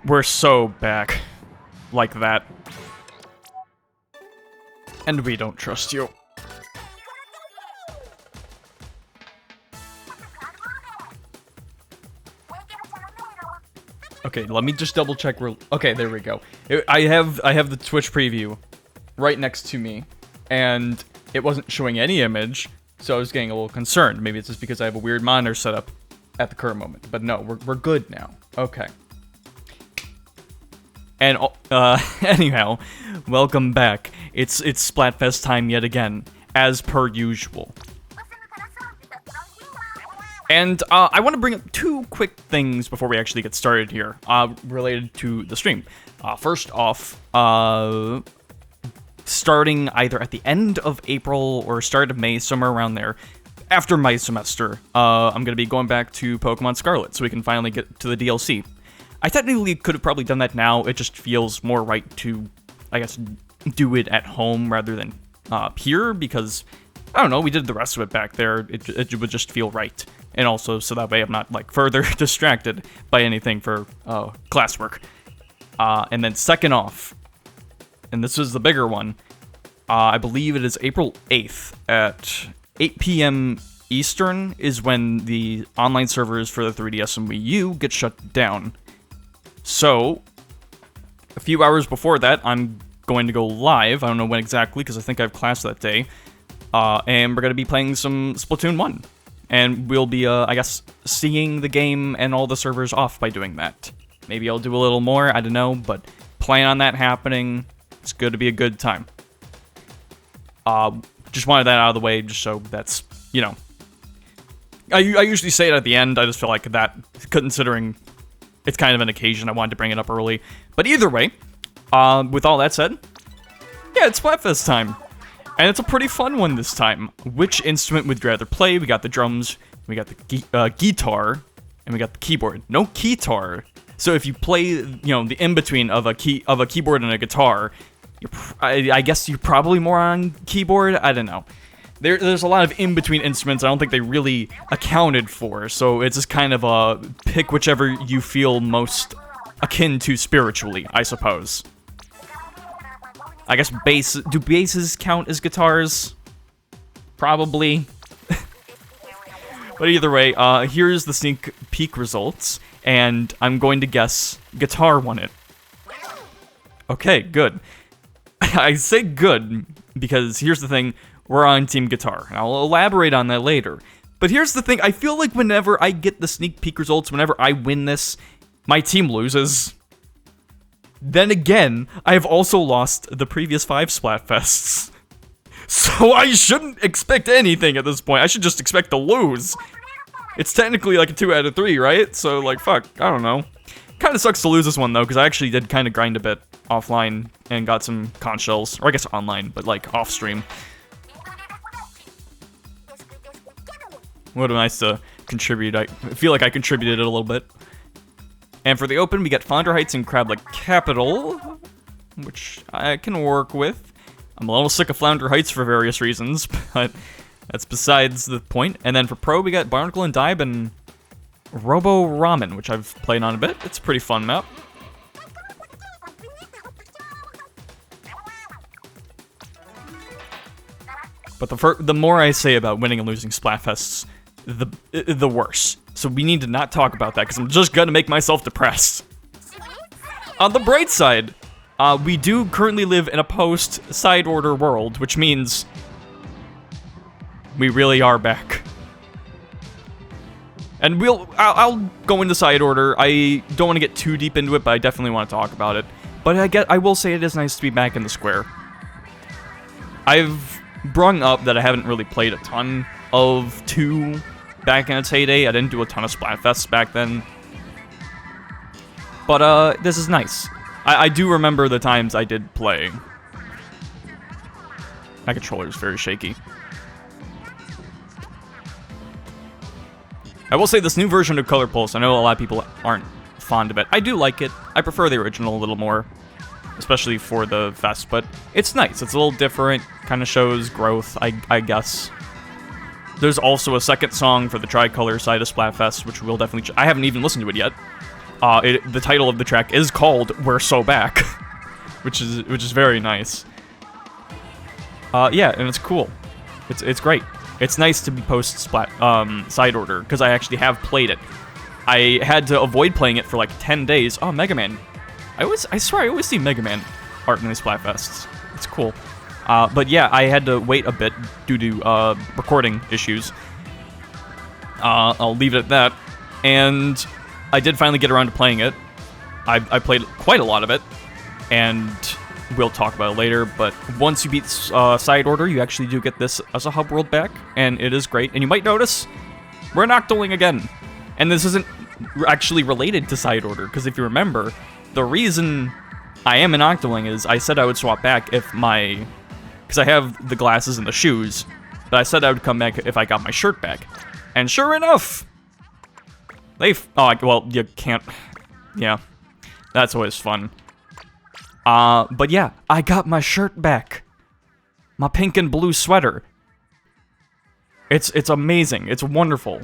We're so back. Like that. And we don't trust you. Okay, let me just double check. Okay, there we go. I have the Twitch preview right next to me, and it wasn't showing any image, so I was getting a little concerned. Maybe it's just because I have a weird monitor set up at the current moment. But no, we're good now. Okay. And anyhow, welcome back. It's Splatfest time yet again, as per usual. And I want to bring up two quick things before we actually get started here, related to the stream. First off, starting either at the end of April or start of May, somewhere around there, after my semester, I'm going to be going back to Pokemon Scarlet, so we can finally get to the DLC. I technically could have probably done that now. It just feels more right to, I guess, do it at home rather than here, because, I don't know, we did the rest of it back there. It would just feel right. And also, so that way I'm not, like, further distracted by anything for classwork. And then second off, and this is the bigger one, I believe it is April 8th at 8 p.m. Eastern is when the online servers for the 3DS and Wii U get shut down. So, a few hours before that, I'm going to go live. I don't know when exactly, because I think I have class that day. And we're going to be playing some Splatoon 1. And we'll be, I guess, seeing the game and all the servers off by doing that. Maybe I'll do a little more, I don't know, but plan on that happening. It's going to be a good time. Just wanted that out of the way, just so that's, you know. I usually say it at the end, I just feel like that, considering it's kind of an occasion, I wanted to bring it up early. But either way, with all that said, yeah, it's Splatfest time. And it's a pretty fun one this time. Which instrument would you rather play? We got the drums, we got the guitar, and we got the keyboard. No keytar. So if you play, you know, the in-between of a keyboard and a guitar, I guess you're probably more on keyboard. I don't know. There's a lot of in-between instruments I don't think they really accounted for. So it's just kind of a pick whichever you feel most akin to spiritually, I suppose. I guess do basses count as guitars? Probably. But either way, here's the sneak peek results, and I'm going to guess guitar won it. Okay, good. I say good, because here's the thing, we're on Team Guitar, and I'll elaborate on that later. But here's the thing, I feel like whenever I get the sneak peek results, whenever I win this, my team loses. Then again, I have also lost the previous 5 Splatfests. So I shouldn't expect anything at this point. I should just expect to lose. It's technically like a 2 out of 3, right? So, like, fuck, I don't know. Kinda sucks to lose this one, though, because I actually did kind of grind a bit offline and got some conch shells. Or I guess online, but, like, off-stream. Would have been nice to contribute. I feel like I contributed a little bit. And for the open, we get Flounder Heights and Crab Lake Capital, which I can work with. I'm a little sick of Flounder Heights for various reasons, but that's besides the point. And then for Pro, we got Barnacle and Dive and Robo Ramen, which I've played on a bit. It's a pretty fun map. But the more I say about winning and losing Splatfests, the worse. So we need to not talk about that, because I'm just gonna make myself depressed. On the bright side, we do currently live in a post-side order world, which means we really are back. And I'll go into side order. I don't want to get too deep into it, but I definitely want to talk about it. But I will say it is nice to be back in the square. I've brought up that I haven't really played a ton of 2 back in its heyday. I didn't do a ton of Splatfests back then. But, this is nice. I do remember the times I did play. My controller is very shaky. I will say this new version of Color Pulse, I know a lot of people aren't fond of it. I do like it. I prefer the original a little more, especially for the fest, but it's nice. It's a little different, kind of shows growth, I guess. There's also a second song for the Tricolor side of Splatfest, which we'll definitely... I haven't even listened to it yet. The title of the track is called "We're So Back," which is very nice. Yeah, and it's cool. It's great. It's nice to be post side order because I actually have played it. I had to avoid playing it for like 10 days. Oh, Mega Man. I swear I always see Mega Man art in these Splatfests. It's cool. But yeah, I had to wait a bit due to recording issues. I'll leave it at that. And I did finally get around to playing it. I played quite a lot of it, and we'll talk about it later. But once you beat side order, you actually do get this as a hub world back, and it is great. And you might notice we're Noctoling again. And this isn't actually related to side order, because if you remember, the reason I am an Octoling is I said I would swap back if my... Because I have the glasses and the shoes, but I said I would come back if I got my shirt back. And sure enough, well, you can't... Yeah, that's always fun. But yeah, I got my shirt back. My pink and blue sweater. It's amazing. It's wonderful.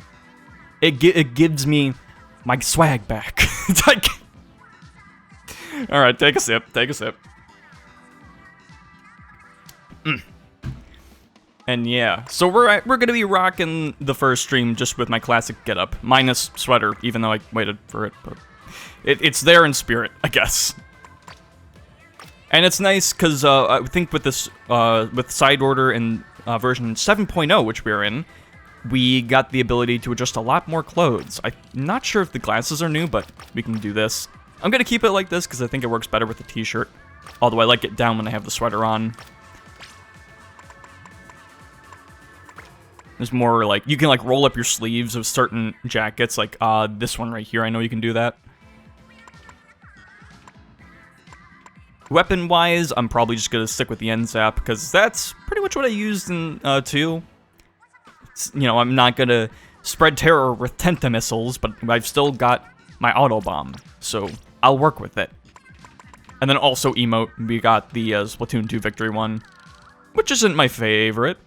It gives me my swag back. It's like... Alright, take a sip. And yeah, so we're gonna be rocking the first stream just with my classic getup, minus sweater, even though I waited for it, but... It's there in spirit, I guess. And it's nice, because I think with this, with side order and version 7.0, which we're in, we got the ability to adjust a lot more clothes. I'm not sure if the glasses are new, but we can do this. I'm gonna keep it like this because I think it works better with the t-shirt. Although I like it down when I have the sweater on. There's more like, you can like roll up your sleeves of certain jackets, like this one right here, I know you can do that. Weapon-wise, I'm probably just gonna stick with the end zap because that's pretty much what I used in 2. You know, I'm not gonna spread terror with Tenta missiles, but I've still got my auto bomb, so I'll work with it. And then also emote, we got the Splatoon 2 victory one, which isn't my favorite.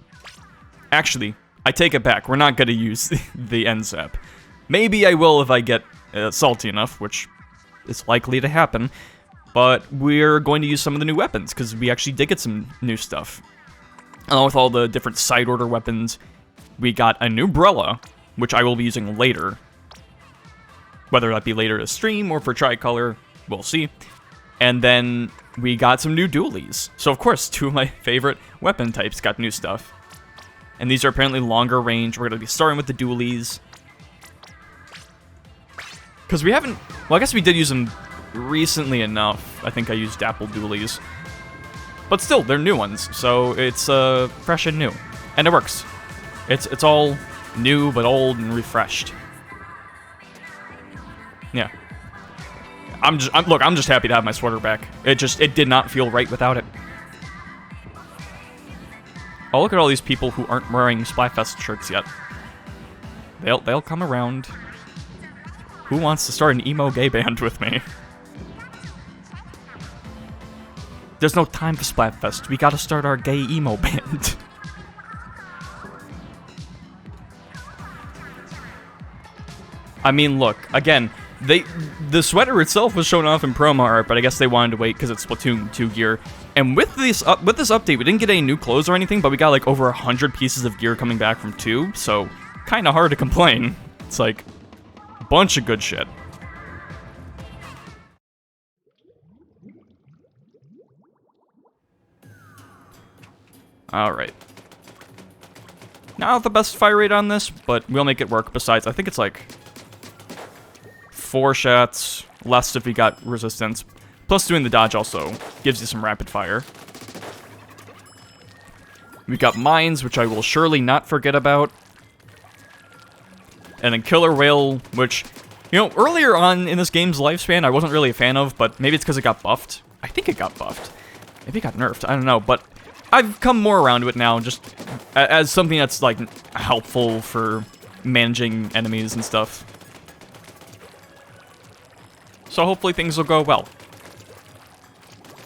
Actually, I take it back. We're not gonna use the end zap. Maybe I will if I get salty enough, which is likely to happen. But we're going to use some of the new weapons because we actually did get some new stuff. Along with all the different side order weapons. We got a new umbrella, which I will be using later. Whether that be later to stream or for Tricolor, we'll see. And then we got some new dualies. So of course, 2 of my favorite weapon types got new stuff. And these are apparently longer range. We're going to be starting with the dualies. Because we haven't... Well, I guess we did use them recently enough. I think I used Dapple dualies. But still, they're new ones. So it's fresh and new. And it works. It's all new, but old and refreshed. Yeah. I'm just happy to have my sweater back. It did not feel right without it. Oh, look at all these people who aren't wearing Splatfest shirts yet. They'll come around. Who wants to start an emo gay band with me? There's no time for Splatfest. We gotta start our gay emo band. I mean, look, again, the sweater itself was shown off in promo art, but I guess they wanted to wait because it's Splatoon 2 gear. And with this update, we didn't get any new clothes or anything, but we got like over 100 pieces of gear coming back from 2, so kind of hard to complain. It's like a bunch of good shit. Alright. Not the best fire rate on this, but we'll make it work. Besides, I think it's like 4 shots, less if we got resistance. Plus doing the dodge also gives you some rapid fire. We've got mines, which I will surely not forget about. And then Killer Whale, which, you know, earlier on in this game's lifespan, I wasn't really a fan of, but maybe it's because it got buffed. I think it got buffed. Maybe it got nerfed, I don't know, but I've come more around to it now, just as something that's, like, helpful for managing enemies and stuff. So hopefully things will go well.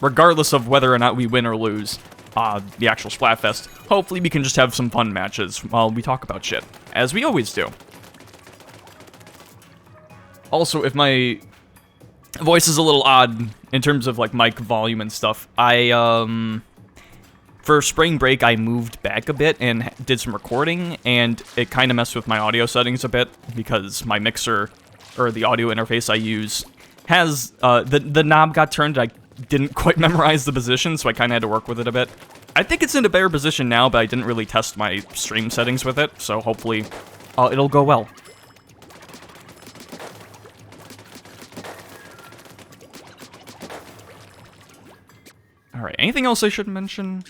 Regardless of whether or not we win or lose the actual Splatfest, hopefully we can just have some fun matches while we talk about shit, as we always do. Also, if my voice is a little odd in terms of like mic volume and stuff. For spring break, I moved back a bit and did some recording, and it kind of messed with my audio settings a bit because my mixer, or the audio interface I use, has, the knob got turned. I didn't quite memorize the position, so I kind of had to work with it a bit. I think it's in a better position now, but I didn't really test my stream settings with it, so hopefully it'll go well. Alright, anything else I should mention?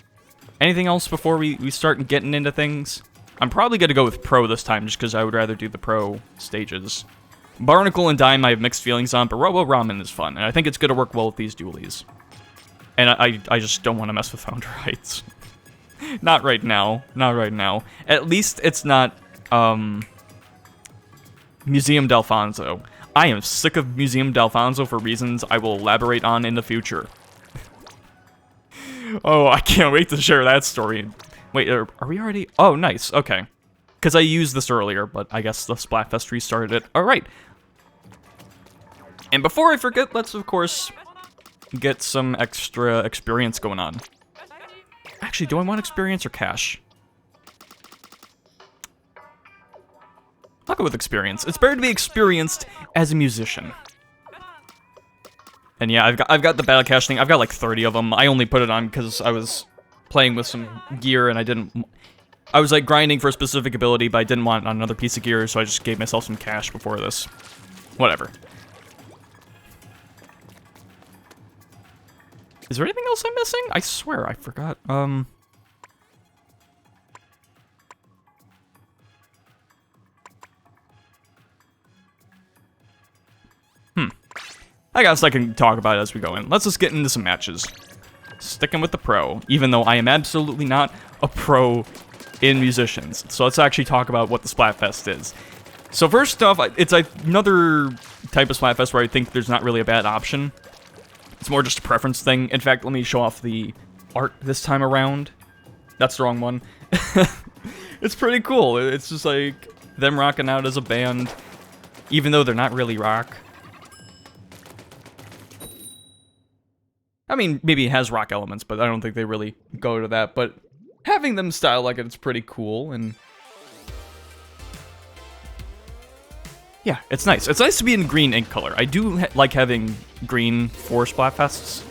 Anything else before we start getting into things? I'm probably going to go with Pro this time, just because I would rather do the Pro stages. Barnacle and Dime I have mixed feelings on, but Robo Ramen is fun, and I think it's going to work well with these dualies. And I just don't want to mess with Founder Heights. Not right now. Not right now. At least it's not, Museum Delfonso. I am sick of Museum Delfonso for reasons I will elaborate on in the future. Oh, I can't wait to share that story. Wait, are we already? Oh, nice. Okay. Because I used this earlier, but I guess the Splatfest restarted it. All right. And before I forget, let's, of course, get some extra experience going on. Actually, do I want experience or cash? I'll go with experience. It's better to be experienced as a musician. And yeah, I've got the battle cash thing. I've got like 30 of them. I only put it on because I was playing with some gear and I was like grinding for a specific ability, but I didn't want another piece of gear, so I just gave myself some cash before this. Whatever. Is there anything else I'm missing? I swear I forgot. I guess I can talk about it as we go in. Let's just get into some matches. Sticking with the pro, even though I am absolutely not a pro in musicians. So let's actually talk about what the Splatfest is. So first off, it's another type of Splatfest where I think there's not really a bad option. It's more just a preference thing. In fact, let me show off the art this time around. That's the wrong one. It's pretty cool. It's just like them rocking out as a band, even though they're not really rock. I mean, maybe it has rock elements, but I don't think they really go to that. But having them style like it's pretty cool, and yeah, it's nice. It's nice to be in green ink color. I do like having green for Splatfests.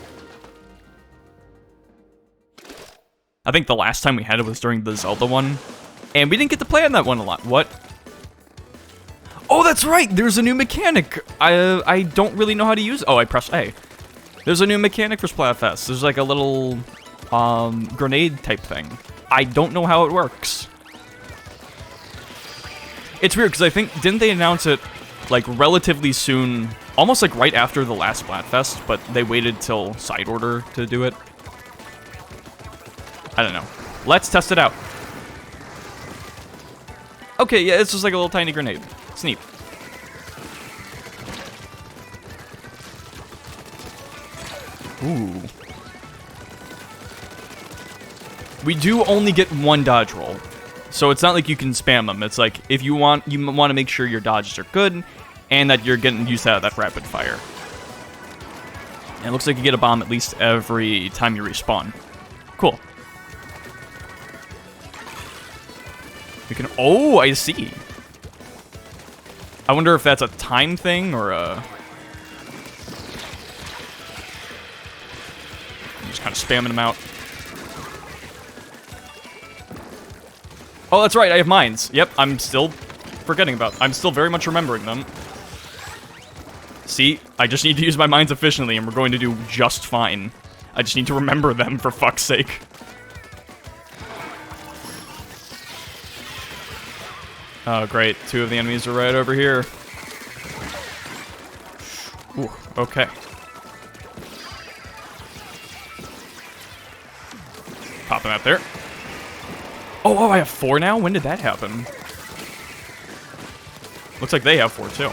I think the last time we had it was during the Zelda one, and we didn't get to play on that one a lot. What? Oh, that's right! There's a new mechanic! I don't really know how to use it. Oh, I pressed A. There's a new mechanic for Splatfest. There's like a little grenade type thing. I don't know how it works. It's weird because I think, didn't they announce it like relatively soon, almost like right after the last Splatfest, but they waited till side order to do it? I don't know. Let's test it out. Okay, yeah, it's just like a little tiny grenade. It's neat. Ooh. We do only get one dodge roll, so it's not like you can spam them. It's like if you want to make sure your dodges are good, and that you're getting used out of that rapid fire. And it looks like you get a bomb at least every time you respawn. Cool. You can. Oh, I see. I wonder if that's a time thing or a. Just kind of spamming them out. Oh, that's right, I have mines. Yep, I'm still forgetting about them. I'm still very much remembering them. See, I just need to use my mines efficiently and we're going to do just fine. I just need to remember them, for fuck's sake. Oh, great. Two of the enemies are right over here. Ooh, okay. Popping out there. Oh, I have 4 now? When did that happen? Looks like they have 4 too.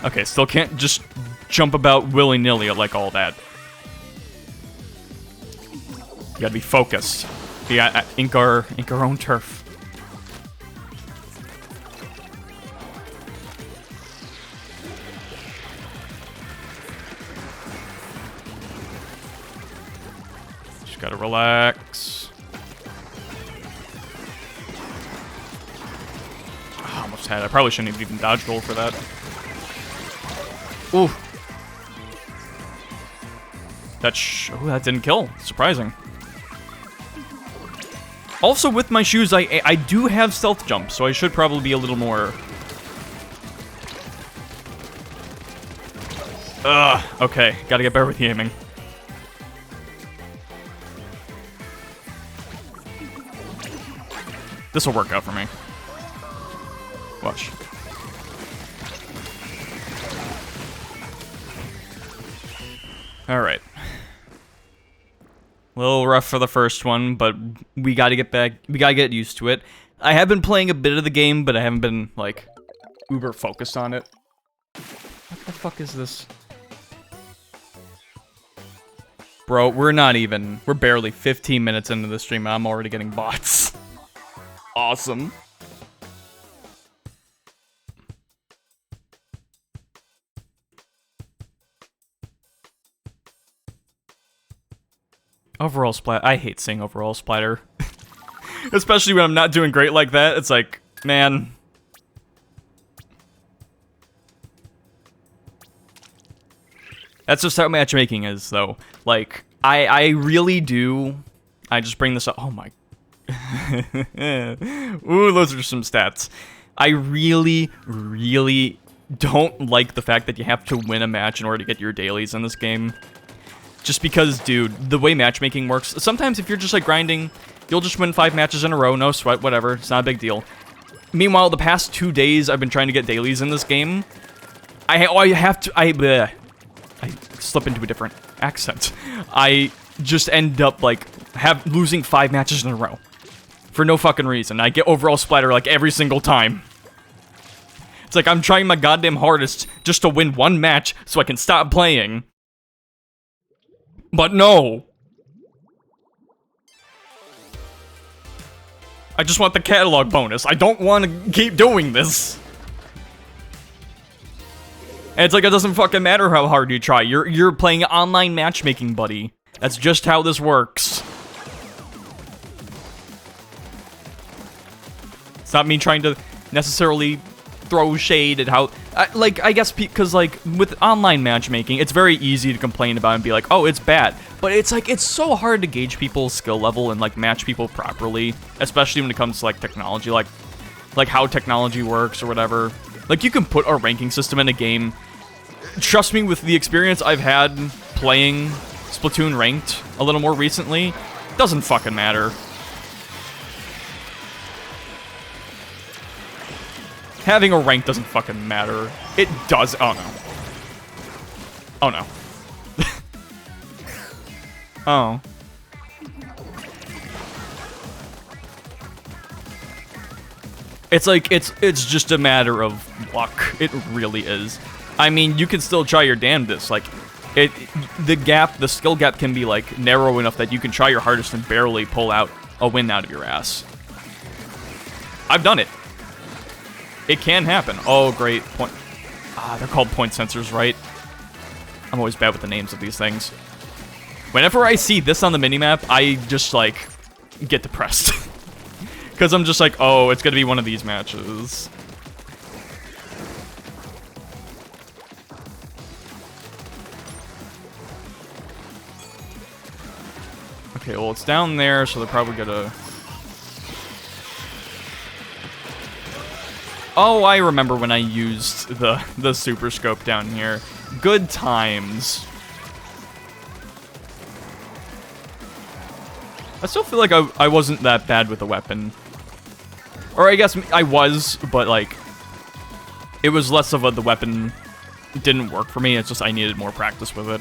Okay, still can't just jump about willy-nilly like all that. You gotta be focused. You gotta ink our own turf. Gotta relax. Oh, almost had it. I probably shouldn't have even dodge roll for that. Ooh. That didn't kill. Surprising. Also, with my shoes, I do have stealth jump, so I should probably be a little more... okay. Gotta get better with the aiming. This'll work out for me. Watch. Alright. A little rough for the first one, but we gotta get back. We gotta get used to it. I have been playing a bit of the game, but I haven't been, like, uber focused on it. What the fuck is this? Bro, we're barely 15 minutes into the stream and I'm already getting bots. Awesome. Overall splat. I hate seeing overall splatter. Especially when I'm not doing great like that. It's like, man. That's just how matchmaking is, though. Like, I really do. I just bring this up. Oh my. Ooh, those are some stats. I really, really don't like the fact that you have to win a match in order to get your dailies in this game. Just because, dude, the way matchmaking works, sometimes if you're just, like, grinding, you'll just win 5 matches in a row, no sweat, whatever, it's not a big deal. Meanwhile, the past 2 days I've been trying to get dailies in this game, I slip into a different accent. I just end up, like, losing 5 matches in a row. For no fucking reason. I get overall splatter, like, every single time. It's like I'm trying my goddamn hardest just to win 1 match so I can stop playing. But no! I just want the catalog bonus. I don't want to keep doing this. And it's like it doesn't fucking matter how hard you try. You're playing online matchmaking, buddy. That's just how this works. It's not me trying to necessarily throw shade at how... I guess because, like, with online matchmaking, it's very easy to complain about and be like, oh, it's bad. But it's, like, it's so hard to gauge people's skill level and, like, match people properly. Especially when it comes to, like, technology. Like how technology works or whatever. Like, you can put a ranking system in a game. Trust me, with the experience I've had playing Splatoon ranked a little more recently, doesn't fucking matter. Having a rank doesn't fucking matter. It does. Oh no. Oh no. Oh. It's like, it's just a matter of luck. It really is. I mean, you can still try your damnedest. Like, the skill gap can be, like, narrow enough that you can try your hardest and barely pull out a win out of your ass. I've done it. It can happen. Oh, great. Point. They're called point sensors, right? I'm always bad with the names of these things. Whenever I see this on the minimap, I just, like, get depressed. Because I'm just like, oh, it's gonna be one of these matches. Okay, well, it's down there, so they're probably gonna... Oh, I remember when I used the super scope down here. Good times. I still feel like I wasn't that bad with the weapon. Or I guess I was, but like, it was less of the weapon didn't work for me, it's just I needed more practice with it.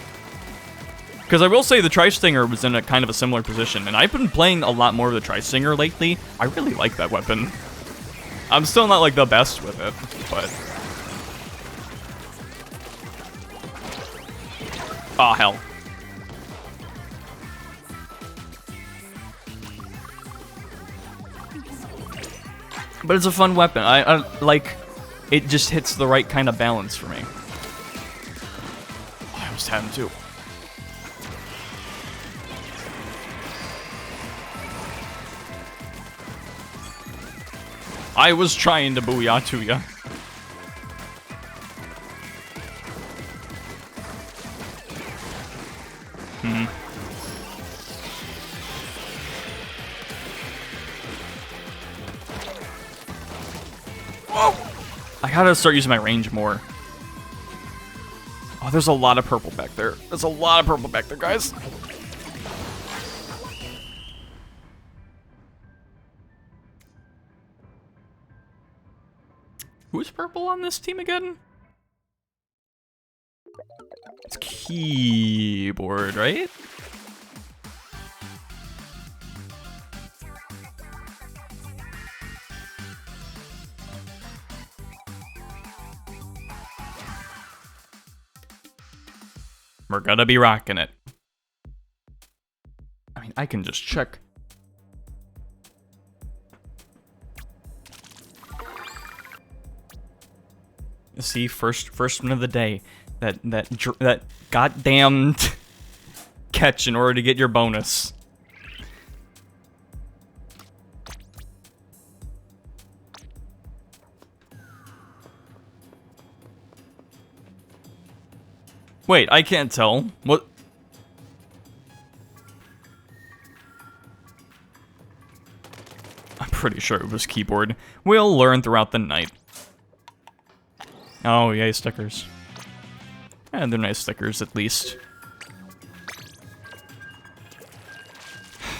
Because I will say the Tri-Stinger was in a kind of a similar position, and I've been playing a lot more of the Tri-Stinger lately. I really like that weapon. I'm still not, like, the best with it, but... Aw, hell. But it's a fun weapon. I like, it just hits the right kind of balance for me. Oh, I almost had him, too. I was trying to booyah to ya. I gotta start using my range more. Oh, there's a lot of purple back there. There's a lot of purple back there, guys. Who's purple on this team again? It's keyboard, right? We're gonna be rocking it. I mean, I can just check. See, first one of the day. That goddamn catch in order to get your bonus. Wait, I can't tell. What? I'm pretty sure it was keyboard. We'll learn throughout the night. Oh, yay, stickers. And they're nice stickers, at least.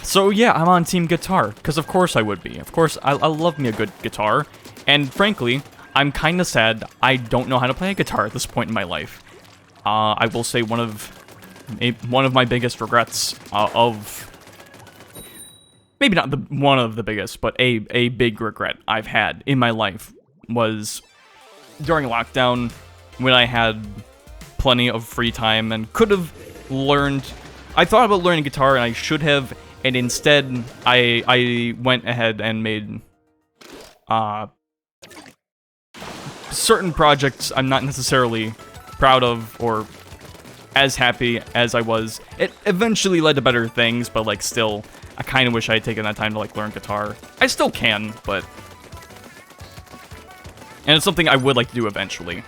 So yeah, I'm on Team Guitar, because of course I would be. Of course, I love me a good guitar. And frankly, I'm kind of sad I don't know how to play a guitar at this point in my life. I will say one of my biggest regrets of maybe not one of the biggest, but a big regret I've had in my life was during lockdown when I had plenty of free time and could have learned. I thought about learning guitar and I should have, and instead I went ahead and made certain projects I'm not necessarily proud of or as happy as I was. It eventually led to better things, but like still, I kind of wish I had taken that time to like learn guitar. I still can, but and it's something I would like to do eventually.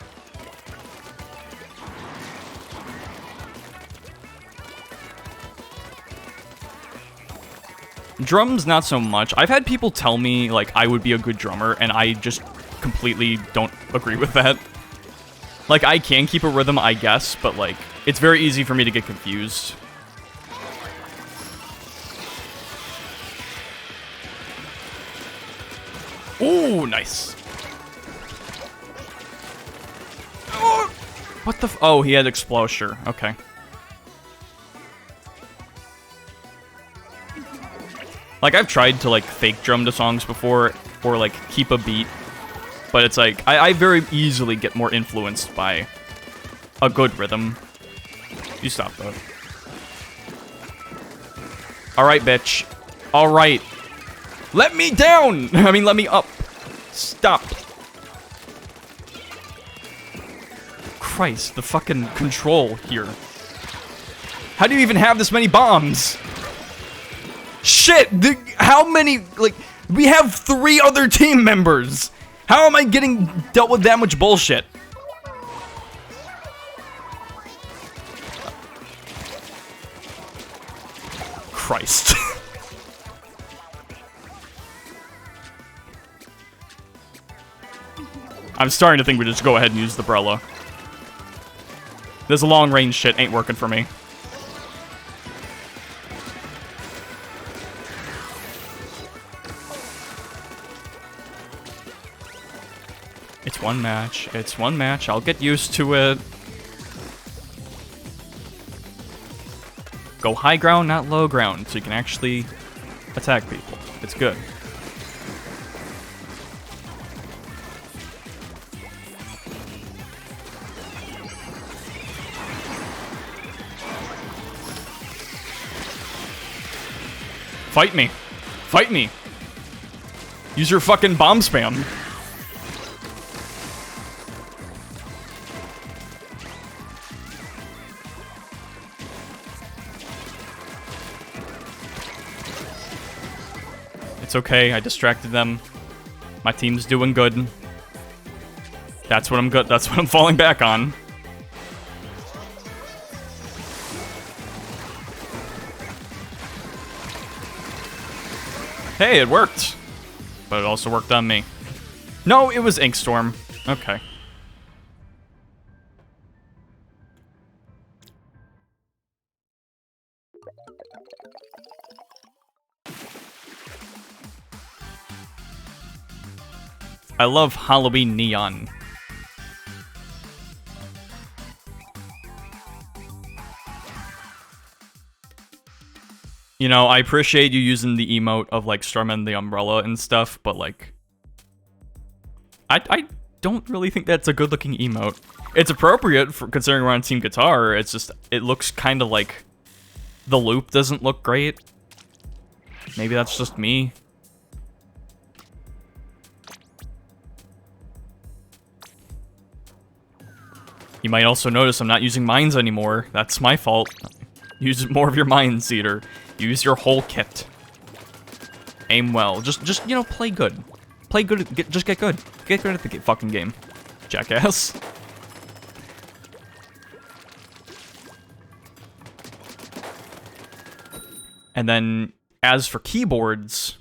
Drums, not so much. I've had people tell me like I would be a good drummer, and I just completely don't agree with that. Like, I can keep a rhythm, I guess, but, like, it's very easy for me to get confused. Ooh, nice. Oh, what the f- Oh, he had Explosure. Okay. Like, I've tried to, like, fake drum to songs before, or, like, keep a beat. But it's like, I very easily get more influenced by a good rhythm. You stop, though. Alright, bitch. Alright. Let me down! I mean, let me up. Stop. Christ, the fucking control here. How do you even have this many bombs? Shit! How many, like, we have 3 other team members! How am I getting dealt with that much bullshit? Christ. I'm starting to think we just go ahead and use the Brella. This long range shit ain't working for me. It's one match. It's one match. I'll get used to it. Go high ground, not low ground, so you can actually attack people. It's good. Fight me. Fight me. Use your fucking bomb spam. It's okay, I distracted them. My team's doing good. That's what I'm good. That's what I'm falling back on. Hey, it worked. But it also worked on me. No, it was Inkstorm. Okay. I love Halloween neon. You know, I appreciate you using the emote of, like, Storming the Umbrella and stuff, but, like... I don't really think that's a good-looking emote. It's appropriate, for considering we're on Team Guitar, it's just... It looks kind of like... The loop doesn't look great. Maybe that's just me. You might also notice I'm not using mines anymore. That's my fault. Use more of your mine seeder. Use your whole kit. Aim well. Just you know, play good. Play good. Just get good. Get good at the fucking game, jackass. And then, as for keyboards,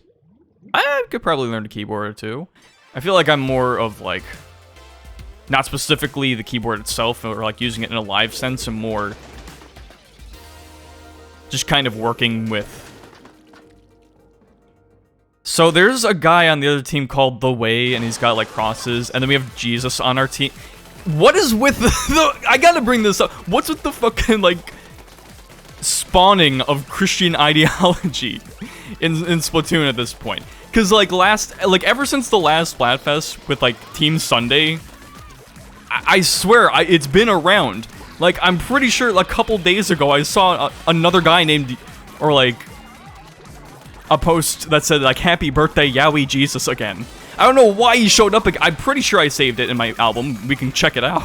I could probably learn a keyboard or two. I feel like I'm more of, like, not specifically the keyboard itself, or, like, using it in a live sense, and more just kind of working with... So there's a guy on the other team called The Way, and he's got, like, crosses, and then we have Jesus on our team. What is with the I gotta bring this up. What's with the fucking, like, spawning of Christian ideology in Splatoon at this point? Because, like, ever since the last Splatfest with, like, Team Sunday, I swear, it's been around. Like, I'm pretty sure a couple days ago I saw another guy named, or like, a post that said, like, happy birthday, Yowie Jesus again. I don't know why he showed up again. I'm pretty sure I saved it in my album. We can check it out.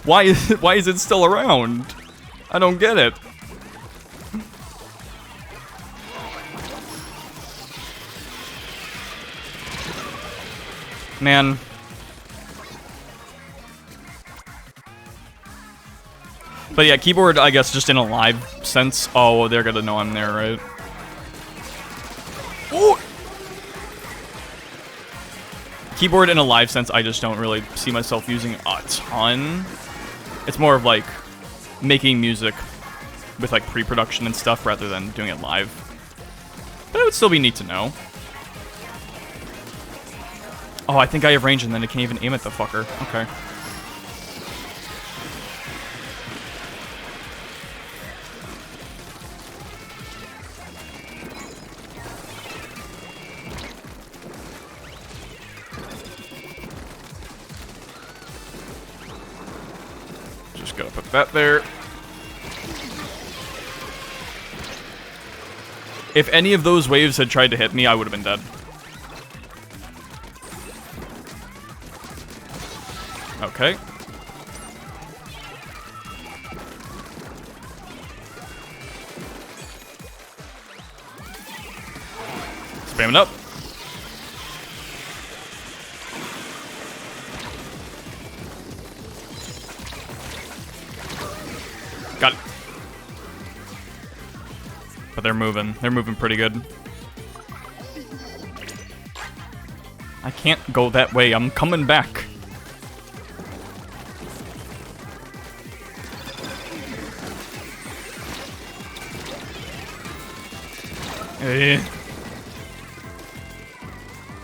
Why is it still around? I don't get it. Man. But yeah, keyboard, I guess, just in a live sense. Oh, they're gonna know I'm there, right? Ooh! Keyboard in a live sense, I just don't really see myself using a ton. It's more of, like, making music with, like, pre-production and stuff rather than doing it live. But it would still be neat to know. Oh, I think I have range and then it can't even aim at the fucker. Okay. Just gotta put that there. If any of those waves had tried to hit me, I would have been dead. Okay. Spam it up. Got it. But they're moving. They're moving pretty good. I can't go that way. I'm coming back.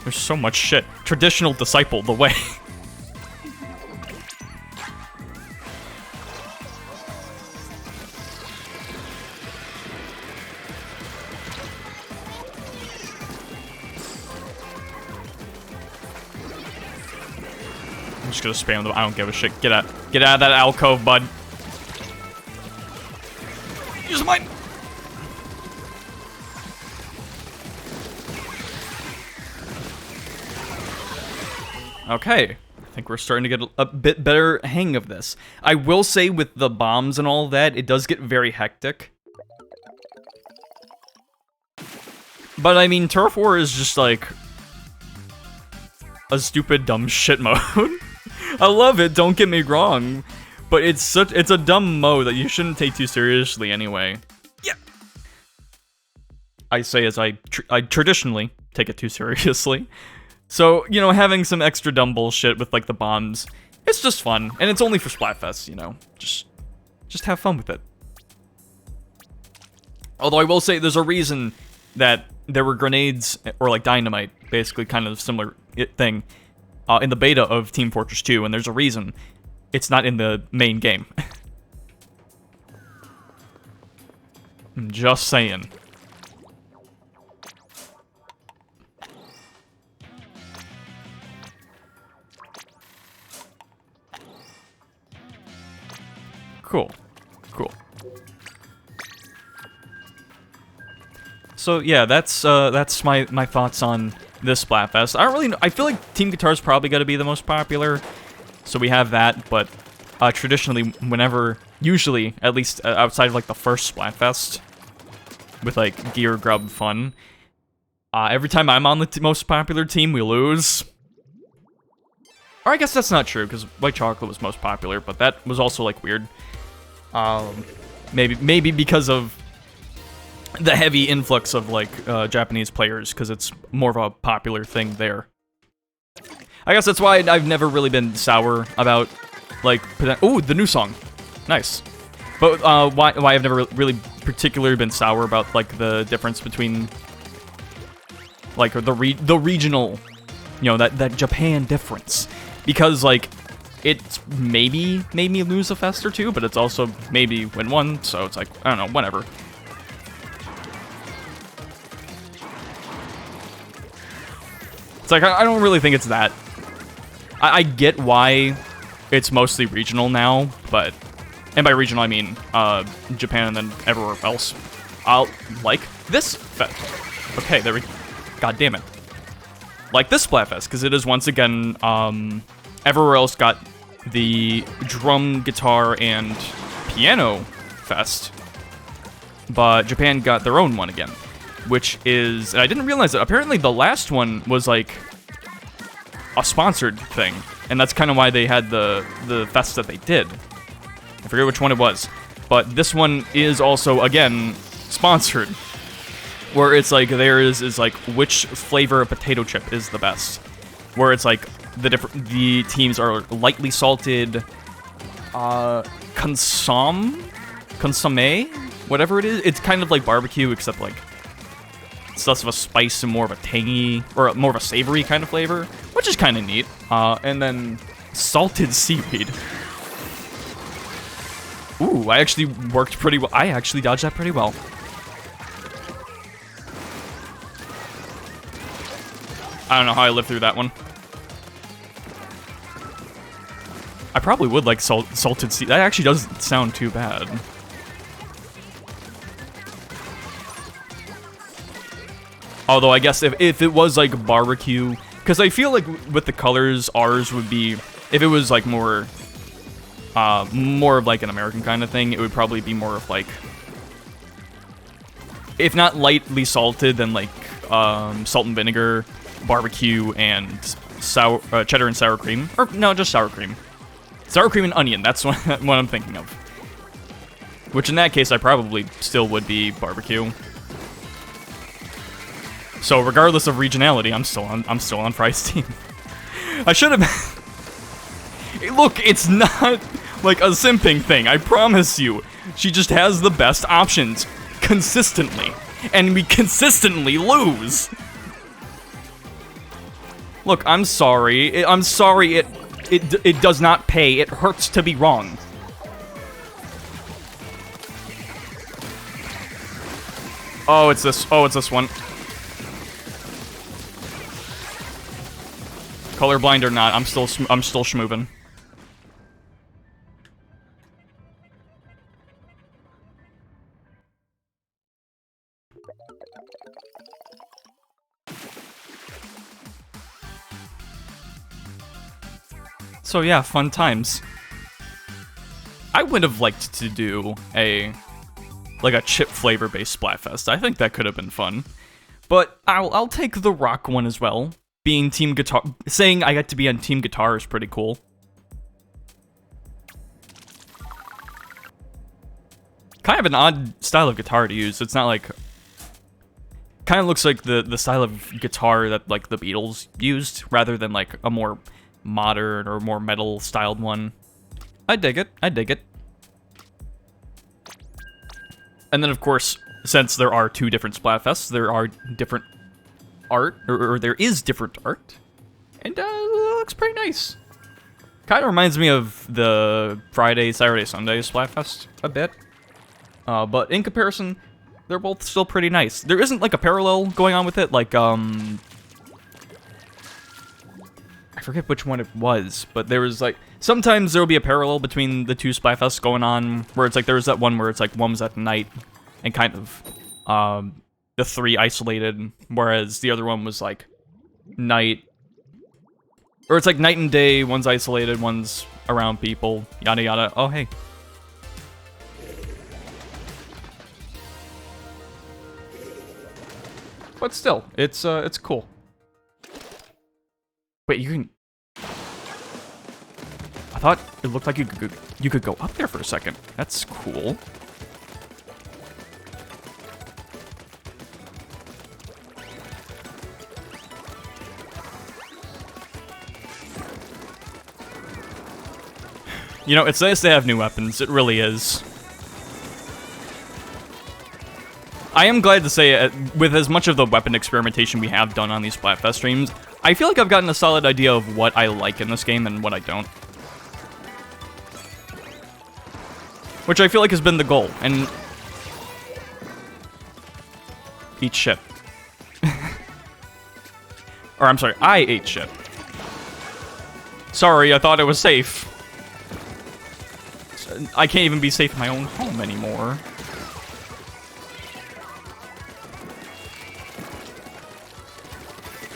There's so much shit. Traditional disciple, The Way. I'm just gonna spam them. I don't give a shit. Get out of that alcove, bud. Use mine. Okay, I think we're starting to get a bit better hang of this. I will say with the bombs and all that, it does get very hectic. But I mean, Turf War is just like... a stupid dumb shit mode. I love it, don't get me wrong, but it's a dumb mode that you shouldn't take too seriously anyway. Yeah. I say as I traditionally take it too seriously. So, you know, having some extra dumb bullshit with like the bombs, it's just fun, and it's only for Splatfest, you know. Just have fun with it. Although I will say there's a reason that there were grenades, or like dynamite, basically kind of similar thing, in the beta of Team Fortress 2, and there's a reason it's not in the main game. I'm just saying. Cool. Cool. So yeah, that's my thoughts on this Splatfest. I feel like Team Guitar's probably gonna be the most popular, so we have that, but traditionally, usually, at least outside of like the first Splatfest, with like Gear Grub Fun, every time I'm on the most popular team, we lose. Or I guess that's not true, because White Chocolate was most popular, but that was also like weird. Maybe because of the heavy influx of like Japanese players, because it's more of a popular thing there. I guess that's why I've never really been sour about like ooh, the new song, nice. But why I've never really particularly been sour about like the difference between like the regional, you know, that Japan difference, because like it's maybe made me lose a fest or two, but it's also maybe win one, so it's like, I don't know, whatever. It's like, I don't really think it's that. I get why it's mostly regional now, but, and by regional I mean Japan and then everywhere else. I'll like this fest. Okay, there we go. God damn it. Like this Splatfest, because it is once again, everywhere else got the drum, guitar, and piano fest, but Japan got their own one again, which is, and I didn't realize that, apparently the last one was like a sponsored thing, and that's kind of why they had the fest that they did. I forget which one it was, but this one is also, again, sponsored, where it's like, is like, which flavor of potato chip is the best, where it's like, the teams are lightly salted, consomme, whatever it is. It's kind of like barbecue, except like it's less of a spice and more of a tangy, or more of a savory kind of flavor, which is kind of neat. And then salted seaweed. Ooh, I actually worked pretty well. I actually dodged that pretty well. I don't know how I lived through that one. I probably would like salted sea. That actually doesn't sound too bad. Although I guess if it was like barbecue, because I feel like with the colors, ours would be, if it was like more of like an American kind of thing, it would probably be more of like, if not lightly salted, then like salt and vinegar, barbecue, and cheddar and sour cream, or no, just sour cream. Sour cream and onion, that's what I'm thinking of. Which in that case, I probably still would be barbecue. So regardless of regionality, I'm still on Fry's team. I should have. Look, it's not like a simping thing. I promise you. She just has the best options consistently, and we consistently lose. Look, I'm sorry. I'm sorry. It does not pay. It hurts to be wrong. Oh, it's this. Oh, it's this one. Colorblind or not, I'm still schmoovin'. So yeah, fun times. I would have liked to do a chip flavor based Splatfest. I think that could have been fun. But I'll take the rock one as well, being team guitar, saying I get to be on team guitar is pretty cool. Kind of an odd style of guitar to use. It's not like, kind of looks like the style of guitar that like the Beatles used, rather than like a more modern or more metal styled one. I dig it. I dig it. And then of course, since there are 2 different Splatfests, there are different art, or there is different art, and it looks pretty nice. Kind of reminds me of the Friday, Saturday, Sunday Splatfest a bit, but in comparison, they're both still pretty nice. There isn't like a parallel going on with it, like I forget which one it was, but there was like, sometimes there will be a parallel between the 2 Splatfests going on, where it's like, there's that one where it's like, one was at night, and kind of, the 3 isolated, whereas the other one was like, night, or it's like night and day, one's isolated, one's around people, yada yada. Oh, hey. But still, it's cool. Wait, you can... I thought it looked like you could go up there for a second. That's cool. You know, it's nice to have new weapons. It really is. I am glad to say, with as much of the weapon experimentation we have done on these Splatfest streams, I feel like I've gotten a solid idea of what I like in this game and what I don't. Which I feel like has been the goal, and... Eat shit. Or, I'm sorry, I ate shit. Sorry, I thought it was safe. I can't even be safe in my own home anymore.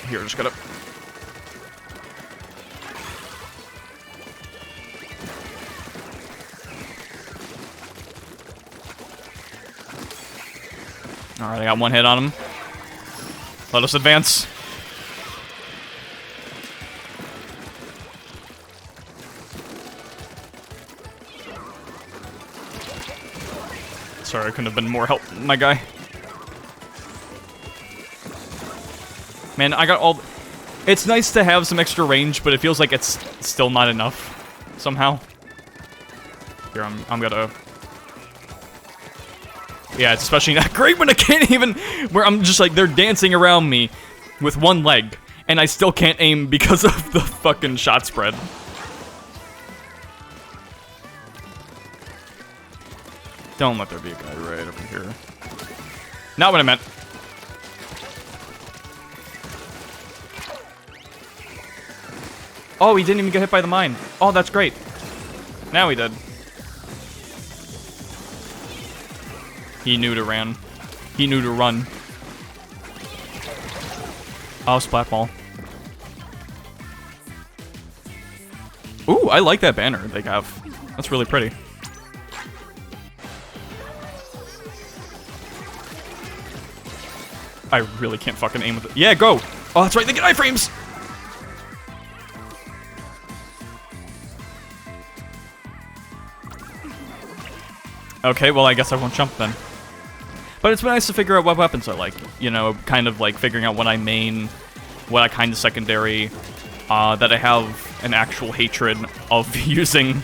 Here, just gotta... Alright, I got one hit on him. Let us advance. Sorry, I couldn't have been more help, my guy. Man, I got all... It's nice to have some extra range, but it feels like it's still not enough, somehow. Here, I'm gonna... Yeah, it's especially not great when I can't even... Where I'm just like, they're dancing around me with one leg, and I still can't aim because of the fucking shot spread. Don't let there be a guy right over here. Not what I meant. Oh, he didn't even get hit by the mine. Oh, that's great. Now he did. He knew to ran. He knew to run. Oh, splat ball. Ooh, I like that banner they have. That's really pretty. I really can't fucking aim with it. Yeah, go! Oh, that's right, they get iframes! Okay, well, I guess I won't jump then. But it's been nice to figure out what weapons I like. You know, kind of like figuring out what I main, what I kind of secondary, that I have an actual hatred of using.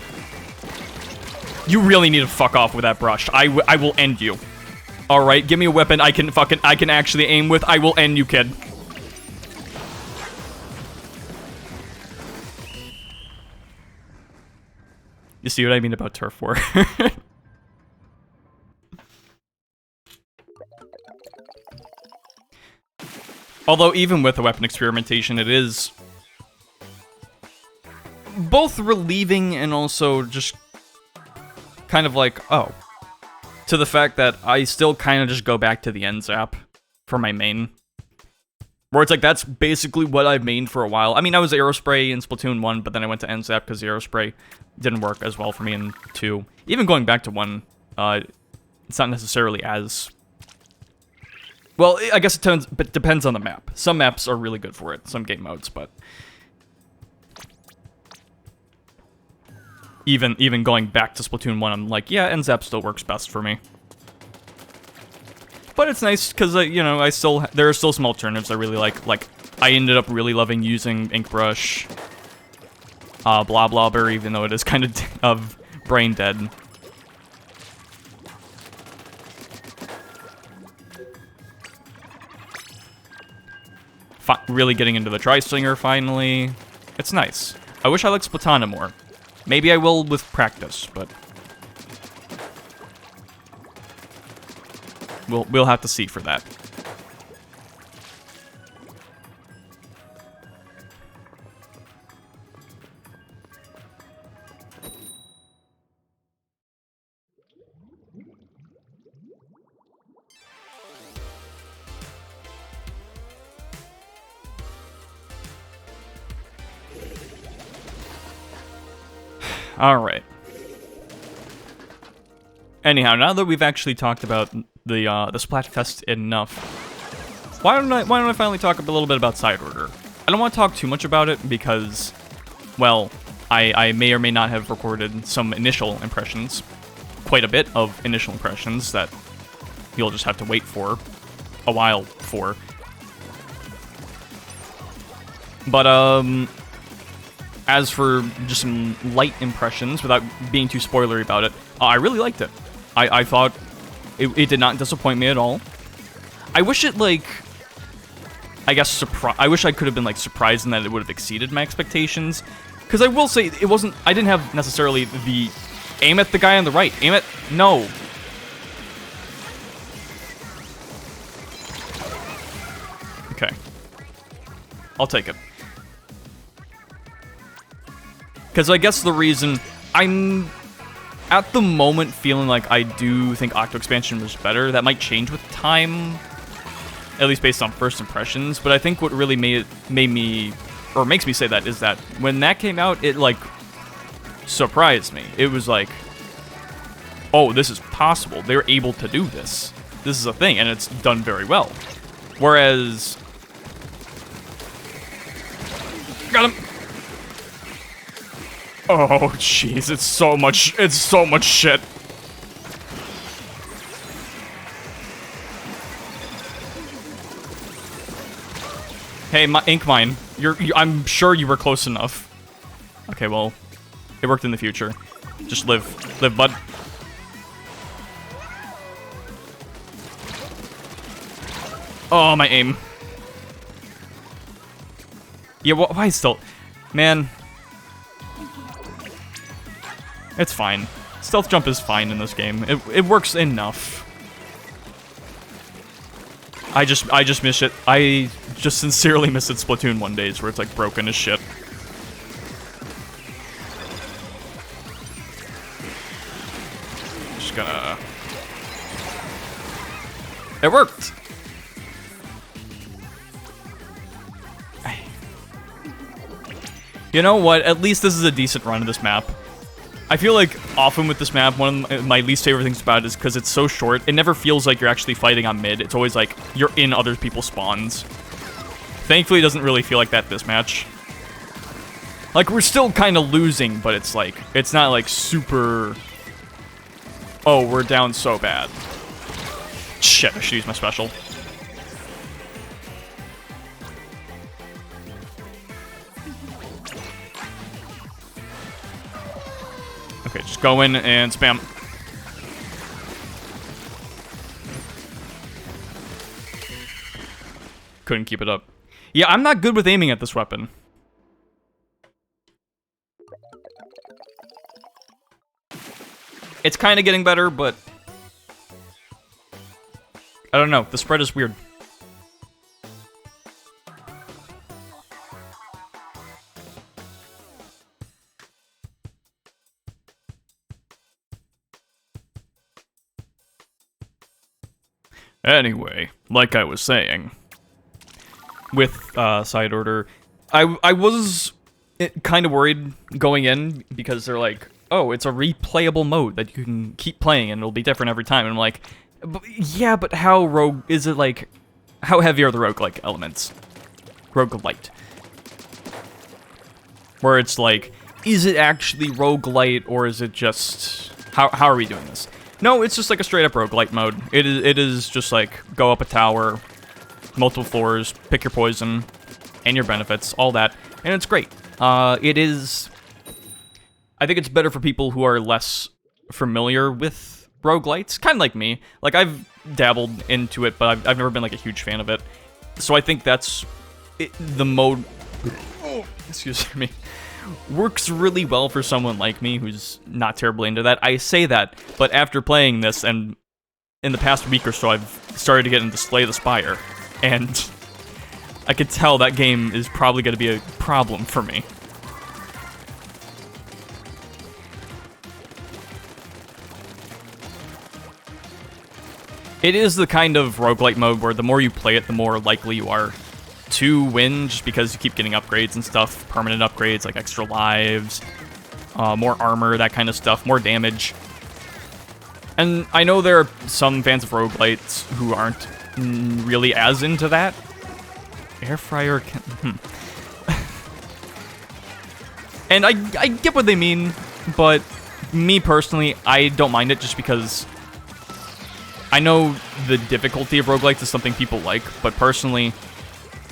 You really need to fuck off with that brush. I will end you. Alright, give me a weapon I can actually aim with. I will end you, kid. You see what I mean about turf war? Although, even with the weapon experimentation, it is both relieving and also just kind of like, oh, to the fact that I still kind of just go back to the end zap for my main. Where it's like, that's basically what I've mained for a while. I mean, I was Aerospray in Splatoon 1, but then I went to end zap because Aerospray didn't work as well for me in 2. Even going back to 1, it's not necessarily as Well, I guess it depends on the map. Some maps are really good for it, some game modes, but even going back to Splatoon 1, I'm like, yeah, NZAP still works best for me. But it's nice because you know, there are still some alternatives I really like. Like, I ended up really loving using Inkbrush, Blah Blobber, even though it is kind of brain dead. Really getting into the Tri-Stinger finally. It's nice. I wish I liked Splatana more. Maybe I will with practice, but we'll have to see for that. All right. Anyhow, now that we've actually talked about the Splatfest enough, why don't I finally talk a little bit about Side Order? I don't want to talk too much about it because, well, I may or may not have recorded some initial impressions, quite a bit of initial impressions that you'll just have to wait for a while for. But as for just some light impressions, without being too spoilery about it, I really liked it. I thought it did not disappoint me at all. I wish it, like, I guess, I wish I could have been, like, surprised in that it would have exceeded my expectations. Because I will say, I didn't have necessarily the aim at the guy on the right. Aim at, no. Okay. I'll take it. Because I guess the reason I'm, at the moment, feeling like I do think Octo Expansion was better. That might change with time, at least based on first impressions. But I think what really made me, or makes me say that, is that when that came out, it, like, surprised me. It was like, oh, this is possible. They're able to do this. This is a thing, and it's done very well. Whereas, got him. Oh, jeez, it's so much shit. Hey, Ink Mine, I'm sure you were close enough. Okay, well, it worked in the future. Just live, bud. Oh, my aim. Yeah, why still, man. It's fine. Stealth jump is fine in this game. It works enough. I just miss it. I just sincerely miss it Splatoon 1 days where it's like broken as shit. Just gonna... It worked! You know what? At least this is a decent run of this map. I feel like often with this map, one of my least favorite things about it is because it's so short, it never feels like you're actually fighting on mid. It's always like you're in other people's spawns. Thankfully, it doesn't really feel like that this match. Like, we're still kind of losing, but it's like, it's not like super... Oh, we're down so bad. Shit, I should use my special. Okay, just go in and spam. Couldn't keep it up. Yeah, I'm not good with aiming at this weapon. It's kind of getting better, but I don't know. The spread is weird. Anyway, like I was saying, with Side Order, I was kind of worried going in because they're like, oh, it's a replayable mode that you can keep playing and it'll be different every time. And I'm like, yeah, but how rogue is it? Like, how heavy are the roguelike elements? Roguelite. Where it's like, is it actually roguelite, or is it just... How are we doing this? No, it's just like a straight-up roguelite mode. It is just like, go up a tower, multiple floors, pick your poison, and your benefits, all that, and it's great. It is... I think it's better for people who are less familiar with roguelites, kind of like me. Like, I've dabbled into it, but I've never been, like, a huge fan of it. So I think that's... the mode... Oh, excuse me. Works really well for someone like me who's not terribly into that. I say that, but after playing this, and in the past week or so, I've started to get into Slay the Spire, and I could tell that game is probably going to be a problem for me. It is the kind of roguelite mode where the more you play it, the more likely you are to win, just because you keep getting upgrades and stuff, permanent upgrades like extra lives, more armor, that kind of stuff, more damage. And I know there are some fans of roguelites who aren't really as into that. Air fryer can... And I get what they mean, but me personally, I don't mind it just because I know the difficulty of roguelites is something people like, but personally,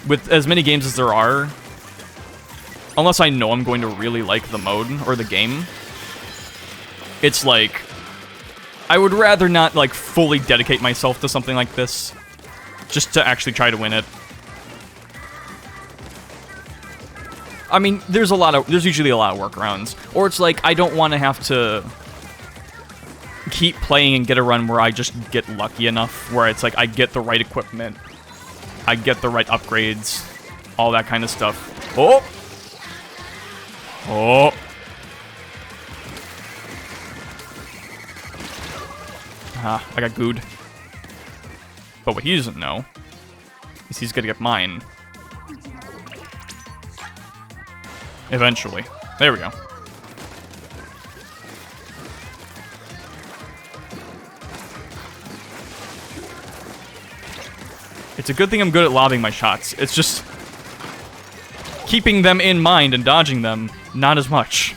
with as many games as there are, unless I know I'm going to really like the mode or the game, it's like, I would rather not, like, fully dedicate myself to something like this, just to actually try to win it. I mean, there's usually a lot of workarounds, or it's like, I don't want to have to keep playing and get a run where I just get lucky enough, where it's like, I get the right equipment, I get the right upgrades, all that kind of stuff. Oh! Oh! Ah, I got gooed. But what he doesn't know is he's gonna get mine. Eventually. There we go. It's a good thing I'm good at lobbing my shots. It's just keeping them in mind and dodging them, not as much.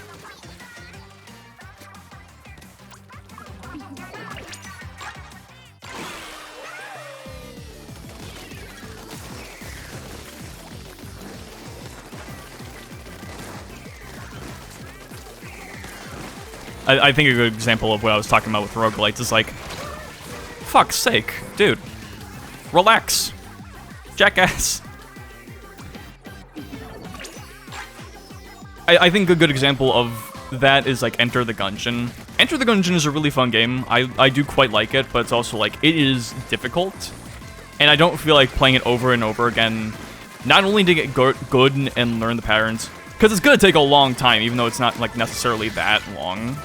I think a good example of what I was talking about with roguelites is like, fuck's sake, dude. Relax. Jackass. I think a good example of that is like Enter the Gungeon. Enter the Gungeon is a really fun game. I do quite like it, but it's also like, it is difficult. And I don't feel like playing it over and over again, not only to get good and learn the patterns, because it's gonna take a long time, even though it's not like necessarily that long.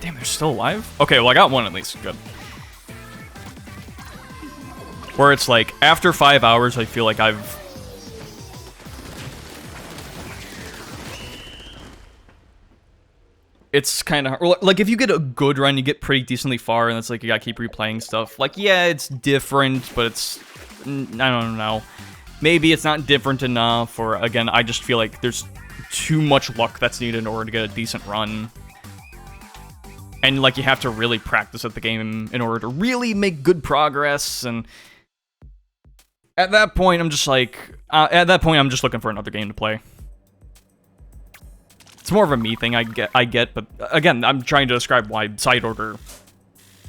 Damn, they're still alive? Okay, well, I got one at least. Good. Where it's like, after 5 hours, I feel like I've... It's kind of hard. Like, if you get a good run, you get pretty decently far, and it's like, you gotta keep replaying stuff. Like, yeah, it's different, but it's... I don't know. Maybe it's not different enough, or, again, I just feel like there's too much luck that's needed in order to get a decent run. And, like, you have to really practice at the game in order to really make good progress, and... At that point, I'm just like... I'm just looking for another game to play. It's more of a me thing, I get, but, again, I'm trying to describe why Side Order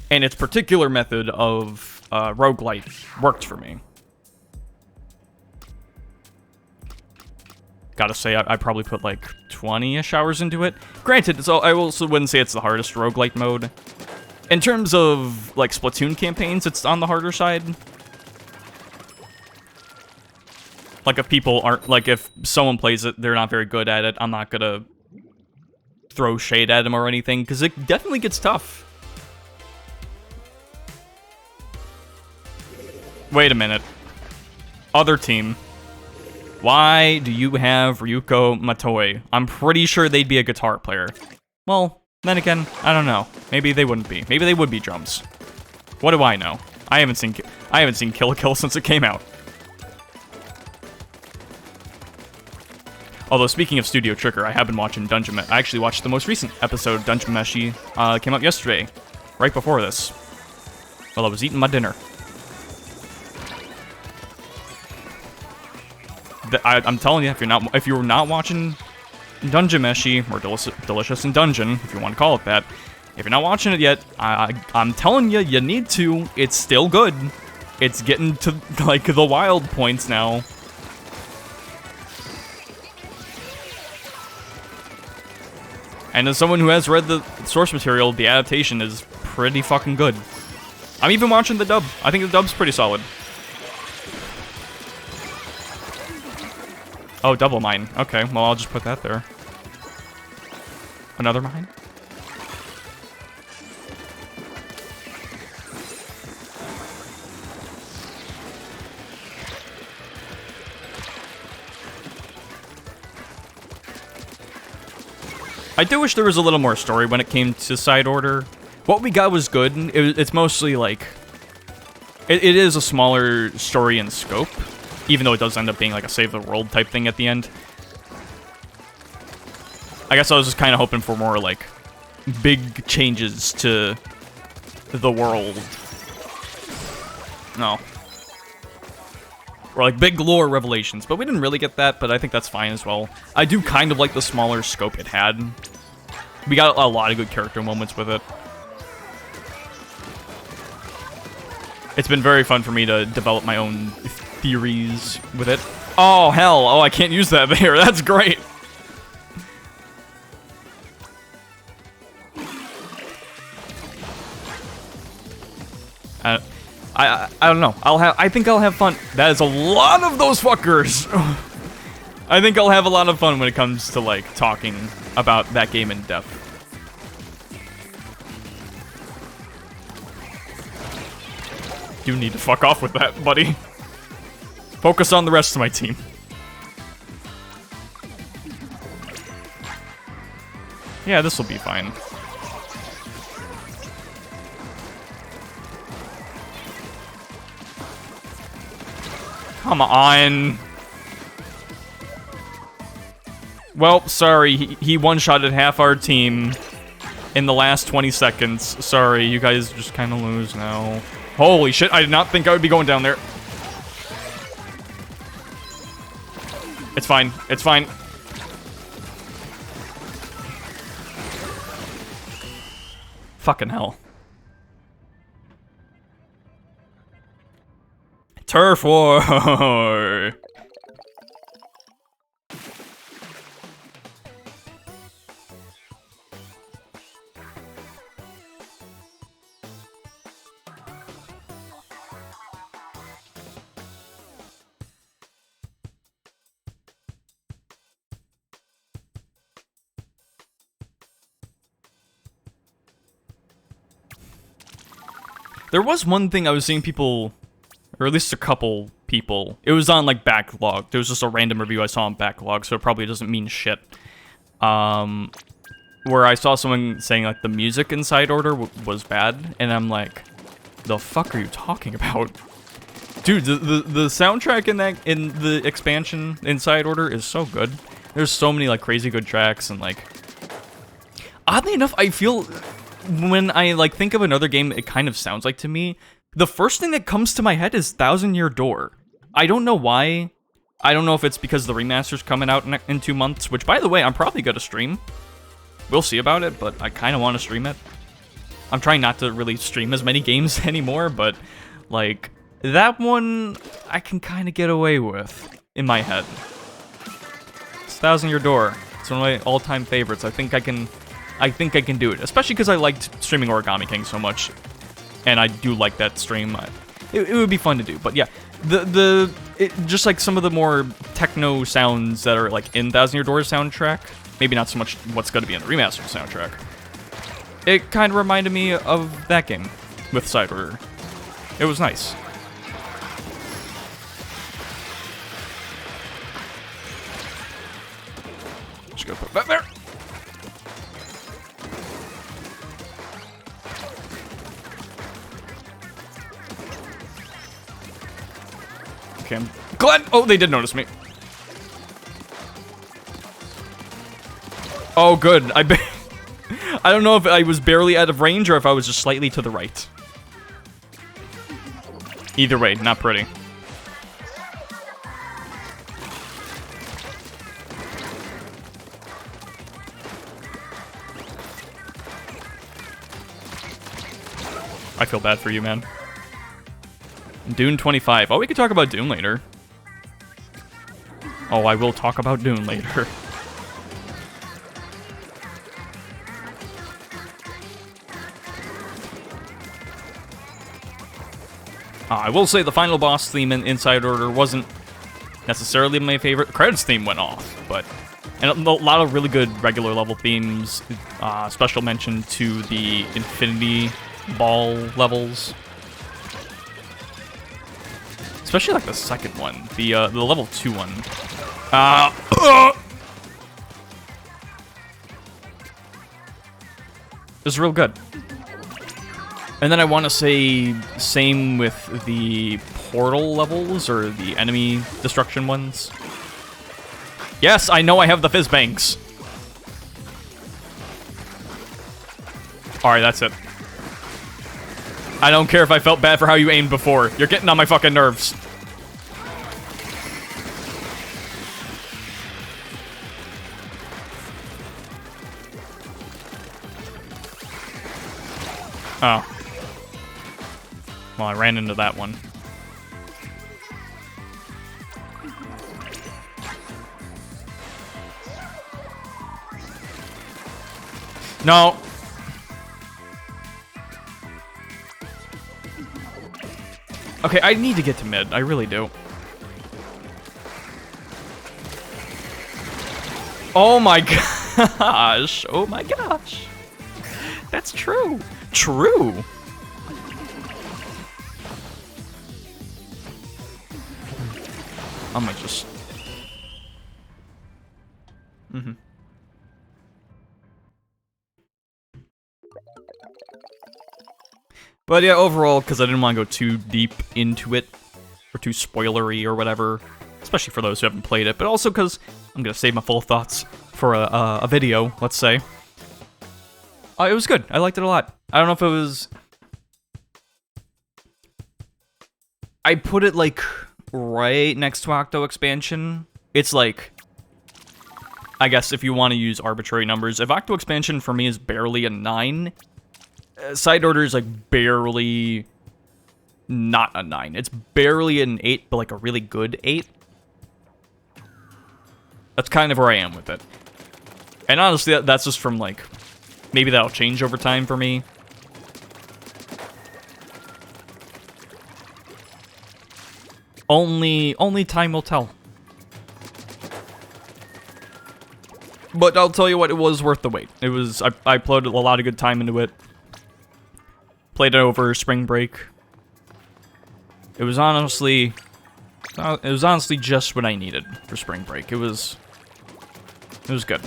and its particular method of roguelite worked for me. Gotta say, I probably put like 20-ish hours into it. Granted, so I also wouldn't say it's the hardest roguelite mode. In terms of like Splatoon campaigns, it's on the harder side. Like if people aren't, like if someone plays it, they're not very good at it, I'm not gonna throw shade at them or anything, because it definitely gets tough. Wait a minute. Other team. Why do you have Ryuko Matoi? I'm pretty sure they'd be a guitar player. Well, then again, I don't know. Maybe they wouldn't be. Maybe they would be drums. What do I know? I haven't seen Kill la Kill since it came out. Although, speaking of Studio Trigger, I have been watching Dungeon Meshi. I actually watched the most recent episode of Dungeon Meshi. Came out yesterday, right before this, while I was eating my dinner. I'm telling you, if you're not watching Dungeon Meshi, or Delicious in Dungeon, if you want to call it that, if you're not watching it yet, I'm telling you, you need to. It's still good. It's getting to, like, the wild points now. And as someone who has read the source material, the adaptation is pretty fucking good. I'm even watching the dub. I think the dub's pretty solid. Oh, double mine. Okay, well, I'll just put that there. Another mine? I do wish there was a little more story when it came to side order. What we got was good. It's mostly like... It is a smaller story in scope, even though it does end up being like a save the world type thing at the end. I guess I was just kind of hoping for more like big changes to the world. No. Or like big lore revelations, but we didn't really get that, but I think that's fine as well. I do kind of like the smaller scope it had. We got a lot of good character moments with it. It's been very fun for me to develop my own theories with it. Oh, hell. Oh, I can't use that there. That's great. I don't know. I think I'll have fun. That is a lot of those fuckers. I think I'll have a lot of fun when it comes to like talking about that game in depth. You need to fuck off with that, buddy. Focus on the rest of my team. Yeah, this will be fine. Come on. Well, sorry, he one-shotted half our team in the last 20 seconds. Sorry, you guys just kind of lose now. Holy shit, I did not think I would be going down there. It's fine, it's fine. Fucking hell. Turf War! There was one thing I was seeing people, or at least a couple people, it was on like backlog. There was just a random review I saw on backlog, so it probably doesn't mean shit. Where I saw someone saying like the music in Side Order was bad, and I'm like, the fuck are you talking about? Dude, the soundtrack in the expansion in Side Order is so good. There's so many like crazy good tracks, and like, oddly enough, I feel when I like think of another game it kind of sounds like to me, the first thing that comes to my head is Thousand Year Door. I don't know why. I don't know if it's because the remaster's coming out in 2 months, which by the way, I'm probably gonna stream. We'll see about it, but I kind of want to stream it. I'm trying not to really stream as many games anymore, but like that one I can kind of get away with in my head. It's Thousand Year Door. It's one of my all-time favorites. I think I can do it, especially because I liked streaming Origami King so much, and I do like that stream. It would be fun to do, but yeah, just like some of the more techno sounds that are like in Thousand Year Door's soundtrack, maybe not so much what's going to be in the remastered soundtrack. It kind of reminded me of that game with Side Order. It was nice. Just gonna put that there. Okay, I'm glad. Oh, they did notice me. Oh, good. I don't know if I was barely out of range or if I was just slightly to the right. Either way, not pretty. I feel bad for you, man. Dune 25. Oh, we could talk about Dune later. Oh, I will talk about Dune later. I will say the final boss theme in Inside Order wasn't necessarily my favorite. The credits theme went off, but... And a lot of really good regular level themes. Special mention to the Infinity Ball levels. Especially like the second one. The level 2 one. It was real good. And then I want to say same with the portal levels or the enemy destruction ones. Yes, I know I have the fizz banks. Alright, that's it. I don't care if I felt bad for how you aimed before. You're getting on my fucking nerves. Oh. Well, I ran into that one. No. Okay, I need to get to mid. I really do. Oh my gosh. Oh my gosh. That's true. True. I might just... But yeah, overall, because I didn't want to go too deep into it, or too spoilery or whatever, especially for those who haven't played it, but also because I'm going to save my full thoughts for a video, let's say. It was good. I liked it a lot. I don't know if it was... I put it, like, right next to Octo Expansion. It's like... I guess if you want to use arbitrary numbers, if Octo Expansion for me is barely a 9... Side Order is, like, barely not a 9. It's barely an 8, but, like, a really good 8. That's kind of where I am with it. And honestly, that's just from, like... Maybe that'll change over time for me. Only time will tell. But I'll tell you what, it was worth the wait. It was... I put a lot of good time into it. Played it over spring break. It was honestly just what I needed for spring break. It was good.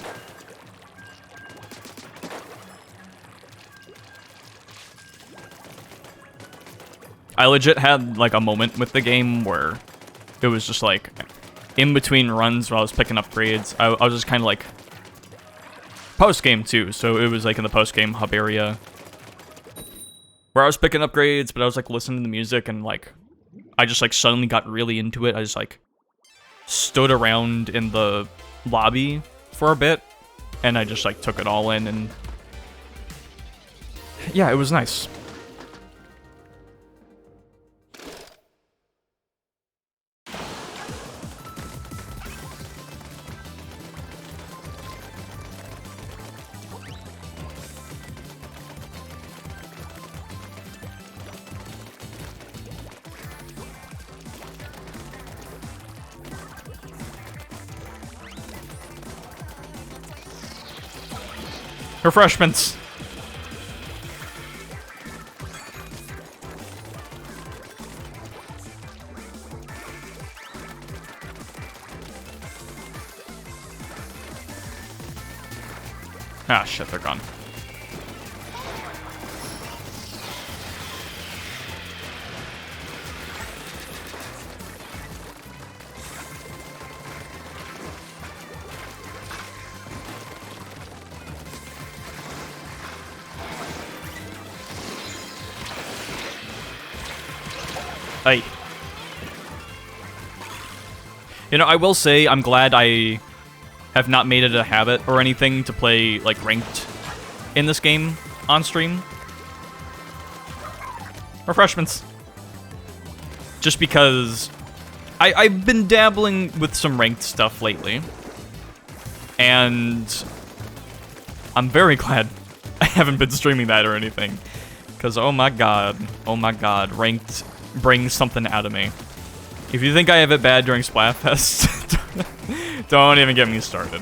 I legit had like a moment with the game where it was just like in between runs while I was picking up grades. I was just kind of like post game too, so it was like in the post game hub area. Where I was picking up grades, but I was, like, listening to the music, and, like, I just, like, suddenly got really into it. I just, like, stood around in the lobby for a bit, and I just, like, took it all in, and... Yeah, it was nice. Refreshments. Ah, shit, they're gone. You know, I will say I'm glad I have not made it a habit or anything to play, like, ranked in this game on stream. Refreshments. Just because I've been dabbling with some ranked stuff lately. And I'm very glad I haven't been streaming that or anything. Because, oh my god, ranked brings something out of me. If you think I have it bad during Splatfest, don't even get me started.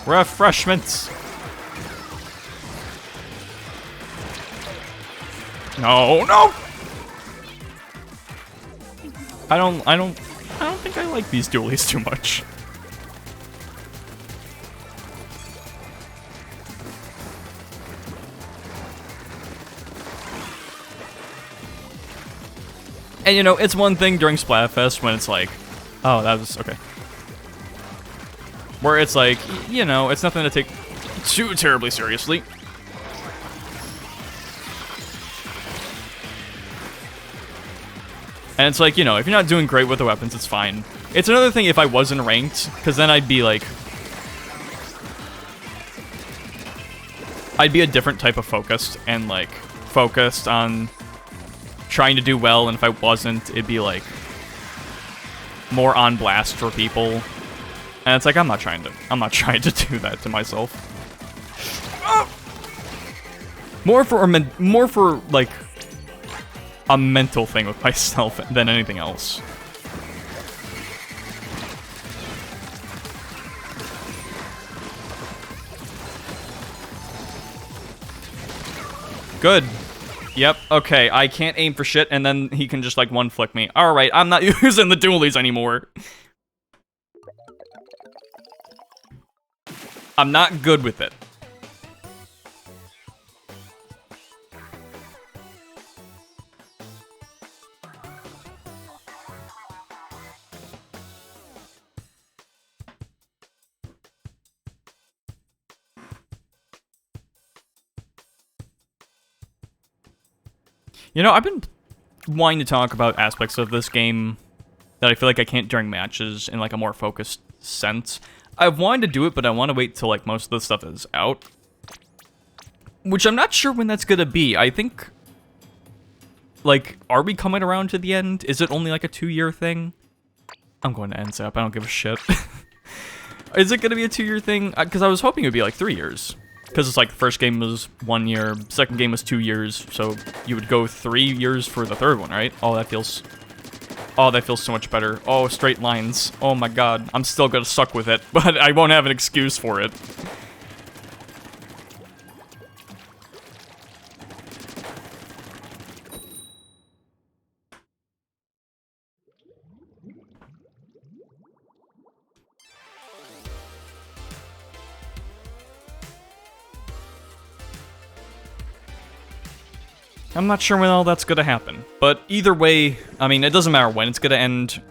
Refreshments. No, no. I don't think I like these dualies too much. And, you know, it's one thing during Splatfest when it's like, oh, that was, okay. Where it's like, you know, it's nothing to take too terribly seriously. And it's like, you know, if you're not doing great with the weapons, it's fine. It's another thing if I wasn't ranked, because then I'd be like... I'd be a different type of focused, and, like, focused on trying to do well, and if I wasn't, it'd be, like, more on blast for people. And it's like, I'm not trying to do that to myself. More for, like, a mental thing with myself than anything else. Good. Yep, okay, I can't aim for shit, and then he can just, like, one-flick me. Alright, I'm not using the dualies anymore. I'm not good with it. You know, I've been wanting to talk about aspects of this game that I feel like I can't during matches in, like, a more focused sense. I've wanted to do it, but I want to wait till, like, most of the stuff is out. Which I'm not sure when that's gonna be. I think... Like, are we coming around to the end? Is it only, like, a 2-year thing? I'm going to NZAP, I don't give a shit. Is it gonna be a 2-year thing? Because I was hoping it would be, like, 3 years. Because it's like, the first game was 1 year, second game was 2 years, so you would go 3 years for the third one, right? Oh, that feels so much better. Oh, straight lines. Oh my god. I'm still gonna suck with it, but I won't have an excuse for it. I'm not sure when all that's gonna happen, but either way, I mean, it doesn't matter when it's gonna end.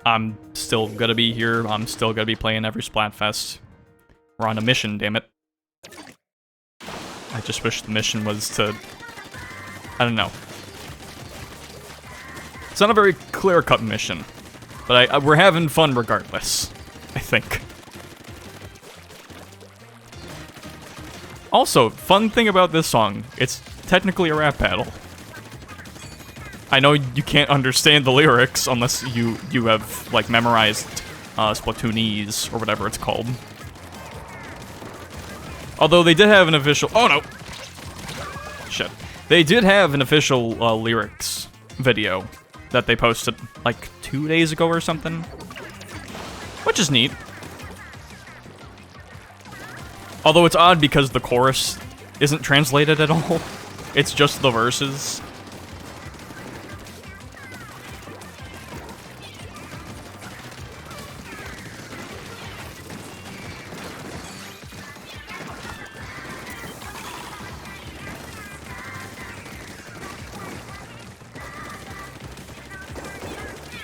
I'm still gonna be here. I'm still gonna be playing every Splatfest. We're on a mission, damn it. I just wish the mission was to... I don't know. It's not a very clear-cut mission, but we're having fun regardless, I think. Also, fun thing about this song, it's technically a rap battle. I know you can't understand the lyrics unless you have, like, memorized Splatoonese, or whatever it's called. Although they did have an official... Oh, no! Shit. They did have an official lyrics video that they posted, like, 2 days ago or something. Which is neat. Although it's odd because the chorus isn't translated at all. It's just the verses.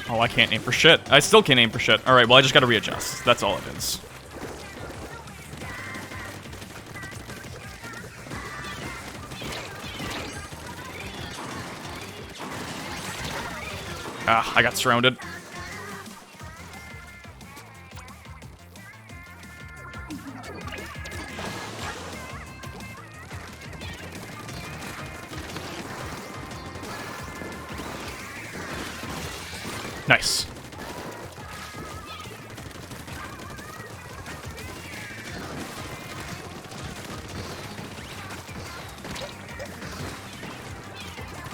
Oh, I can't aim for shit. I still can't aim for shit. Alright, well, I just gotta readjust. That's all it is. Ah, I got surrounded. Nice.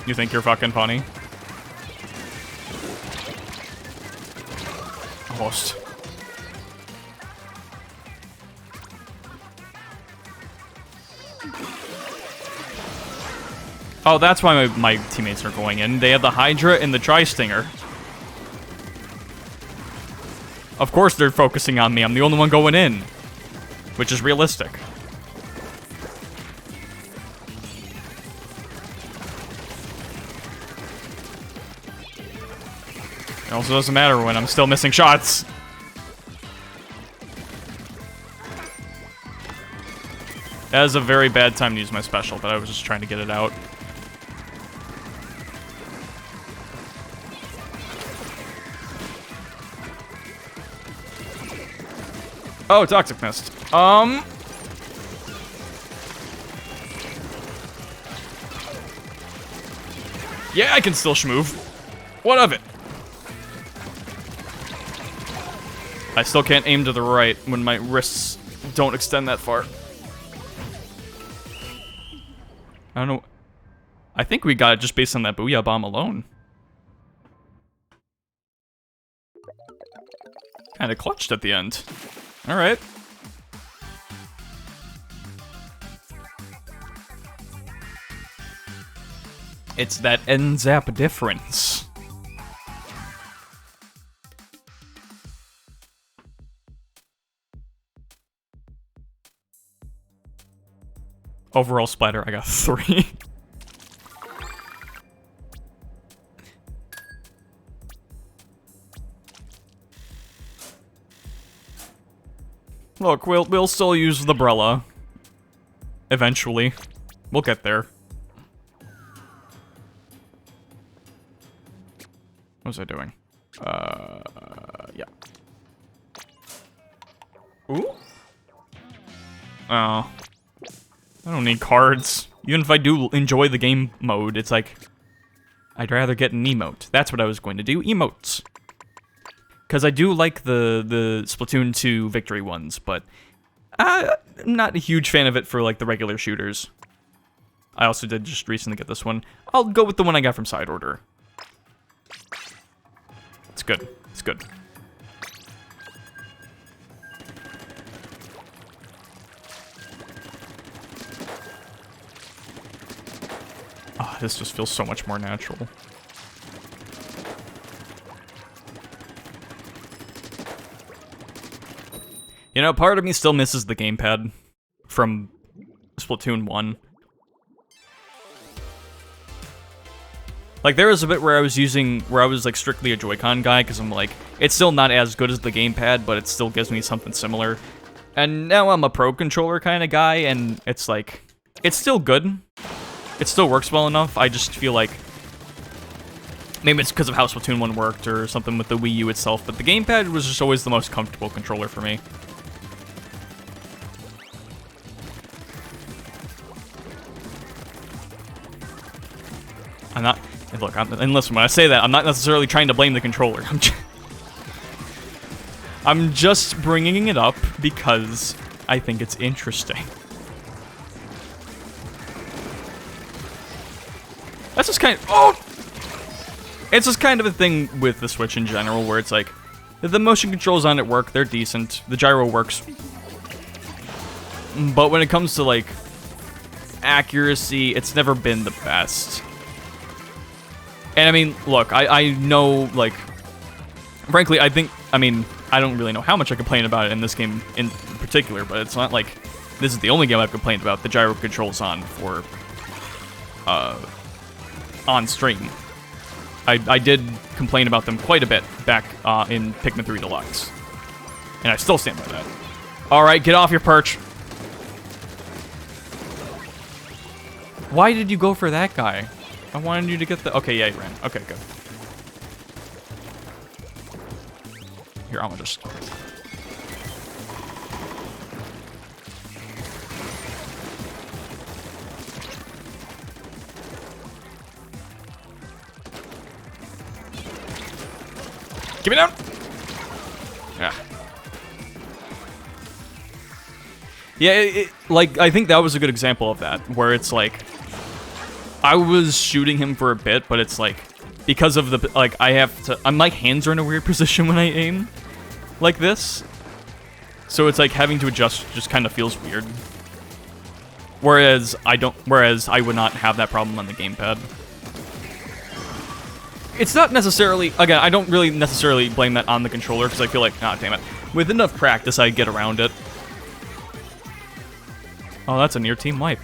You think you're fucking funny? Almost. Oh, that's why my teammates are going in. They have the Hydra and the Tri-Stinger. Of course they're focusing on me. I'm the only one going in. Which is realistic. It also doesn't matter when I'm still missing shots. That is a very bad time to use my special, but I was just trying to get it out. Oh, Toxic Mist. Yeah, I can still shmove. What of it? I still can't aim to the right when my wrists don't extend that far. I don't know. I think we got it just based on that Booyah Bomb alone. Kinda clutched at the end. Alright. It's that end-zap difference. Overall splatter, I got 3. Look, we'll still use the Brella. Eventually. We'll get there. What was I doing? Yeah. Ooh? Oh. I don't need cards. Even if I do enjoy the game mode, it's like, I'd rather get an emote. That's what I was going to do, emotes. Because I do like the Splatoon 2 victory ones, but I'm not a huge fan of it for like the regular shooters. I also did just recently get this one. I'll go with the one I got from Side Order. It's good. It's good. Ah, this just feels so much more natural. You know, part of me still misses the gamepad from Splatoon 1. Like, there was a bit where I was like strictly a Joy-Con guy, because I'm like, it's still not as good as the gamepad, but it still gives me something similar. And now I'm a Pro Controller kind of guy, and it's like, it's still good. It still works well enough. I just feel like maybe it's because of how Splatoon 1 worked or something with the Wii U itself, but the gamepad was just always the most comfortable controller for me. I'm not, and look, and listen, when I say that, I'm not necessarily trying to blame the controller. I'm just bringing it up because I think it's interesting. That's just kind of, oh! It's just kind of a thing with the Switch in general, where it's like, the motion controls on it work, they're decent, the gyro works. But when it comes to, like, accuracy, it's never been the best. And I mean, look, I know, like, frankly, I don't really know how much I complain about it in this game in particular, but it's not like this is the only game I've complained about the gyro controls on for, on stream. I did complain about them quite a bit back in Pikmin 3 Deluxe. And I still stand by that. Alright, get off your perch. Why did you go for that guy? I wanted you to get the... Okay, yeah, you ran. Okay, good. Here, I'm gonna just... Give me down! Yeah. Yeah, like, I think that was a good example of that, where it's like, I was shooting him for a bit, but it's like, because of the, like, I have to, my hands are in a weird position when I aim, like this, so it's like, having to adjust just kind of feels weird, whereas I would not have that problem on the gamepad. It's not necessarily, again, I don't really necessarily blame that on the controller, because I feel like, ah, damn it, with enough practice, I get around it. Oh, that's a near team wipe.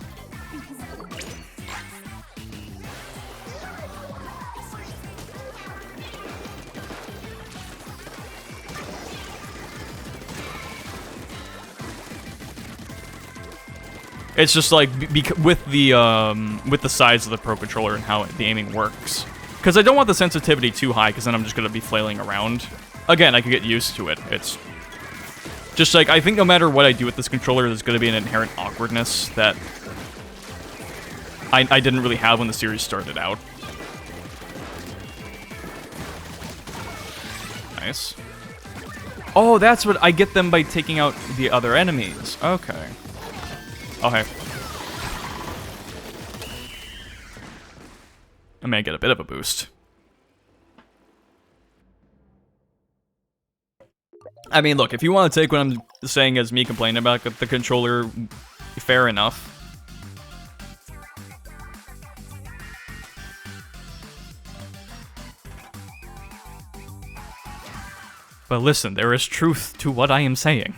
It's just like with the size of the Pro Controller and how the aiming works. Because I don't want the sensitivity too high, because then I'm just gonna be flailing around. Again, I could get used to it. It's just like, I think no matter what I do with this controller, there's gonna be an inherent awkwardness that I didn't really have when the series started out. Nice. Oh, that's what I get them by taking out the other enemies. Okay. Okay. I may get a bit of a boost. I mean, look, if you want to take what I'm saying as me complaining about the controller, fair enough. But listen, there is truth to what I am saying.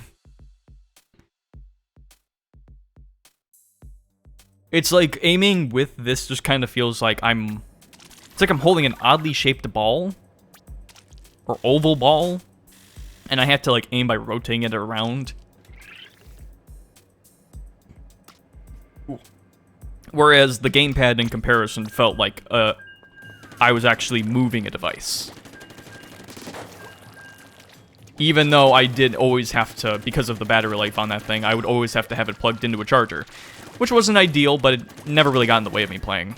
It's like aiming with this just kind of feels like it's like I'm holding an oddly shaped ball. Or oval ball. And I have to like aim by rotating it around. Ooh. Whereas the gamepad in comparison felt like I was actually moving a device. Even though I did always have to, because of the battery life on that thing, I would always have to have it plugged into a charger. Which wasn't ideal, but it never really got in the way of me playing.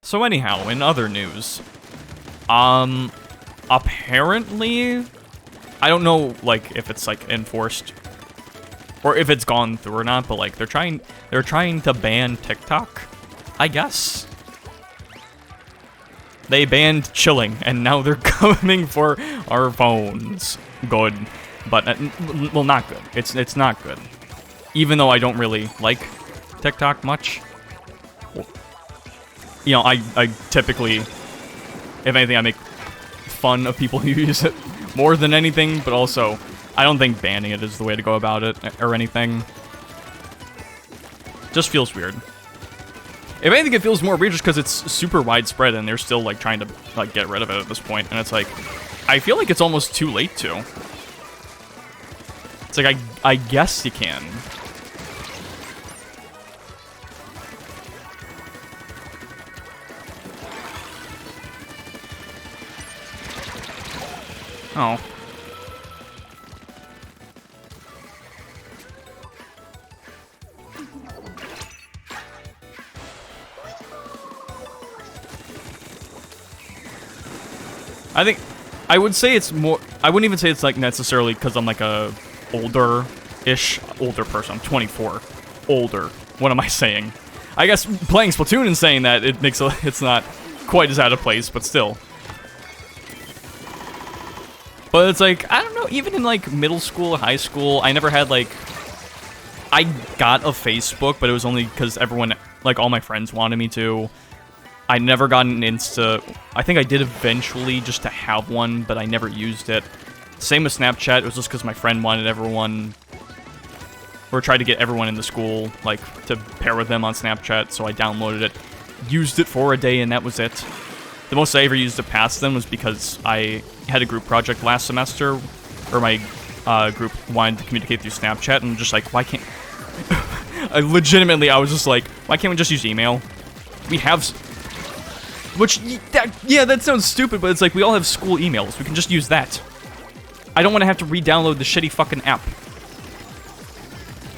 So anyhow, in other news, apparently, I don't know, like, if it's, like, enforced, or if it's gone through or not, but, like, they're trying to ban TikTok, I guess. They banned chilling, and now they're coming for our phones. Good. But, well, not good. It's not good. Even though I don't really like TikTok much. You know, I typically, if anything, I make fun of people who use it more than anything, but also, I don't think banning it is the way to go about it, or anything. Just feels weird. If anything, it feels more weird just because it's super widespread, and they're still, like, trying to, like, get rid of it at this point, and it's like, I feel like it's almost too late to. It's like, I guess you can. Oh. I think, I would say it's more, I wouldn't even say it's like necessarily because I'm like a older person. I'm 24. Older. What am I saying? I guess playing Splatoon and saying that, it makes it's not quite as out of place, but still. But it's like, I don't know, even in like middle school, high school, I never had like, I got a Facebook, but it was only because everyone, like all my friends wanted me to. I never got an Insta. I think I did eventually just to have one, but I never used it. Same with Snapchat, it was just because my friend wanted everyone. or tried to get everyone in the school, like, to pair with them on Snapchat, so I downloaded it, used it for a day, and that was it. The most I ever used to pass them was because I had a group project last semester, where my group wanted to communicate through Snapchat, and just like, why can't... I was just like, why can't we just use email? We have... that sounds stupid, but it's like, we all have school emails. We can just use that. I don't want to have to re-download the shitty fucking app.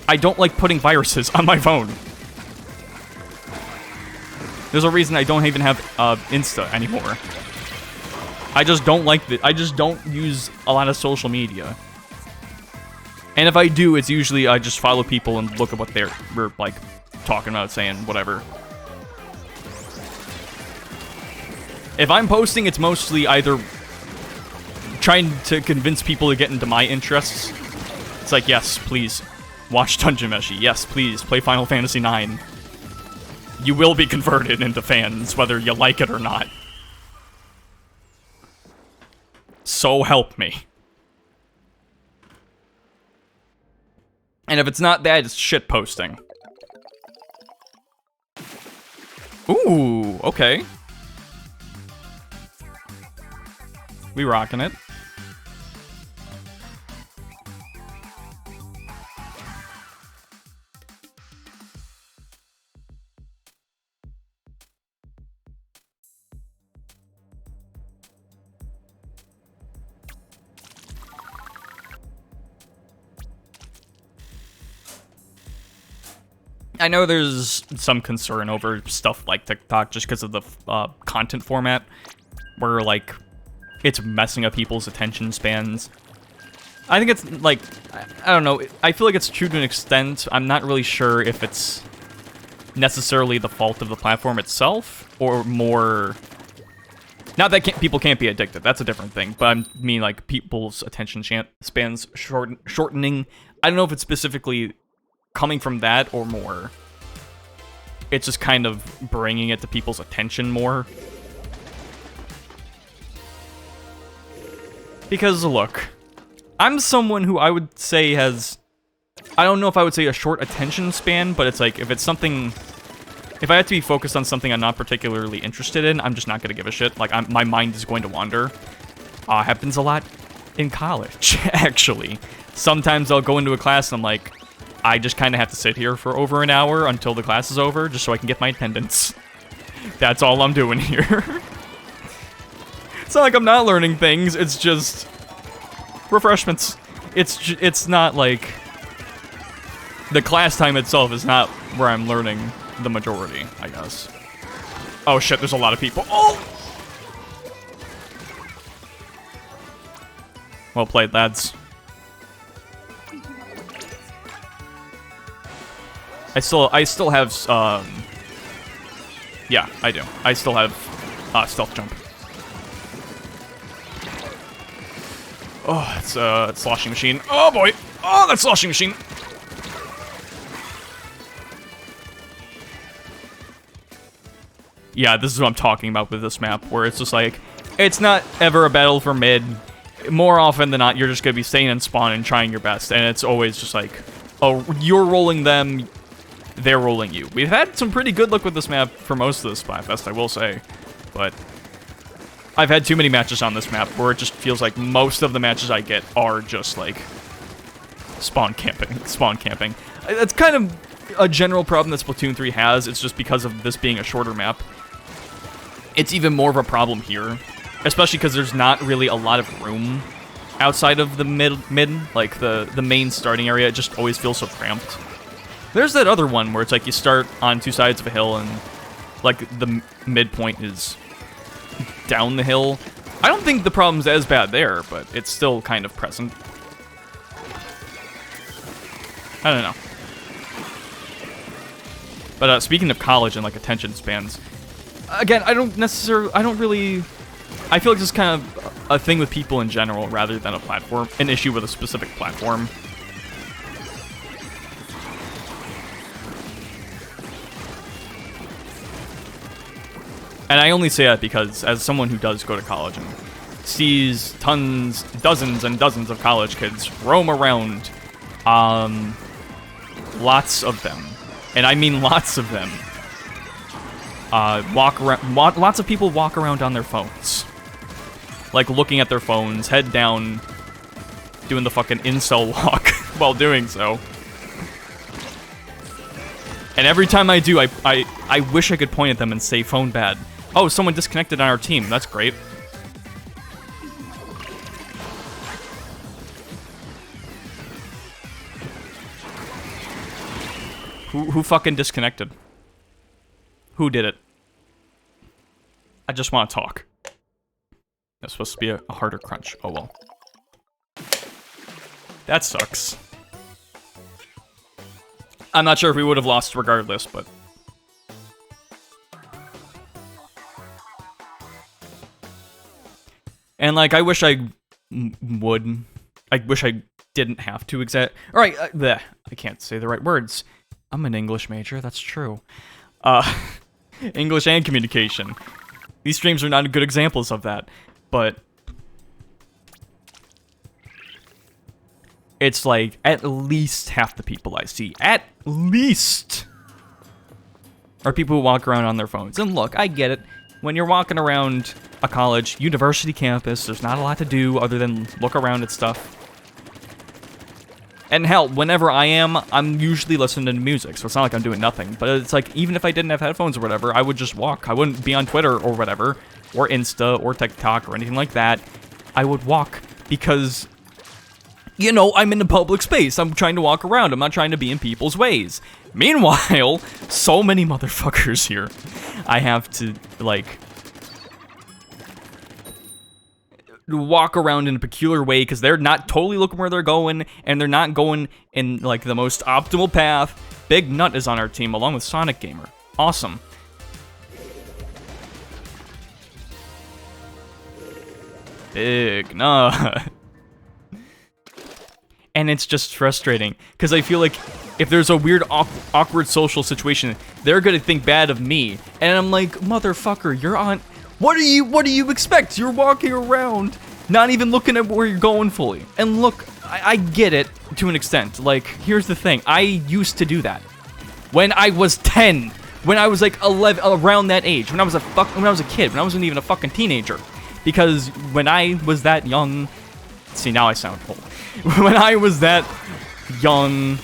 I don't like putting viruses on my phone. There's a reason I don't even have Insta anymore. I just don't like it. I just don't use a lot of social media. And if I do, it's usually I just follow people and look at what we're like talking about, saying whatever. If I'm posting, it's mostly either trying to convince people to get into my interests. It's like, yes, please, watch Dungeon Meshi. Yes, please, play Final Fantasy IX. You will be converted into fans, whether you like it or not. So help me. And if it's not that, it's shit posting. Ooh, okay. We rocking it. I know there's some concern over stuff like TikTok just because of the content format, where, like, it's messing up people's attention spans. I think it's, like, I don't know, I feel like it's true to an extent. I'm not really sure if it's necessarily the fault of the platform itself, or more... Not that people can't be addicted, that's a different thing, but I mean, like, people's attention spans shortening. I don't know if it's specifically coming from that or more. It's just kind of bringing it to people's attention more. Because, look, I'm someone who I would say has... I don't know if I would say a short attention span, but it's like, if it's something... If I have to be focused on something I'm not particularly interested in, I'm just not going to give a shit. Like, my mind is going to wander. Happens a lot in college, actually. Sometimes I'll go into a class and I'm like, I just kind of have to sit here for over an hour until the class is over, just so I can get my attendance. That's all I'm doing here. It's not like I'm not learning things, it's just refreshments. It's not like... The class time itself is not where I'm learning the majority, I guess. Oh shit, there's a lot of people. Oh! Well played, lads. I still have, yeah, I do. I still have, stealth jump. Oh, it's a sloshing machine. Oh boy! Oh, that sloshing machine! Yeah, this is what I'm talking about with this map, where it's just like, it's not ever a battle for mid. More often than not, you're just gonna be staying in spawn and trying your best, and it's always just like, oh, you're rolling them, they're rolling you. We've had some pretty good luck with this map for most of the Splatfest, I will say, but I've had too many matches on this map where it just feels like most of the matches I get are just like spawn camping. That's kind of a general problem that Splatoon 3 has. It's just because of this being a shorter map. It's even more of a problem here, especially because there's not really a lot of room outside of the mid, like the main starting area. It just always feels so cramped. There's that other one where it's like you start on two sides of a hill and like the midpoint is down the hill. I don't think the problem's as bad there, but it's still kind of present. I don't know. But speaking of college and like attention spans, again, I feel like this is kind of a thing with people in general rather than an issue with a specific platform. And I only say that because, as someone who does go to college and sees dozens and dozens of college kids roam around, lots of them, and I mean lots of them, walk around. Lots of people walk around on their phones, like looking at their phones, head down, doing the fucking incel walk while doing so. And every time I do, I wish I could point at them and say phone bad. Oh, someone disconnected on our team. That's great. Who fucking disconnected? Who did it? I just want to talk. That's supposed to be a harder crunch. Oh well. That sucks. I'm not sure if we would have lost regardless, but... And, like, I wish I would. I wish I didn't have to Alright, I can't say the right words. I'm an English major, that's true. English and communication. These streams are not good examples of that, but... It's like, at least half the people I see, at least, are people who walk around on their phones. And look, I get it. When you're walking around a college, university campus, there's not a lot to do other than look around at stuff. And hell, whenever I'm usually listening to music, so it's not like I'm doing nothing. But it's like, even if I didn't have headphones or whatever, I would just walk. I wouldn't be on Twitter or whatever, or Insta, or TikTok, or anything like that. I would walk, because, you know, I'm in a public space. I'm trying to walk around. I'm not trying to be in people's ways. Meanwhile, so many motherfuckers here. I have to, like... walk around in a peculiar way because they're not totally looking where they're going, and they're not going in like the most optimal path. Big Nut is on our team along with Sonic Gamer. Awesome. Big Nut. And it's just frustrating because I feel like if there's a weird awkward social situation, they're gonna think bad of me, and I'm like, motherfucker, you're on. What do you expect? You're walking around, not even looking at where you're going fully. And look, I get it to an extent. Like, here's the thing. I used to do that. When I was 10, when I was like 11, around that age, when I was a kid, when I wasn't even a fucking teenager. Because when I was that young, see, now I sound old. When I was that young,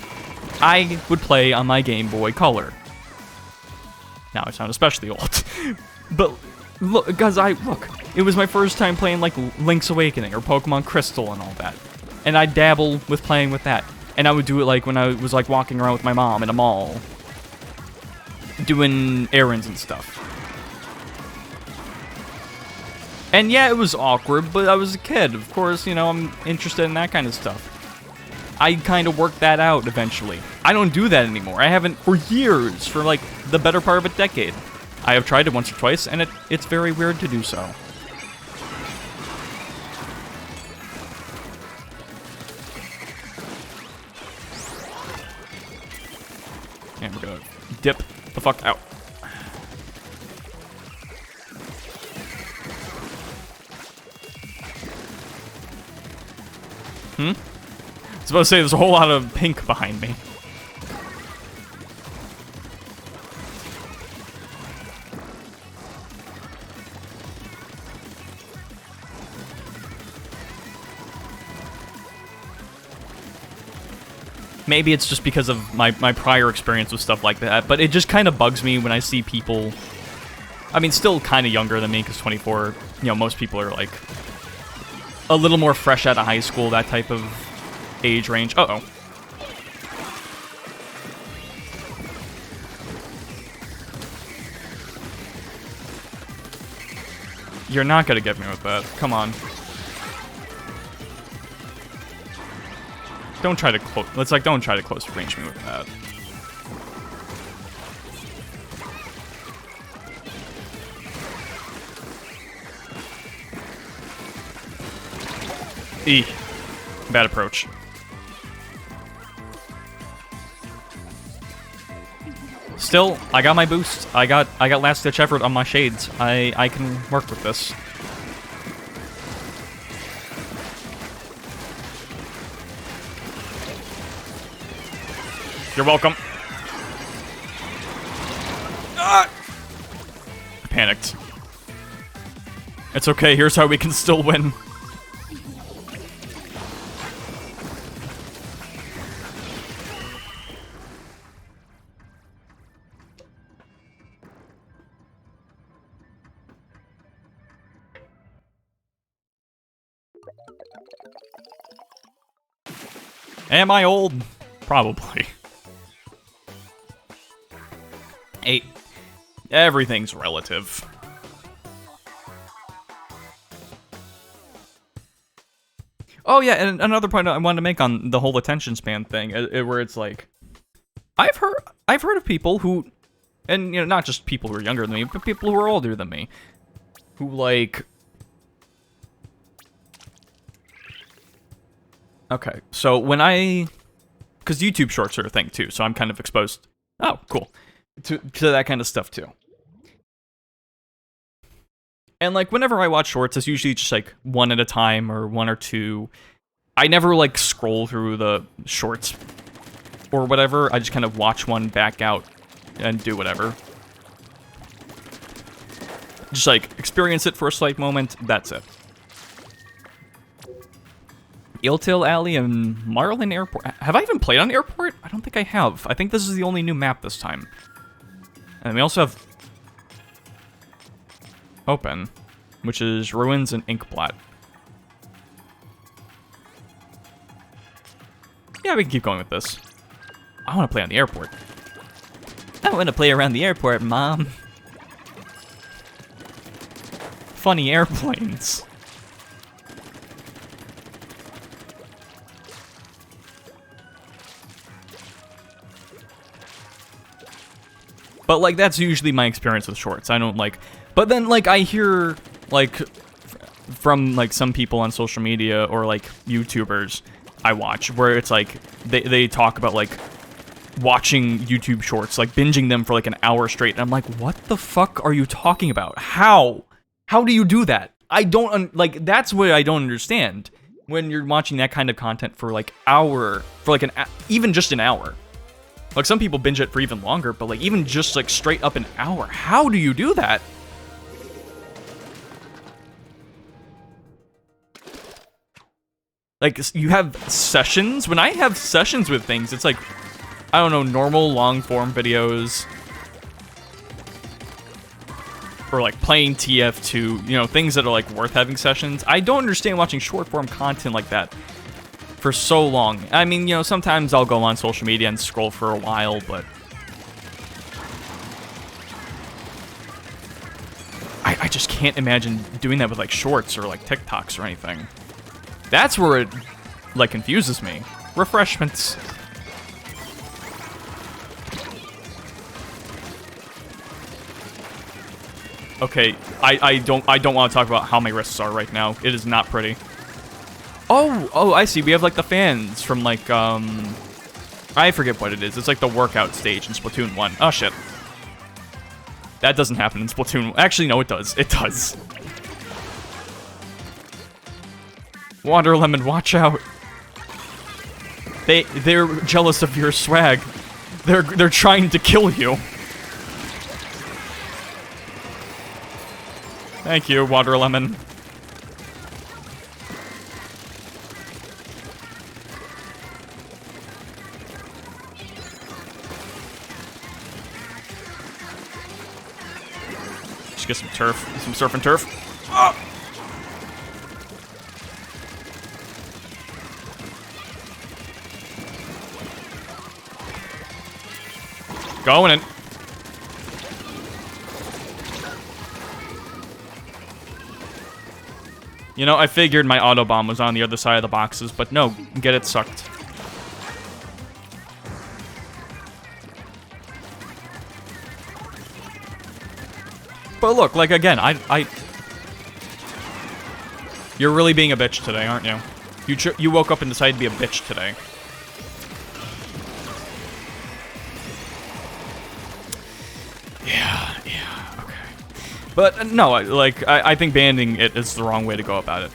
I would play on my Game Boy Color. Now I sound especially old. But look, because it was my first time playing like Link's Awakening or Pokemon Crystal and all that. And I dabble with playing with that. And I would do it like when I was like walking around with my mom in a mall, doing errands and stuff. And yeah, it was awkward, but I was a kid. Of course, you know, I'm interested in that kind of stuff. I kind of worked that out eventually. I don't do that anymore. I haven't for years, for like the better part of a decade. I have tried it once or twice, and it's very weird to do so. And we're gonna dip the fuck out. I was about to say, there's a whole lot of pink behind me. Maybe it's just because of my prior experience with stuff like that, but it just kind of bugs me when I see people, I mean, still kind of younger than me, because 24, you know, most people are, like, a little more fresh out of high school, that type of age range. Uh-oh. You're not gonna get me with that. Come on. Don't try to don't try to close range me with that. Bad approach. Still, I got my boost. I got last ditch effort on my shades. I can work with this. You're welcome. I panicked. It's okay, here's how we can still win. Am I old? Probably. 8. Everything's relative. Oh yeah, and another point I wanted to make on the whole attention span thing, where it's like, I've heard of people who, and you know, not just people who are younger than me, but people who are older than me, who like. Okay, so when because YouTube Shorts are a thing too, so I'm kind of exposed. Oh, cool, to that kind of stuff too. And like whenever I watch shorts, it's usually just like one at a time or one or two. I never like scroll through the shorts or whatever. I just kind of watch one, back out, and do whatever. Just like experience it for a slight moment. That's it. Eeltail Alley and Marlin Airport. Have I even played on Airport? I don't think I have. I think this is the only new map this time. And we also have Open, which is Ruins and Inkblot. Yeah, we can keep going with this. I want to play on the airport. I want to play around the airport, Mom. Funny airplanes. But, like, that's usually my experience with shorts. I don't, like... But then, like, I hear, like, from, like, some people on social media or, like, YouTubers I watch, where it's, like, they talk about, like, watching YouTube shorts, like, binging them for, like, an hour straight. And I'm like, what the fuck are you talking about? How? How do you do that? I don't, like, that's what I don't understand. When you're watching that kind of content for, like, even just an hour. Like, some people binge it for even longer, but, like, even just, like, straight up an hour. How do you do that? Like, you have sessions? When I have sessions with things, it's like, I don't know, normal long-form videos. Or, like, playing TF2, you know, things that are, like, worth having sessions. I don't understand watching short-form content like that for so long. I mean, you know, sometimes I'll go on social media and scroll for a while, but I just can't imagine doing that with, like, shorts or, like, TikToks or anything. That's where it, like, confuses me. Refreshments. Okay, I don't want to talk about how my wrists are right now. It is not pretty. Oh, I see. We have, like, the fans from, like, I forget what it is. It's, like, the workout stage in Splatoon 1. Oh, shit. That doesn't happen in Splatoon. Actually, no, it does. It does. Water Lemon, watch out. They're jealous of your swag. They're trying to kill you. Thank you, Water Lemon. Get some turf, some surf and turf. Oh! Going in. You know, I figured my auto bomb was on the other side of the boxes, but no, get it sucked. But look, like, again, you're really being a bitch today, aren't you? You woke up and decided to be a bitch today. Yeah, okay. But, no, like, I think banning it is the wrong way to go about it.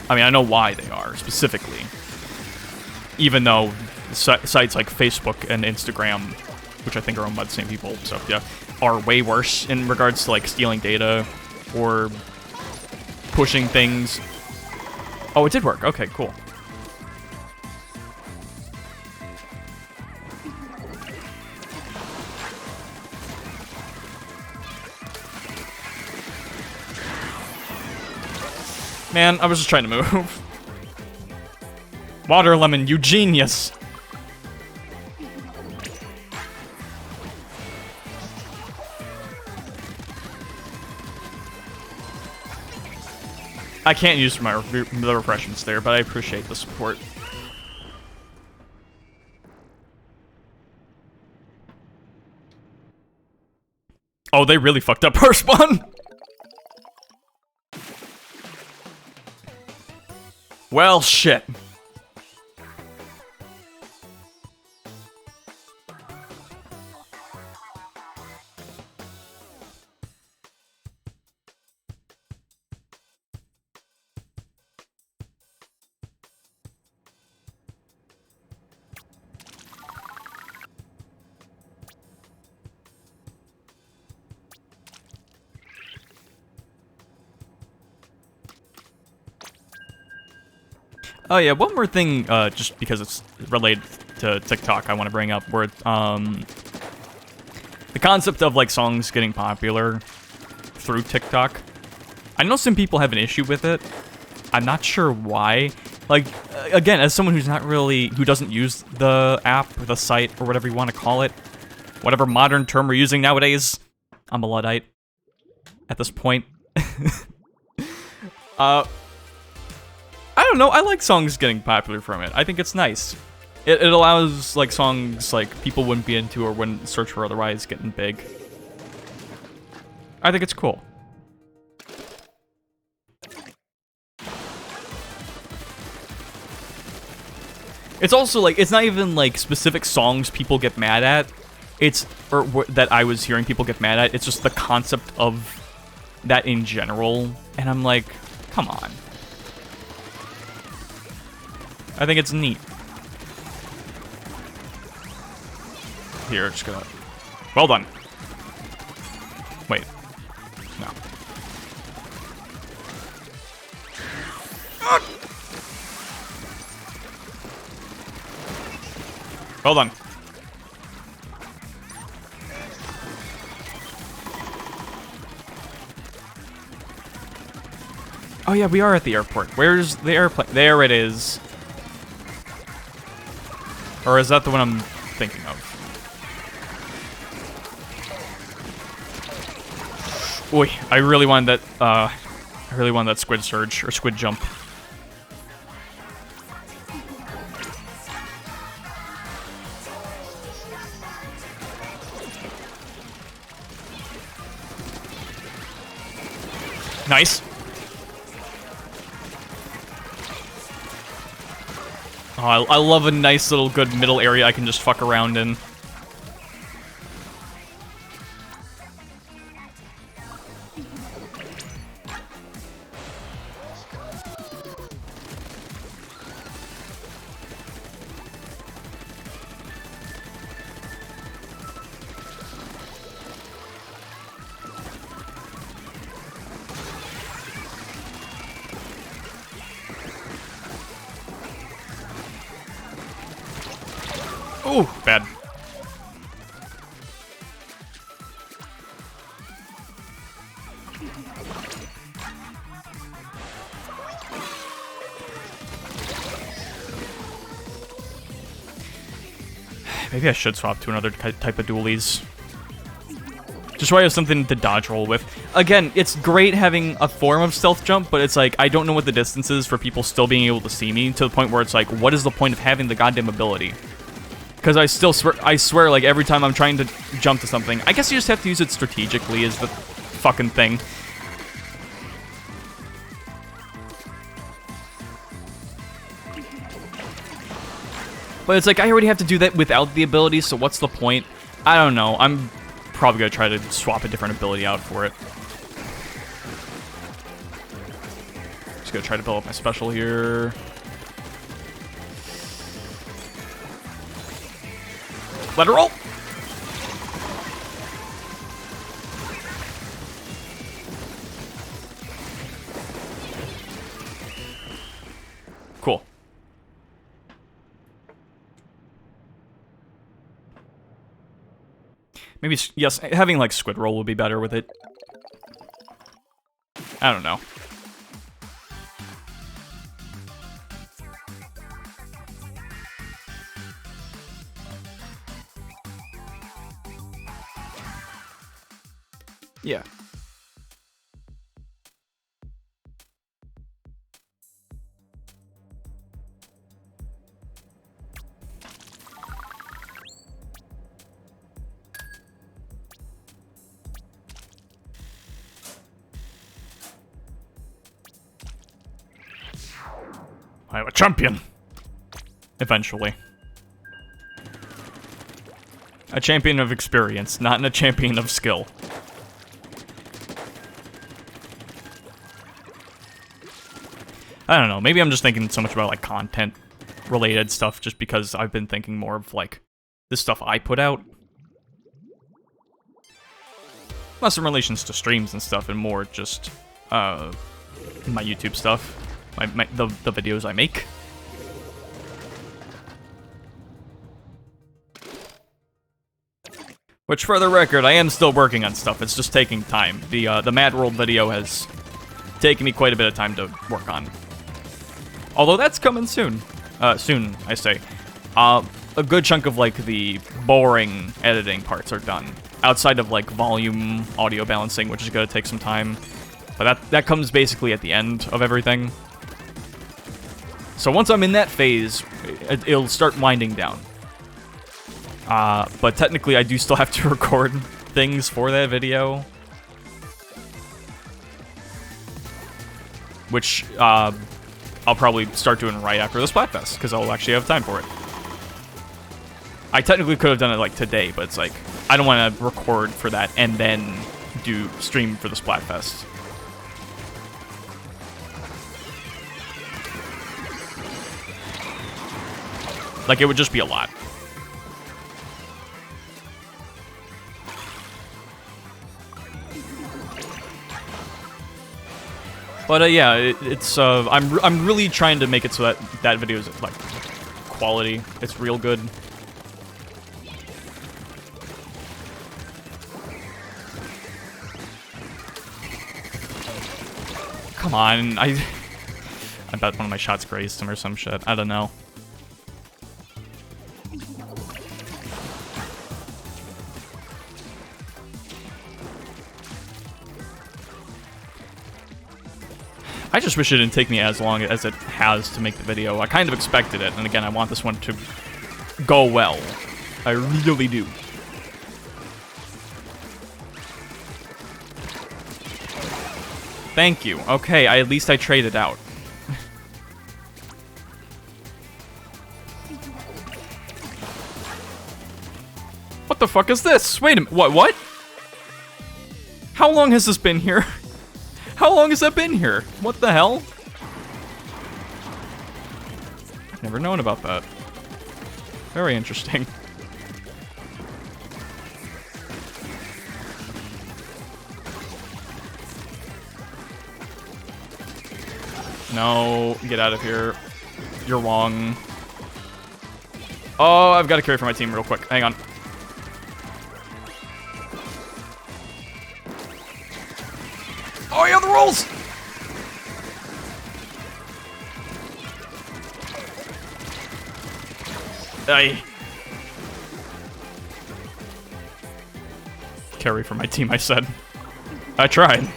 I mean, I know why they are, specifically. Even though sites like Facebook and Instagram, which I think are owned by the same people, so yeah, are way worse in regards to like stealing data or pushing things. Oh, it did work. Okay, cool. Man, I was just trying to move. Water Lemon, you genius! I can't use the refreshments there, but I appreciate the support. Oh, they really fucked up our spawn! Well, shit. Oh yeah, one more thing, just because it's related to TikTok, I want to bring up, where the concept of like songs getting popular through TikTok. I know some people have an issue with it. I'm not sure why. Like, again, as someone who doesn't use the app or the site or whatever you want to call it, whatever modern term we're using nowadays, I'm a Luddite at this point. I don't know, I like songs getting popular from it. I think it's nice. It allows, like, songs, like, people wouldn't be into or wouldn't search for otherwise getting big. I think it's cool. It's also, like, it's not even, like, specific songs people get mad at. That I was hearing people get mad at. It's just the concept of that in general. And I'm like, come on. I think it's neat. Here, just gonna... Well done. Wait. No. Well done. Oh yeah, we are at the airport. Where's the airplane? There it is. Or is that the one I'm thinking of? Oi, I really wanted that squid surge, or squid jump. Nice. Oh, I love a nice little good middle area I can just fuck around in. Ooh, bad. Maybe I should swap to another type of dualies. Just so I have something to dodge roll with. Again, it's great having a form of stealth jump, but it's like, I don't know what the distance is for people still being able to see me, to the point where it's like, what is the point of having the goddamn ability? Because I swear, like, every time I'm trying to jump to something, I guess you just have to use it strategically is the fucking thing. But it's like, I already have to do that without the ability, so what's the point? I don't know. I'm probably gonna try to swap a different ability out for it. Just gonna try to build up my special here. Let her roll! Cool. Maybe, yes, having, like, squid roll would be better with it. I don't know. Yeah. I'm a champion. Eventually. A champion of experience, not a champion of skill. I don't know, maybe I'm just thinking so much about, like, content-related stuff just because I've been thinking more of, like, the stuff I put out. Less in relations to streams and stuff, and more just, my YouTube stuff. The videos I make. Which, for the record, I am still working on stuff. It's just taking time. The Mad World video has taken me quite a bit of time to work on. Although that's coming soon. Soon, I say. A good chunk of, like, the boring editing parts are done. Outside of, like, volume audio balancing, which is gonna take some time. But that comes basically at the end of everything. So once I'm in that phase, it'll start winding down. But technically I do still have to record things for that video. Which, I'll probably start doing right after the Splatfest, because I'll actually have time for it. I technically could have done it, like, today, but it's like, I don't want to record for that and then do stream for the Splatfest. Like, it would just be a lot. But, yeah, I'm really trying to make it so that video is, like, quality. It's real good. Come on, I bet one of my shots grazed him or some shit. I don't know. I just wish it didn't take me as long as it has to make the video. I kind of expected it, and again, I want this one to go well. I really do. Thank you. Okay, at least I traded out. What the fuck is this? Wait a minute. What? How long has this been here? How long has that been here? What the hell? I've never known about that. Very interesting. No, get out of here. You're wrong. Oh, I've got to carry for my team real quick. Hang on. Oh, yeah, the rolls! I carry for my team, I said. I tried.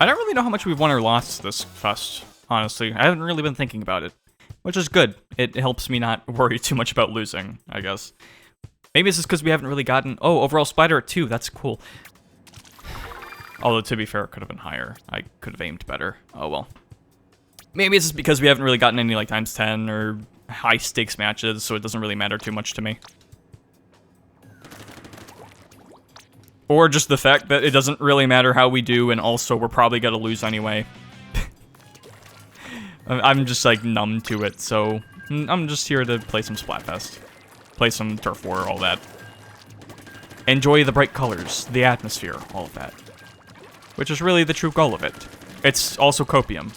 I don't really know how much we've won or lost this fest, honestly. I haven't really been thinking about it. which is good. It helps me not worry too much about losing, I guess. Maybe it's just because we haven't really gotten... Oh, overall spider at 2. That's cool. Although, to be fair, it could have been higher. I could have aimed better. Oh, well. Maybe it's just because we haven't really gotten any, like, times 10 or high-stakes matches, so it doesn't really matter too much to me. Or just the fact that it doesn't really matter how we do, and also we're probably gonna lose anyway. I'm just, like, numb to it, so... I'm just here to play some Splatfest. Play some Turf War, all that. Enjoy the bright colors, the atmosphere, all of that. Which is really the true goal of it. It's also copium.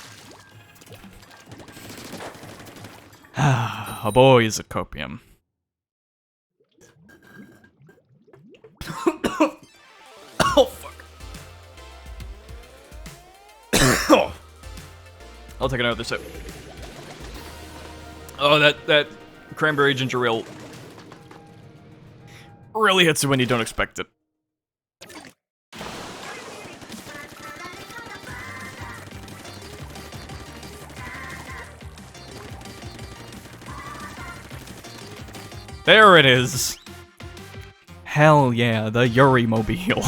A boy is a copium. Oh, fuck. I'll take another sip. Oh, that cranberry ginger ale really hits you when you don't expect it. There it is. Hell yeah, the Yuri Mobile.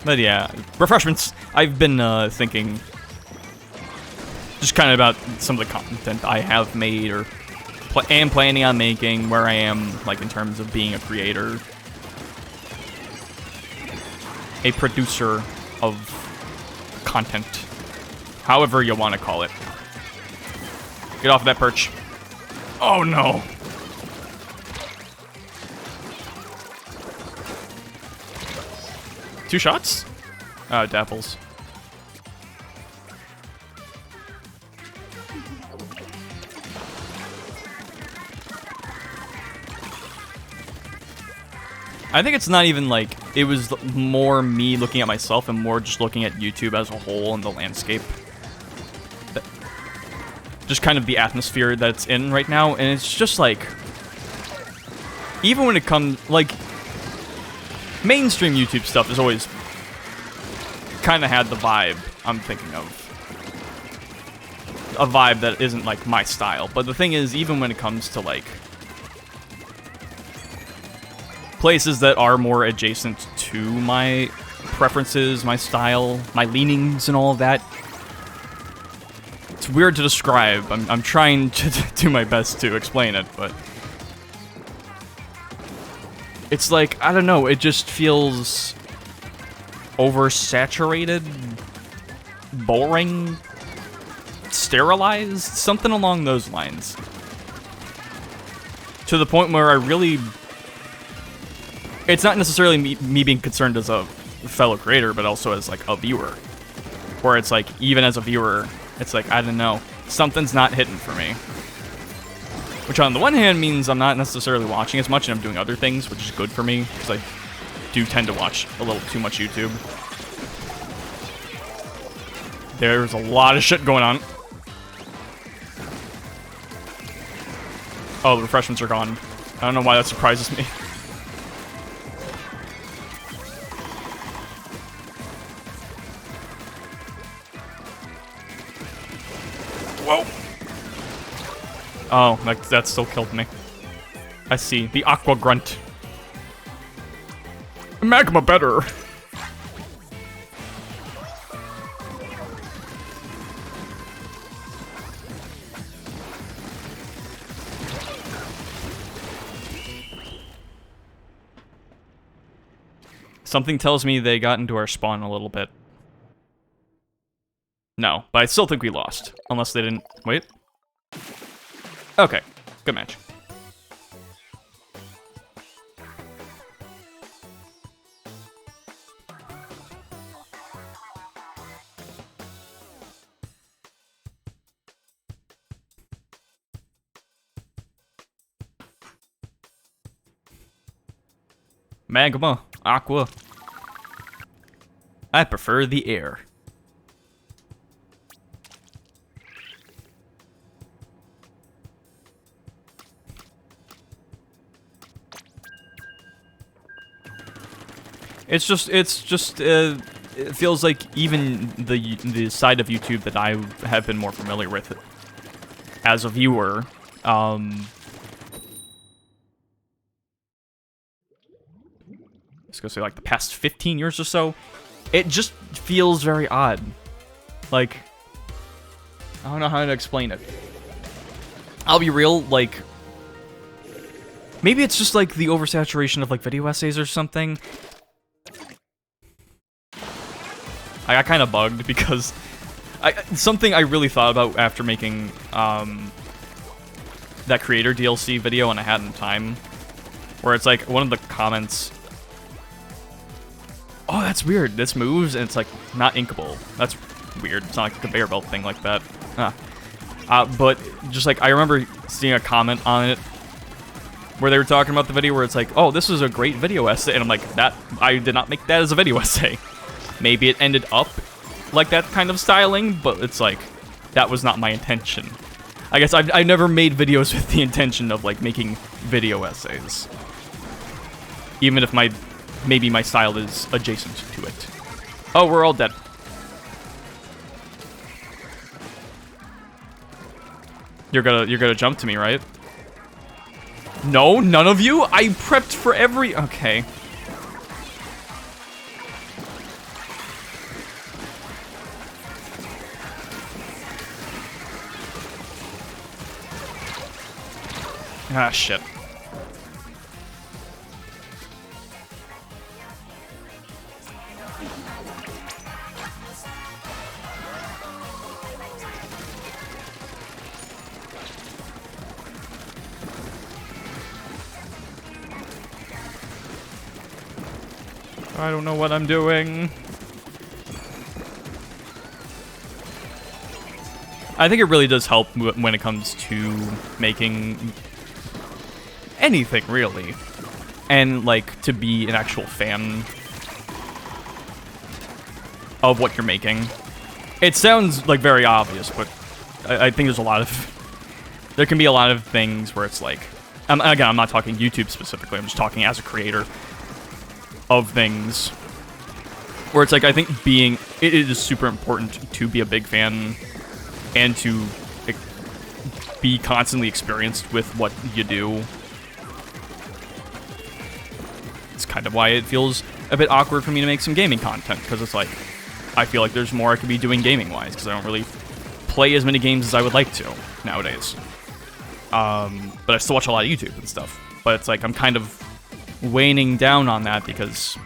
But yeah, refreshments. I've been thinking just kind of about some of the content I have made or am planning on making, where I am, like, in terms of being a creator, a producer of content, however you want to call it. Get off of that perch. Oh no. Two shots? Dapples. I think it's not even like, it was more me looking at myself and more just looking at YouTube as a whole and the landscape. Just kind of the atmosphere that it's in right now, and it's just like, even when it comes, like, mainstream YouTube stuff has always kind of had the vibe I'm thinking of. A vibe that isn't, like, my style. But the thing is, even when it comes to, like, places that are more adjacent to my preferences, my style, my leanings, and all of that, it's weird to describe. I'm trying to do my best to explain it, but it's like, I don't know, it just feels oversaturated, boring, sterilized, something along those lines. To the point where I really... It's not necessarily me being concerned as a fellow creator, but also as, like, a viewer. Where it's like, even as a viewer, it's like, I don't know, something's not hitting for me. Which on the one hand means I'm not necessarily watching as much and I'm doing other things, which is good for me, because I do tend to watch a little too much YouTube. There's a lot of shit going on. Oh, the refreshments are gone. I don't know why that surprises me. Whoa! Oh, that still killed me. I see. The Aqua Grunt. Magma better! Something tells me they got into our spawn a little bit. No, but I still think we lost. Unless they didn't... Wait. Okay. Good match. Magma. Aqua. I prefer the air. It's just it feels like even the side of YouTube that I have been more familiar with as a viewer, let's go say like the past 15 years or so, it just feels very odd. Like, I don't know how to explain it. I'll be real, like, maybe it's just like the oversaturation of like video essays or something. I got kind of bugged because something I really thought about after making that creator DLC video and I hadn't time, where it's like one of the comments, oh, that's weird, this moves and it's like not inkable. That's weird. It's not like a conveyor belt thing like that. But just like I remember seeing a comment on it where they were talking about the video where it's like, oh, this is a great video essay, and I'm like, that I did not make that as a video essay. Maybe it ended up like that kind of styling, but it's like, that was not my intention. I guess I've never made videos with the intention of like making video essays. Even if maybe my style is adjacent to it. Oh, we're all dead. You're gonna jump to me, right? No, none of you? I prepped for every... Okay. Ah, shit. I don't know what I'm doing. I think it really does help when it comes to making anything, really. And, like, to be an actual fan of what you're making. It sounds, like, very obvious, but I think there's a lot of... There can be a lot of things where it's like... Again, I'm not talking YouTube specifically, I'm just talking as a creator of things. Where it's like, I think it is super important to be a big fan and to like, be constantly experienced with what you do. It's kind of why it feels a bit awkward for me to make some gaming content, because it's like, I feel like there's more I could be doing gaming-wise, because I don't really play as many games as I would like to nowadays. But I still watch a lot of YouTube and stuff. But it's like, I'm kind of waning down on that because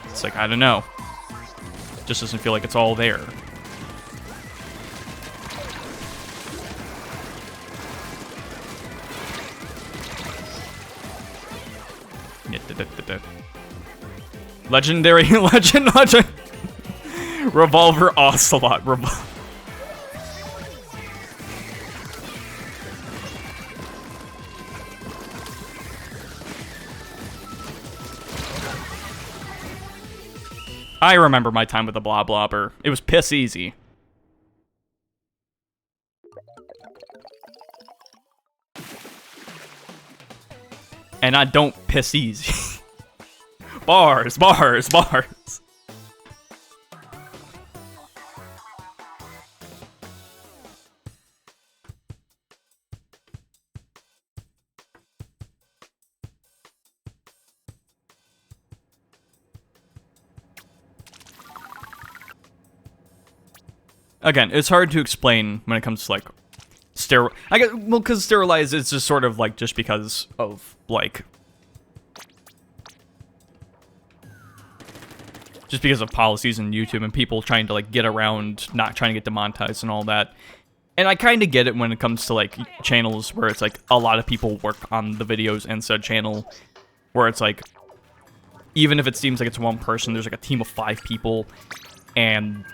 it's like, I don't know. It just doesn't feel like it's all there. Legendary, legend. Revolver Ocelot. I remember my time with the Bloblobber. It was piss easy. And I don't piss easy. Bars, bars, bars. Again, it's hard to explain when it comes to, like, I guess, well, because sterilize is just sort of, like, just because of, like... Just because of policies in YouTube and people trying to, like, get around not trying to get demonetized and all that. And I kind of get it when it comes to, like, channels where it's, like, a lot of people work on the videos in said channel. Where it's, like, even if it seems like it's one person, there's, like, a team of 5 people. And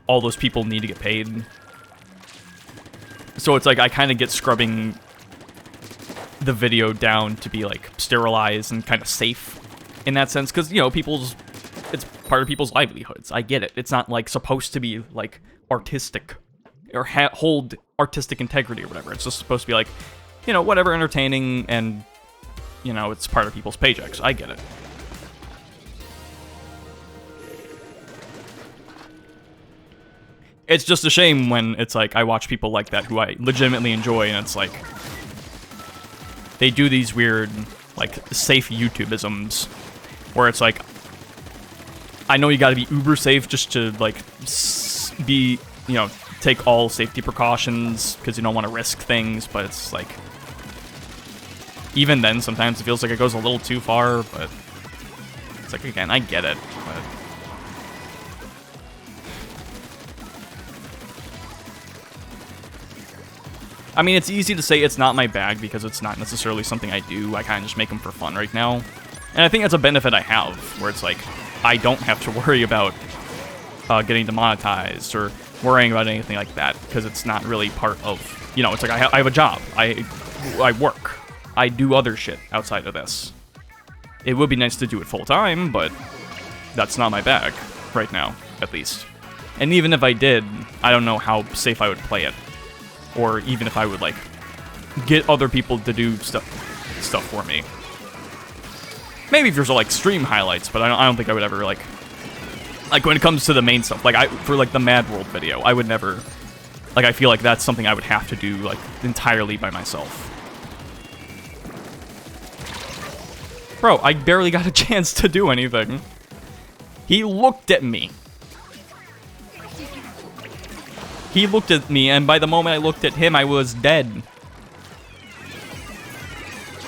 all those people need to get paid. So it's like I kind of get scrubbing the video down to be like sterilized and kind of safe in that sense, because you know it's part of people's livelihoods. I get it. It's not like supposed to be like artistic or hold artistic integrity or whatever. It's just supposed to be like, you know, whatever, entertaining, and you know, it's part of people's paychecks. I get it. It's just a shame when it's like I watch people like that who I legitimately enjoy, and it's like they do these weird, like, safe YouTubeisms, where it's like, I know you gotta be uber safe just to, like, be, you know, take all safety precautions because you don't want to risk things, but it's like, even then, sometimes it feels like it goes a little too far, but it's like, again, I get it, but... I mean, it's easy to say it's not my bag because it's not necessarily something I do. I kind of just make them for fun right now. And I think that's a benefit I have, where it's like, I don't have to worry about getting demonetized or worrying about anything like that, because it's not really part of, you know, it's like I have a job. I work. I do other shit outside of this. It would be nice to do it full time, but that's not my bag right now, at least. And even if I did, I don't know how safe I would play it. Or even if I would, like, get other people to do stuff for me. Maybe if there's, like, stream highlights, but I don't think I would ever, like, when it comes to the main stuff, like, for, like, the Mad World video, I would never, like, I feel like that's something I would have to do, like, entirely by myself. Bro, I barely got a chance to do anything. He looked at me. He looked at me, and by the moment I looked at him, I was dead.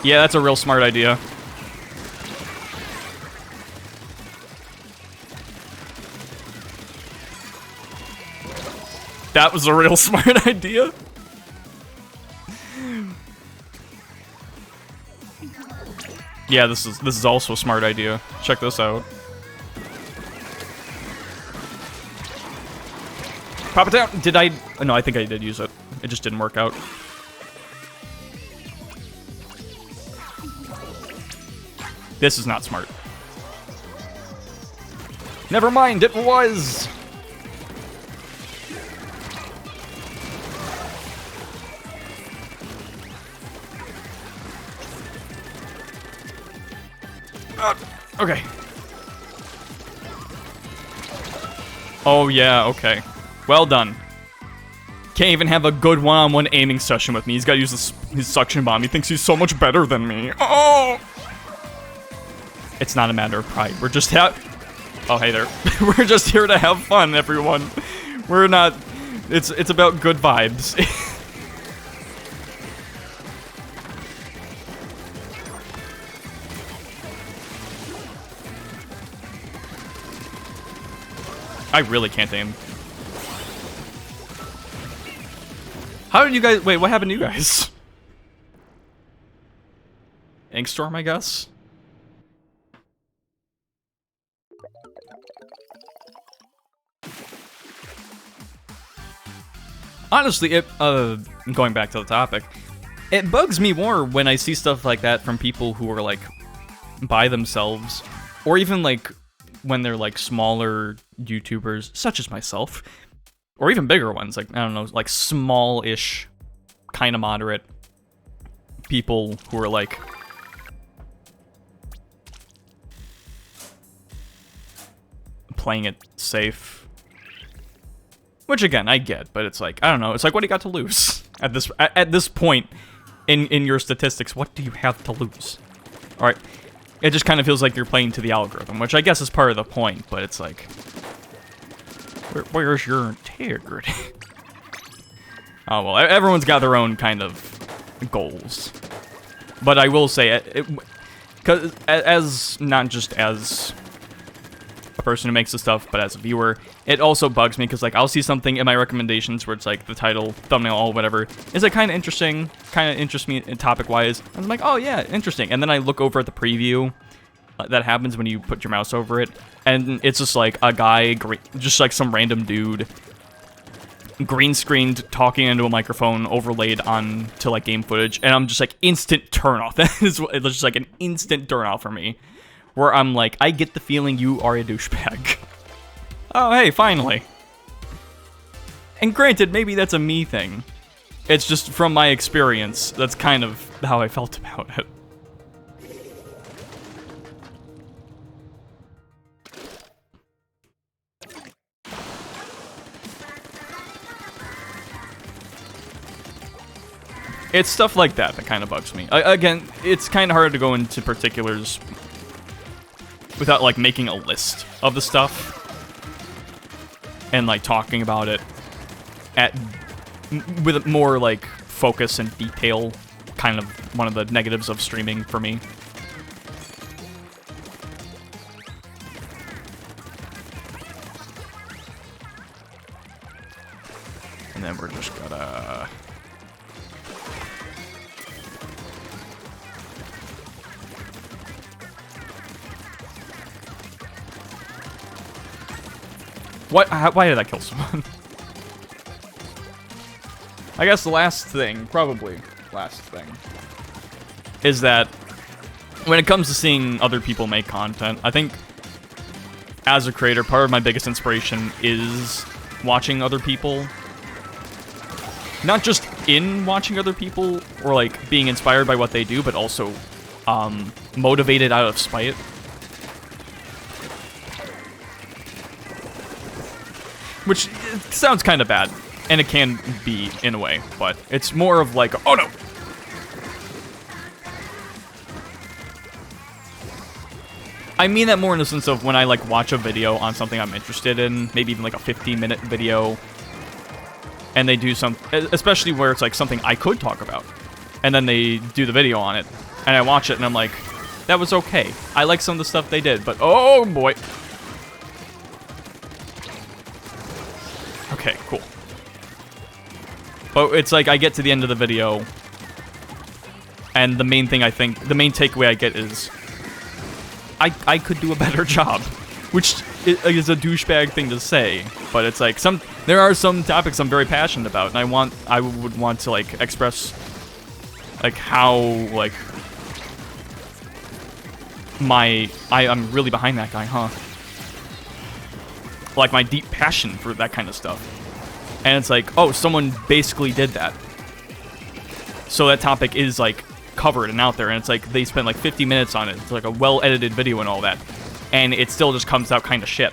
Yeah, that's a real smart idea. That was a real smart idea. Yeah, this is also a smart idea. Check this out. Pop it down! Did I... No, I think I did use it. It just didn't work out. This is not smart. Never mind, it was! Okay. Oh, yeah, okay. Well done. Can't even have a good one-on-one aiming session with me. He's got to use his suction bomb. He thinks he's so much better than me. Oh! It's not a matter of pride. We're just Oh, hey there. We're just here to have fun, everyone. We're not... It's about good vibes. I really can't aim. How did you guys... Wait, what happened to you guys? Inkstorm, I guess? Honestly, going back to the topic, it bugs me more when I see stuff like that from people who are, like, by themselves, or even, like, when they're, like, smaller YouTubers, such as myself, or even bigger ones, like, I don't know, like, small-ish, kind of moderate people who are, like, playing it safe. Which, again, I get, but it's like, I don't know, it's like, what do you got to lose? At this point in your statistics, what do you have to lose? Alright, it just kind of feels like you're playing to the algorithm, which I guess is part of the point, but it's like, where's your integrity? Oh, well, everyone's got their own kind of goals. But I will say, because as not just as a person who makes the stuff, but as a viewer, it also bugs me, because, like, I'll see something in my recommendations where it's, like, the title, thumbnail, all whatever. Is it kind of interesting? Kind of interests me topic-wise. And I'm like, oh, yeah, interesting. And then I look over at the preview. That happens when you put your mouse over it. And it's just, like, a guy, just, like, some random dude, green-screened, talking into a microphone, overlaid on to, like, game footage. And I'm just, like, instant turn-off. It's just, like, an instant turn-off for me. Where I'm like, I get the feeling you are a douchebag. Oh, hey, finally. And granted, maybe that's a me thing. It's just from my experience, that's kind of how I felt about it. It's stuff like that that kind of bugs me. Again, it's kind of hard to go into particulars without, like, making a list of the stuff and, like, talking about it with more, like, focus and detail. Kind of one of the negatives of streaming for me. And then we're just gonna... Why did I kill someone? I guess the last thing, probably last thing, is that when it comes to seeing other people make content, I think as a creator, part of my biggest inspiration is watching other people. Not just in watching other people, or like being inspired by what they do, but also motivated out of spite. Which sounds kind of bad, and it can be in a way, but it's more of like, oh no! I mean that more in the sense of when I like watch a video on something I'm interested in, maybe even like a 15-minute video, and they do some, especially where it's like something I could talk about, and then they do the video on it, and I watch it and I'm like, that was okay. I like some of the stuff they did, but oh boy. Okay, cool. But it's like I get to the end of the video, and the main thing I think, the main takeaway I get is, I could do a better job, which is a douchebag thing to say, but it's like there are some topics I'm very passionate about, and I would want to like express like how like I'm really behind that guy, huh? Like my deep passion for that kind of stuff. And it's like, oh, someone basically did that. So that topic is like covered and out there, and it's like they spent like 50 minutes on it. It's like a well-edited video and all that. And it still just comes out kind of shit.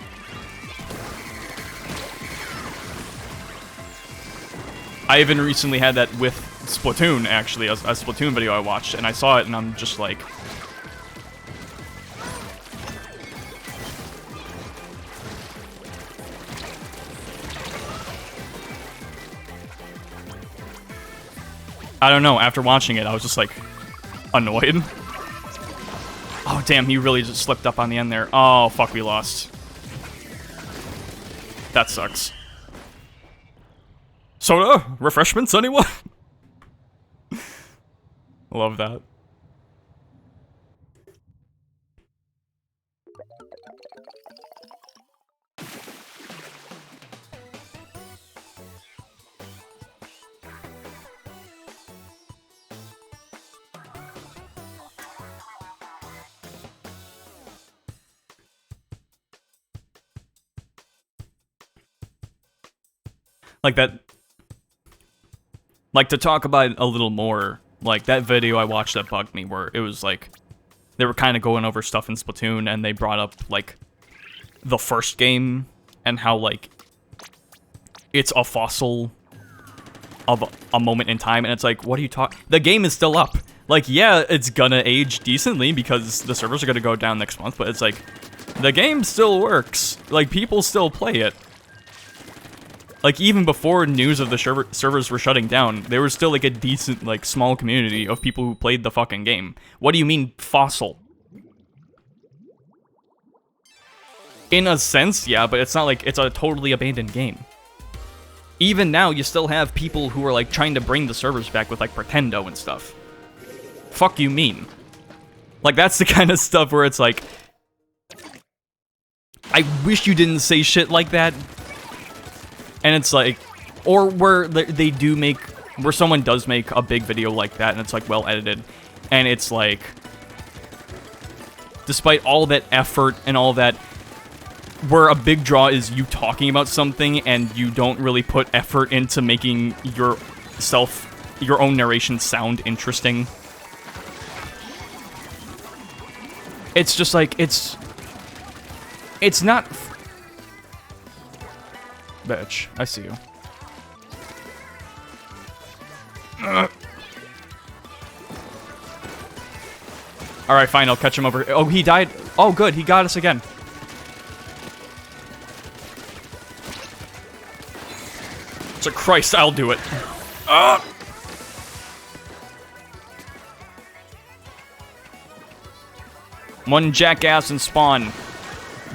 I even recently had that with Splatoon, actually, a Splatoon video I watched, and I saw it and I'm just like, I don't know, after watching it, I was just, like, annoyed. Oh, damn, he really just slipped up on the end there. Oh, fuck, we lost. That sucks. Soda? Refreshments, anyone? Love that. Like that, like to talk about it a little more, like that video I watched that bugged me where it was like, they were kind of going over stuff in Splatoon and they brought up like the first game and how like it's a fossil of a moment in time, and it's like, what are you talking? The game is still up. Like, yeah, it's gonna age decently because the servers are gonna go down next month, but it's like, the game still works. Like, people still play it. Like, even before news of the servers were shutting down, there was still, like, a decent, like, small community of people who played the fucking game. What do you mean, fossil? In a sense, yeah, but it's not like it's a totally abandoned game. Even now, you still have people who are, like, trying to bring the servers back with, like, Pretendo and stuff. Fuck you mean? Like, that's the kind of stuff where it's like, I wish you didn't say shit like that. And it's like, or where they do make, where someone does make a big video like that, and it's like well edited, and it's like, despite all that effort and all that, where a big draw is you talking about something and you don't really put effort into making your own narration sound interesting. It's just like, it's not... Bitch, I see you. Alright, fine, I'll catch him over. Oh, he died. Oh, good, he got us again. So Christ, I'll do it. One jackass and spawn.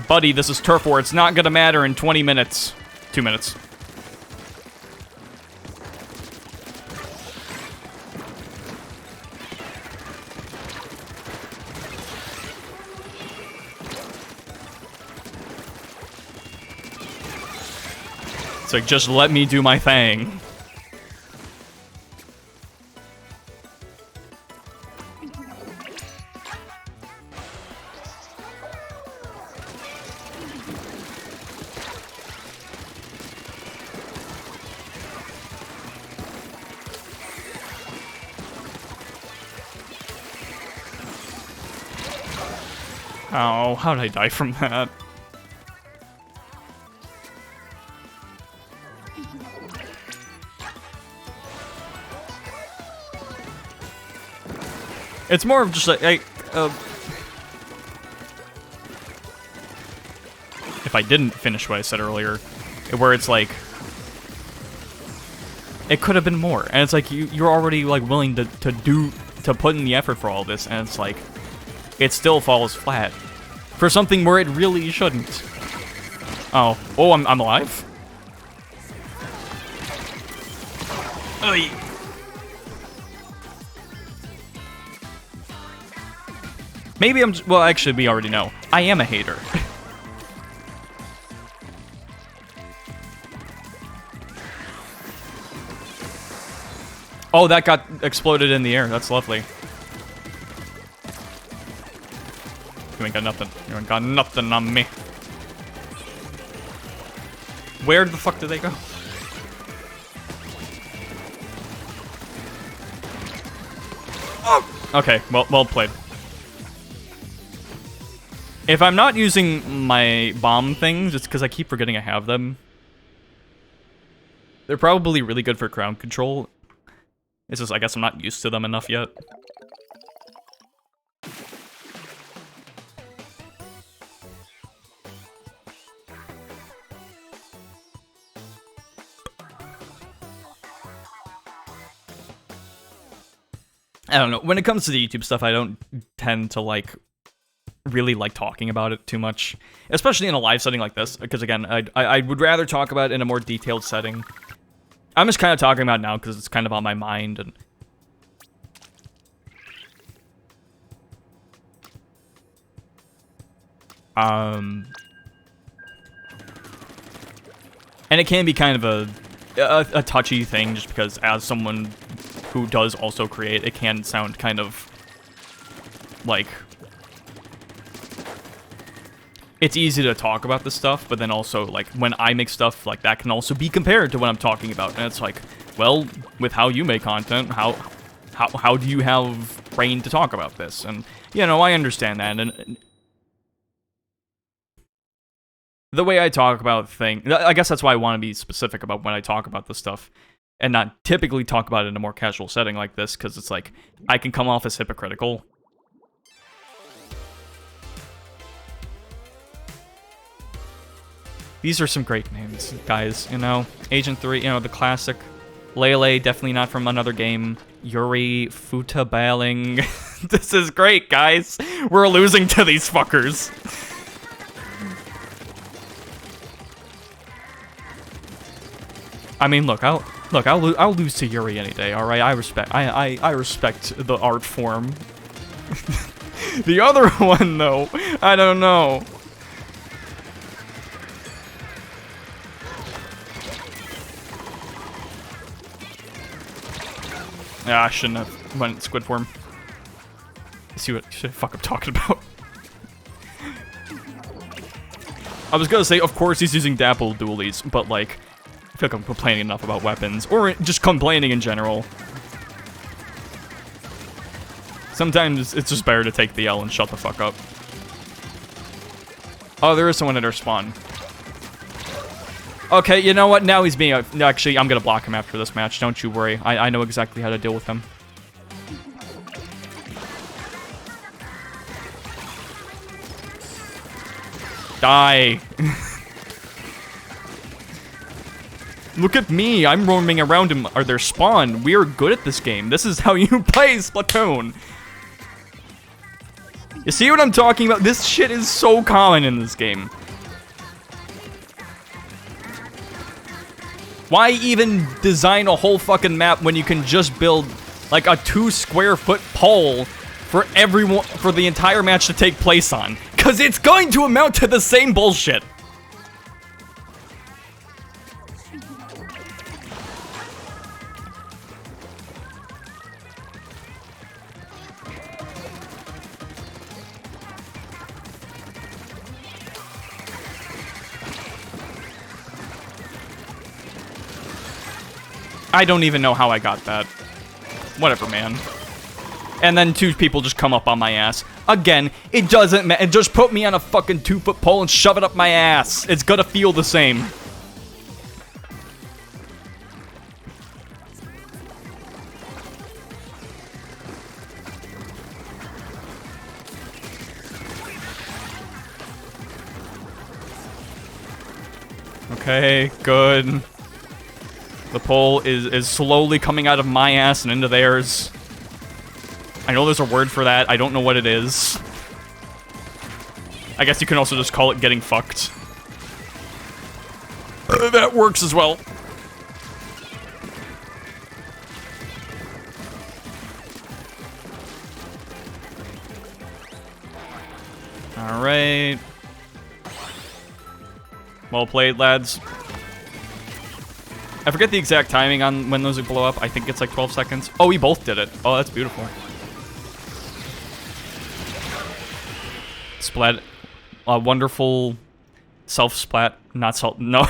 Buddy, this is turf war. It's not gonna matter in 20 minutes. 2 minutes. It's like, just let me do my thing. Oh, how did I die from that? It's more of just like, if I didn't finish what I said earlier, where it's like, it could have been more, and it's like you're already like willing to put in the effort for all this, and it's like, it still falls flat for something where it really shouldn't. Oh, I'm alive. Oy. Maybe I'm well, actually, we already know. I am a hater. Oh, that got exploded in the air. That's lovely. You ain't got nothing. You ain't got nothing on me. Where the fuck did they go? Oh! Okay, well played. If I'm not using my bomb things, it's because I keep forgetting I have them. They're probably really good for ground control. It's just, I guess I'm not used to them enough yet. I don't know. When it comes to the YouTube stuff, I don't tend to, like, really like talking about it too much. Especially in a live setting like this. Because, again, I would rather talk about it in a more detailed setting. I'm just kind of talking about it now because it's kind of on my mind. And it can be kind of a touchy thing just because as someone who does also create, it can sound kind of like it's easy to talk about this stuff, but then also like when I make stuff like that can also be compared to what I'm talking about, and it's like, well, with how you make content, how do you have brain to talk about this? And you know, I understand that, and the way I talk about things, I guess that's why I want to be specific about when I talk about this stuff. And not typically talk about it in a more casual setting like this, because it's like, I can come off as hypocritical. These are some great names, guys, you know? Agent 3, you know, the classic. Lele, definitely not from another game. Yuri, Futa Bailing. This is great, guys. We're losing to these fuckers. I mean, look, I'll lose to Yuri any day. All right, I respect the art form. The other one, though, I don't know. Yeah, I shouldn't have went squid form. Let's see what the fuck I'm talking about. I was gonna say, of course he's using dapple dualies, but like, I feel like I'm complaining enough about weapons, or just complaining in general. Sometimes it's just better to take the L and shut the fuck up. Oh, there is someone at our spawn. Okay, you know what? Now he's being... Actually, I'm gonna block him after this match. Don't you worry. I know exactly how to deal with him. Die. Look at me, I'm roaming around in their spawn. We are good at this game. This is how you play Splatoon. You see what I'm talking about? This shit is so common in this game. Why even design a whole fucking map when you can just build like a 2 square foot pole for everyone, for the entire match to take place on? Cause it's going to amount to the same bullshit. I don't even know how I got that. Whatever, man. And then 2 people just come up on my ass. Again, it doesn't matter. Just put me on a fucking 2-foot pole and shove it up my ass. It's gonna feel the same. Okay, good. The pole is slowly coming out of my ass and into theirs. I know there's a word for that. I don't know what it is. I guess you can also just call it getting fucked. That works as well. Alright. Well played, lads. I forget the exact timing on when those would blow up. I think it's like 12 seconds. Oh, we both did it. Oh, that's beautiful. Splat. Wonderful self-splat. Not self... No.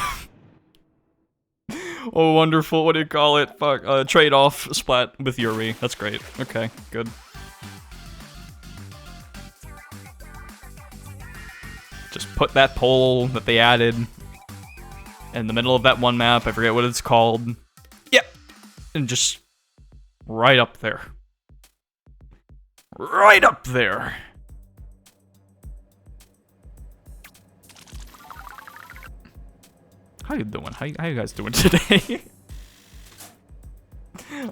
Oh, wonderful. What do you call it? Fuck. Trade-off splat with Yuri. That's great. Okay, good. Just put that pole that they added in the middle of that one map. I forget what it's called. Yep. And just right up there. Right up there. How you doing? How you guys doing today?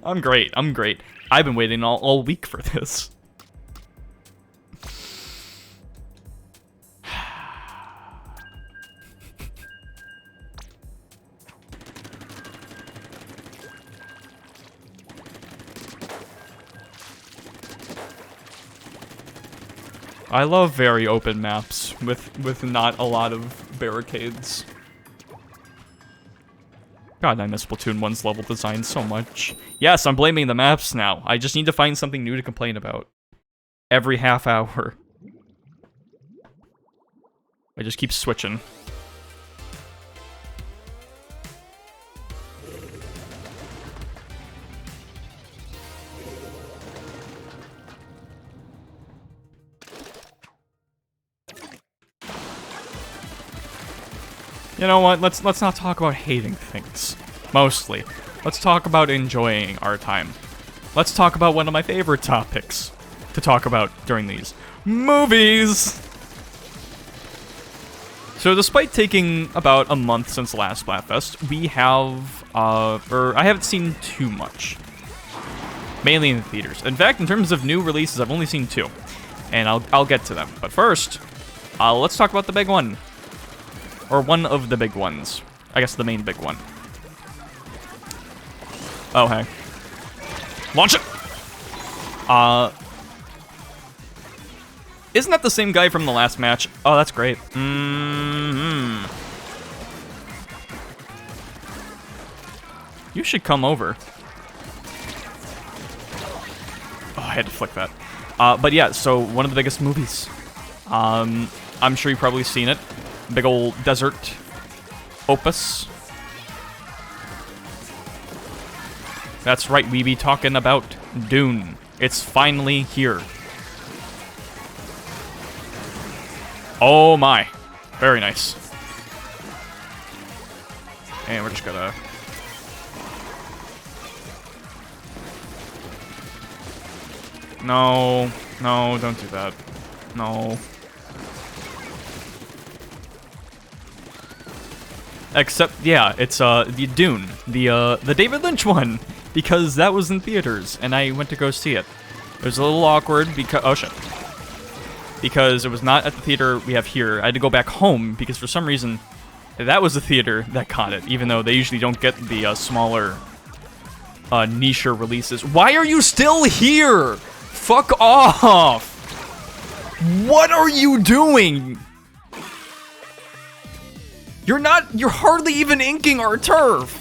I'm great. I'm great. I've been waiting all week for this. I love very open maps with not a lot of barricades. God, I miss Splatoon 1's level design so much. Yes, I'm blaming the maps now. I just need to find something new to complain about. Every half hour. I just keep switching. You know what? Let's not talk about hating things. Mostly. Let's talk about enjoying our time. Let's talk about one of my favorite topics to talk about during these. Movies! So despite taking about a month since the last Splatfest, we have, I haven't seen too much. Mainly in the theaters. In fact, in terms of new releases, I've only seen 2. And I'll get to them. But first, let's talk about the big one. Or one of the big ones. I guess the main big one. Oh, hey. Launch it! Isn't that the same guy from the last match? Oh, that's great. Mm-hmm. You should come over. Oh, I had to flick that. But yeah, so one of the biggest movies. I'm sure you've probably seen it. Big old desert opus. That's right, we be talking about Dune. It's finally here. Oh my. Very nice. And we're just gonna... No, don't do that. No. Except, yeah, it's the Dune, the David Lynch one, because that was in theaters, and I went to go see it. It was a little awkward because because it was not at the theater we have here. I had to go back home because for some reason that was the theater that caught it, even though they usually don't get the smaller niche releases. Why are you still here? Fuck off! What are you doing? You're hardly even inking our turf.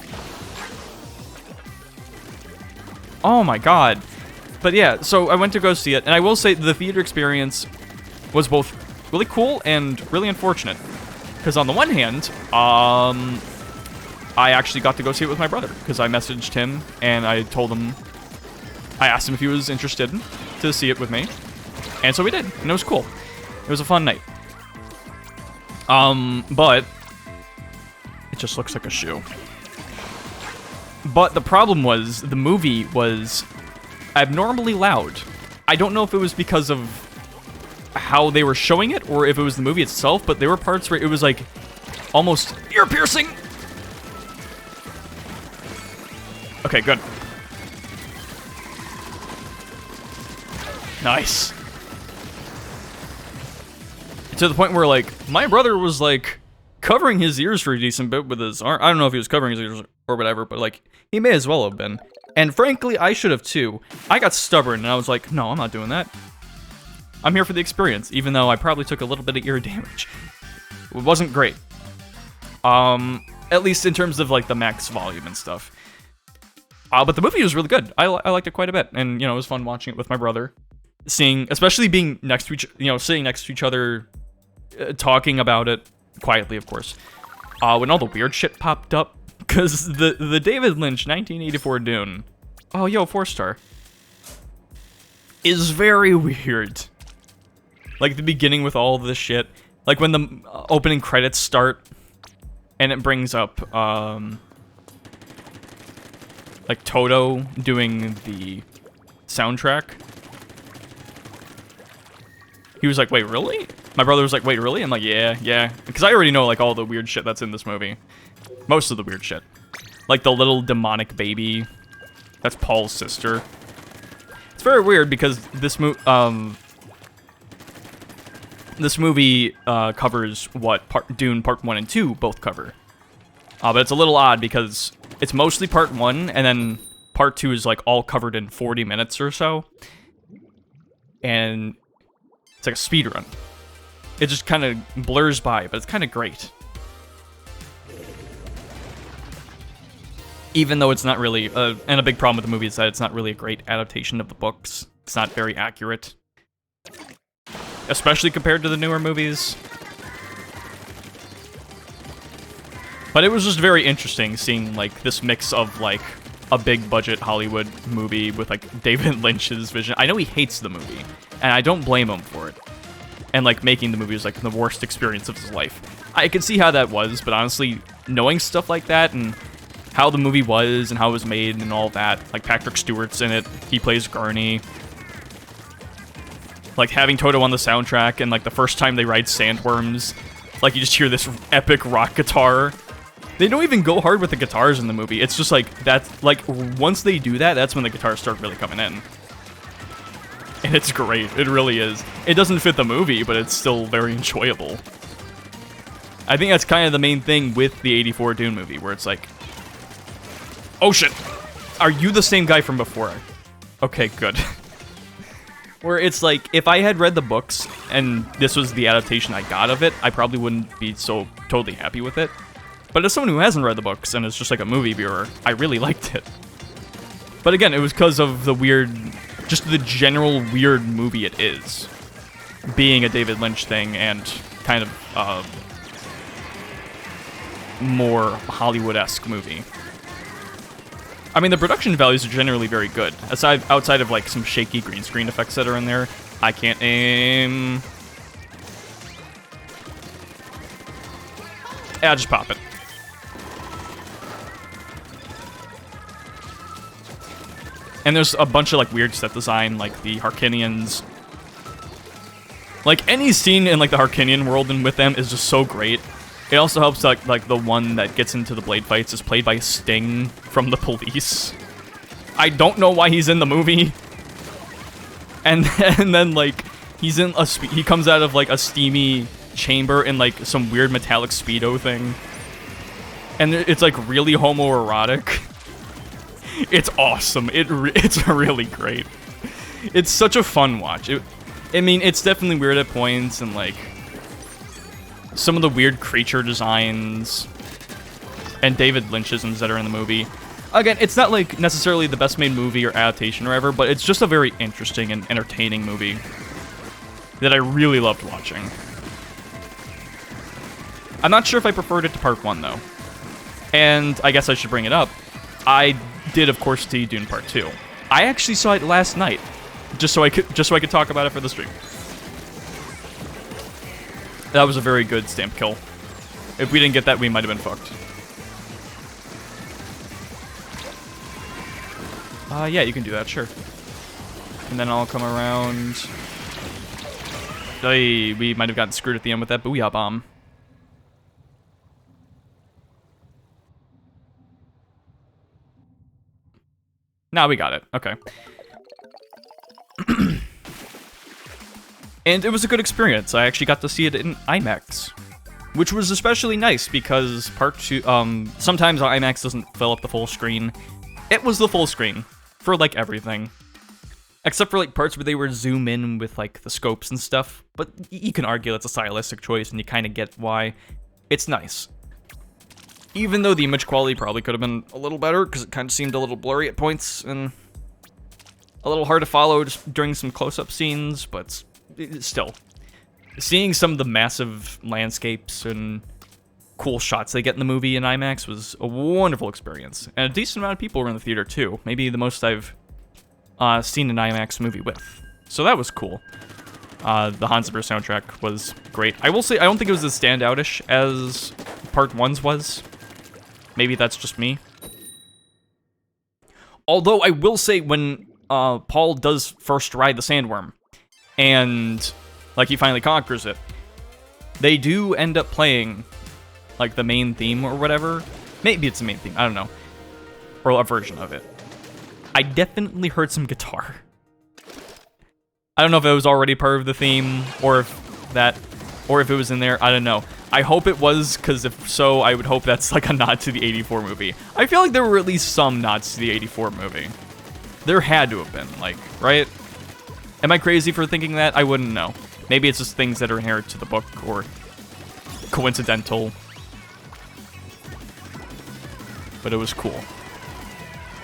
Oh my god. But yeah, so I went to go see it, and I will say the theater experience was both really cool and really unfortunate. Because on the one hand, I actually got to go see it with my brother, because I messaged him, and I asked him if he was interested to see it with me. And so we did, and it was cool. It was a fun night. But it just looks like a shoe. But the problem was, the movie was abnormally loud. I don't know if it was because of how they were showing it, or if it was the movie itself, but there were parts where it was like, almost ear-piercing! Okay, good. Nice. To the point where, like, my brother was, like, covering his ears for a decent bit with his arm. I don't know if he was covering his ears or whatever, but, like, he may as well have been. And frankly, I should have too. I got stubborn, and I was like, no, I'm not doing that. I'm here for the experience, even though I probably took a little bit of ear damage. It wasn't great. At least in terms of, like, the max volume and stuff. But the movie was really good. I liked it quite a bit, and, you know, it was fun watching it with my brother. Especially being next to sitting next to each other, talking about it, quietly, of course. When all the weird shit popped up, because the David Lynch 1984 Dune, oh, yo, 4-star, is very weird. Like, the beginning with all this shit. Like, when the opening credits start, and it brings up, like, Toto doing the soundtrack. He was like, wait, really? My brother was like, wait, really? I'm like, yeah. Because I already know, like, all the weird shit that's in this movie. Most of the weird shit. Like, the little demonic baby. That's Paul's sister. It's very weird because this movie covers what Dune Part 1 and 2 both cover. But it's a little odd because it's mostly Part 1, and then Part 2 is, like, all covered in 40 minutes or so. And it's like a speed run. It just kind of blurs by, but it's kind of great. Even though it's not really, and a big problem with the movie is that it's not really a great adaptation of the books. It's not very accurate. Especially compared to the newer movies. But it was just very interesting seeing, like, this mix of, like, a big budget Hollywood movie with, like, David Lynch's vision. I know he hates the movie, and I don't blame him for it. And, like, making the movie was, like, the worst experience of his life. I could see how that was, but honestly, knowing stuff like that and how the movie was and how it was made and all that, like, Patrick Stewart's in it, he plays Gurney. Like, having Toto on the soundtrack and, like, the first time they ride sandworms, like, you just hear this epic rock guitar. They don't even go hard with the guitars in the movie. It's just, like, that's, like, once they do that, that's when the guitars start really coming in. And it's great. It really is. It doesn't fit the movie, but it's still very enjoyable. I think that's kind of the main thing with the 84 Dune movie, where it's like, oh shit, are you the same guy from before? Okay, good. Where it's like, if I had read the books, and this was the adaptation I got of it, I probably wouldn't be so totally happy with it. But as someone who hasn't read the books, and is just like a movie viewer, I really liked it. But again, it was because of the weird, just the general weird movie it is. Being a David Lynch thing, and kind of, more Hollywood-esque movie. I mean, the production values are generally very good. Outside of, like, some shaky green screen effects that are in there. I can't aim. Yeah, just pop it. And there's a bunch of, like, weird set design, like the Harkinians. Like, any scene in, like, the Harkinian world and with them is just so great. It also helps that, like, the one that gets into the Blade fights is played by Sting from The Police. I don't know why he's in the movie. And then, like, he comes out of, like, a steamy chamber in, like, some weird metallic Speedo thing. And it's, like, really homoerotic. It's awesome. It's really great. It's such a fun watch. I mean, it's definitely weird at points, and, like, some of the weird creature designs and David Lynchisms that are in the movie. Again, it's not, like, necessarily the best made movie or adaptation or ever, but it's just a very interesting and entertaining movie that I really loved watching. I'm not sure if I preferred it to Part 1, though. And I guess I should bring it up. I did, of course, see Dune Part 2. I actually saw it last night, just so I could talk about it for the stream. That was a very good stamp kill. If we didn't get that, we might have been fucked. Yeah, you can do that, sure. And then I'll come around. Hey, we might have gotten screwed at the end with that Booyah Bomb. Now we got it. Okay. And it was a good experience. I actually got to see it in IMAX, which was especially nice because Part 2, sometimes IMAX doesn't fill up the full screen. It was the full screen for, like, everything. Except for, like, parts where they were zoom in with, like, the scopes and stuff. But you can argue that's a stylistic choice, and you kind of get why. It's nice. Even though the image quality probably could have been a little better, because it kind of seemed a little blurry at points, and a little hard to follow just during some close-up scenes, but still. Seeing some of the massive landscapes and cool shots they get in the movie in IMAX was a wonderful experience. And a decent amount of people were in the theater, too. Maybe the most I've seen an IMAX movie with. So that was cool. The Hans Zimmer soundtrack was great. I will say, I don't think it was as standoutish as Part 1's was. Maybe that's just me. Although I will say, when Paul does first ride the sandworm, and, like, he finally conquers it, they do end up playing, like, the main theme or whatever. Maybe it's the main theme, I don't know. Or a version of it. I definitely heard some guitar. I don't know if it was already part of the theme, or if it was in there, I don't know. I hope it was, because if so, I would hope that's, like, a nod to the 84 movie. I feel like there were at least some nods to the 84 movie. There had to have been, like, right? Am I crazy for thinking that? I wouldn't know. Maybe it's just things that are inherent to the book, or coincidental. But it was cool.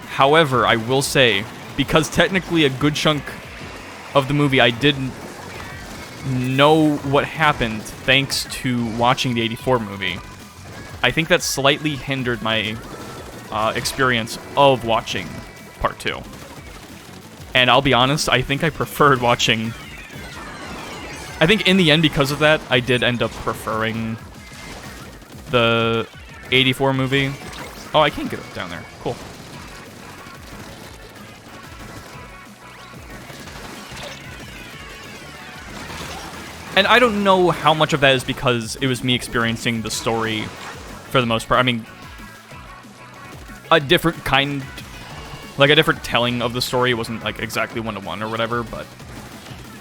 However, I will say, because technically a good chunk of the movie I didn't know what happened thanks to watching the 84 movie, I think that slightly hindered my experience of watching Part 2. And I'll be honest, I think I preferred watching... I think in the end, because of that, I did end up preferring the 84 movie. Oh, I can't get it down there. Cool. And I don't know how much of that is because it was me experiencing the story for the most part. I mean, a different kind, like a different telling of the story. It wasn't like exactly one-to-one or whatever, but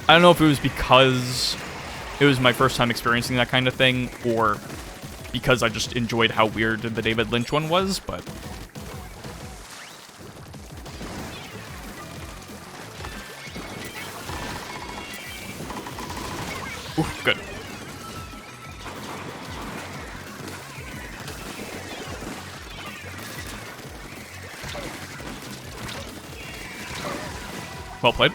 I don't know if it was because it was my first time experiencing that kind of thing, or because I just enjoyed how weird the David Lynch one was, but... Ooh, good. Well played.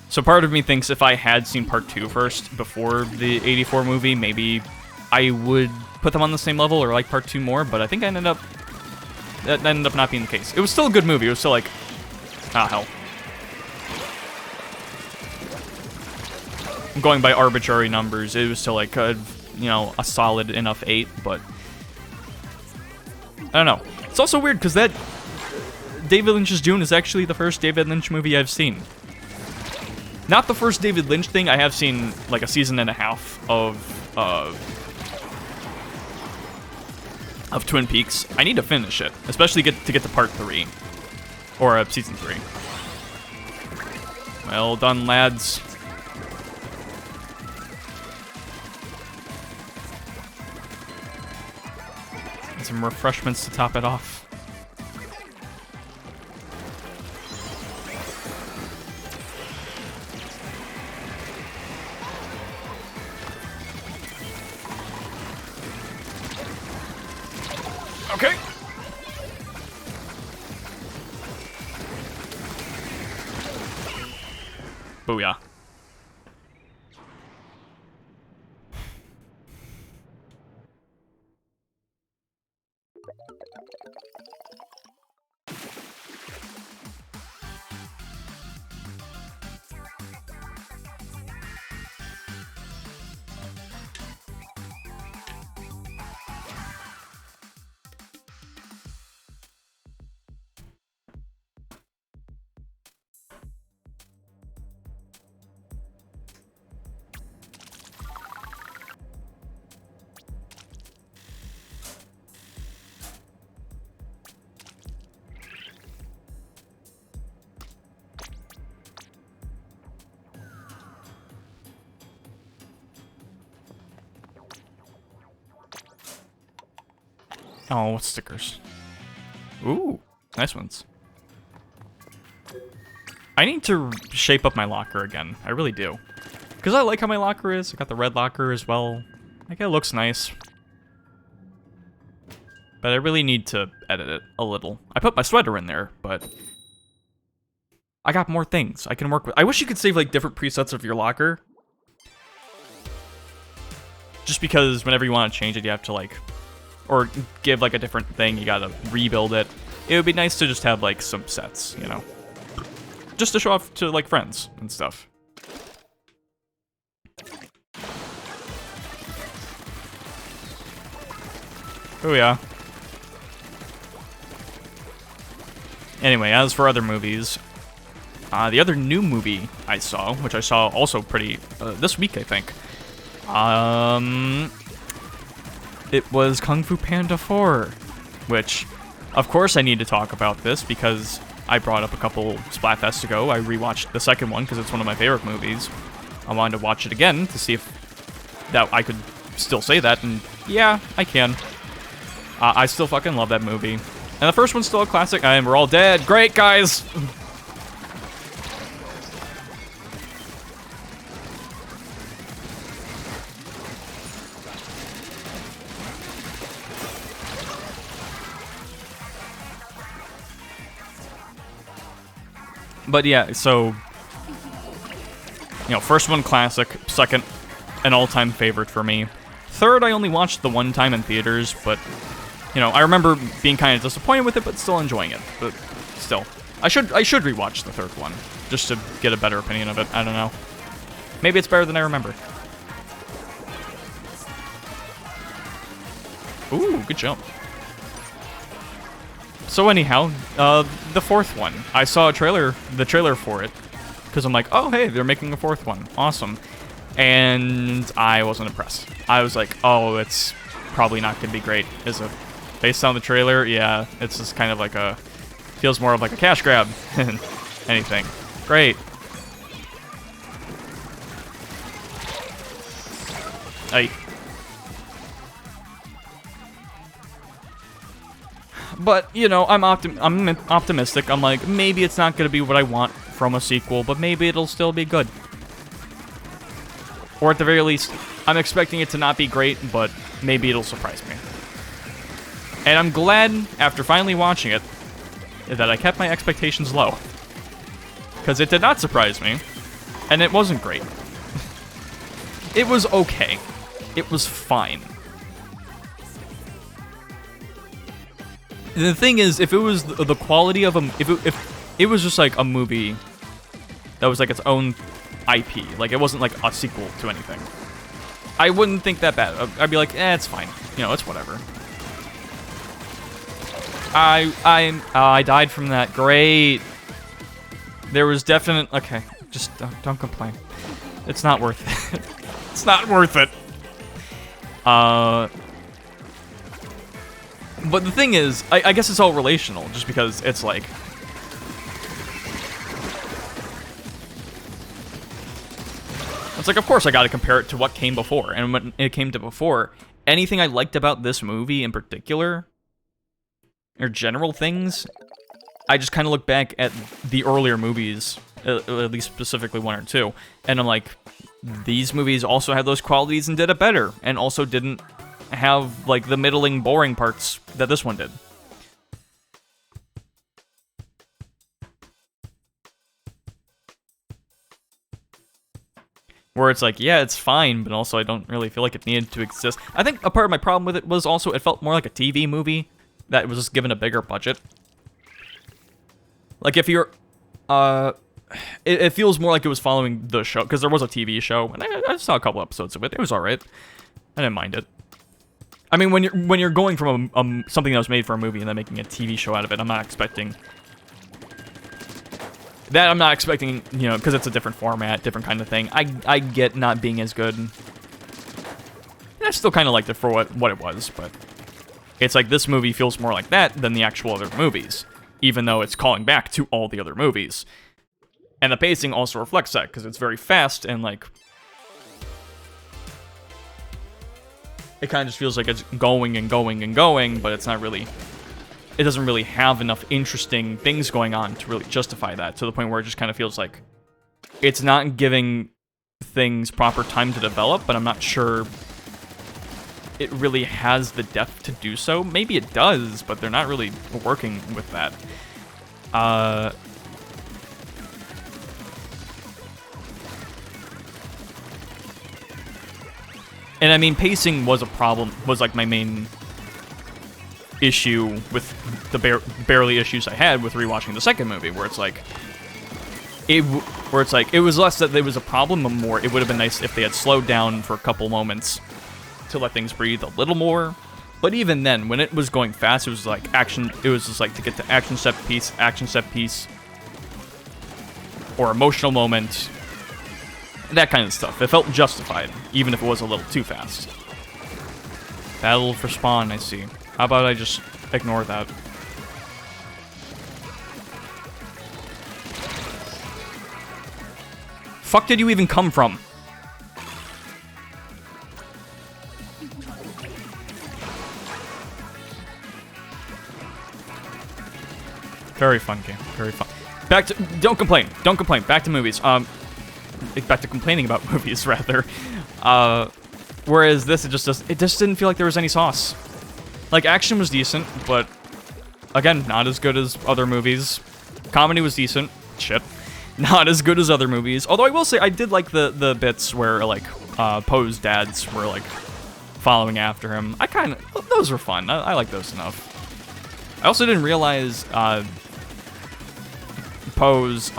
So part of me thinks if I had seen Part 2 first before the 84 movie, maybe I would put them on the same level or like Part 2 more, but I think that ended up not being the case. It was still a good movie. It was still like, ah, hell. Going by arbitrary numbers, it was still like a, you know, a solid enough 8, but I don't know. It's also weird because that David Lynch's Dune is actually the first David Lynch movie I've seen. Not the first David Lynch thing. I have seen like a season and a half of Twin Peaks. I need to finish it, especially to get to part 3 or season 3. Well done, lads. And some refreshments to top it off. Okay. Booyah. Oh, stickers. Ooh, nice ones. I need to shape up my locker again. I really do. Because I like how my locker is. I got the red locker as well. Like, it looks nice. But I really need to edit it a little. I put my sweater in there, but I got more things I can work with. I wish you could save, like, different presets of your locker. Just because whenever you want to change it, you have to, like... or give, like, a different thing, you gotta rebuild it. It would be nice to just have, like, some sets, you know? Just to show off to, like, friends and stuff. Oh, yeah. Anyway, as for other movies, the other new movie I saw, which I saw also pretty, this week, I think, it was Kung Fu Panda 4, which, of course I need to talk about this because I brought up a couple Splatfests ago. I rewatched the second one because it's one of my favorite movies. I wanted to watch it again to see if that I could still say that, and yeah, I can. I still fucking love that movie. And the first one's still a classic, and we're all dead. Great, guys! But yeah, so, you know, first one classic, second an all-time favorite for me. Third, I only watched the one time in theaters, but, you know, I remember being kind of disappointed with it, but still enjoying it. But still, I should rewatch the third one, just to get a better opinion of it. I don't know. Maybe it's better than I remember. Ooh, good jump. So anyhow, the fourth one. I saw the trailer for it, because I'm like, oh, hey, they're making a fourth one. Awesome. And I wasn't impressed. I was like, oh, it's probably not going to be great. Is it? Based on the trailer, yeah, it's just kind of like feels more of like a cash grab than anything. Great. But, you know, I'm optimistic. I'm like, maybe it's not going to be what I want from a sequel, but maybe it'll still be good. Or at the very least, I'm expecting it to not be great, but maybe it'll surprise me. And I'm glad, after finally watching it, that I kept my expectations low. Because it did not surprise me, and it wasn't great. It was okay. It was fine. The thing is, if it was the quality of if it was just like a movie that was like its own IP, like it wasn't like a sequel to anything, I wouldn't think that bad. I'd be like, it's fine. You know, it's whatever. I died from that. Great. There was definite... Okay. Just don't complain. It's not worth it. It's not worth it. But the thing is, I guess it's all relational, just because it's like... It's like, of course I gotta compare it to what came before, and when it came to before, anything I liked about this movie in particular, or general things, I just kind of look back at the earlier movies, at least specifically 1 or 2, and I'm like, these movies also had those qualities and did it better, and also didn't have, like, the middling, boring parts that this one did. Where it's like, yeah, it's fine, but also I don't really feel like it needed to exist. I think a part of my problem with it was also it felt more like a TV movie that was just given a bigger budget. Like, if you're... It feels more like it was following the show, because there was a TV show, and I saw a couple episodes of it. It was alright. I didn't mind it. I mean, when you're going from something that was made for a movie and then making a TV show out of it, I'm not expecting... That I'm not expecting, you know, because it's a different format, different kind of thing. I get not being as good. And I still kind of liked it for what it was, but... It's like this movie feels more like that than the actual other movies, even though it's calling back to all the other movies. And the pacing also reflects that, because it's very fast, and, like... It kind of just feels like it's going and going and going, but it's not really... It doesn't really have enough interesting things going on to really justify that, to the point where it just kind of feels like... It's not giving things proper time to develop, but I'm not sure... It really has the depth to do so. Maybe it does, but they're not really working with that. And I mean, pacing was a problem, was like my main issue with the barely issues I had with rewatching the second movie, where it's like, it was less that there was a problem, and more it would have been nice if they had slowed down for a couple moments to let things breathe a little more. But even then, when it was going fast, it was like action. It was just like to get to action set piece, or emotional moment, that kind of stuff. It felt justified, even if it was a little too fast. Battle for Spawn, I see. How about I just ignore that? Fuck did you even come from? Very fun game. Very fun. Back to... Don't complain. Don't complain. Back to movies. Back to complaining about movies, rather. Whereas this, it just didn't feel like there was any sauce. Like, action was decent, but... Again, not as good as other movies. Comedy was decent. Shit. Not as good as other movies. Although I will say, I did like the bits where, like, Poe's dads were, like, following after him. Those were fun. I like those enough. I also didn't realize, Poe's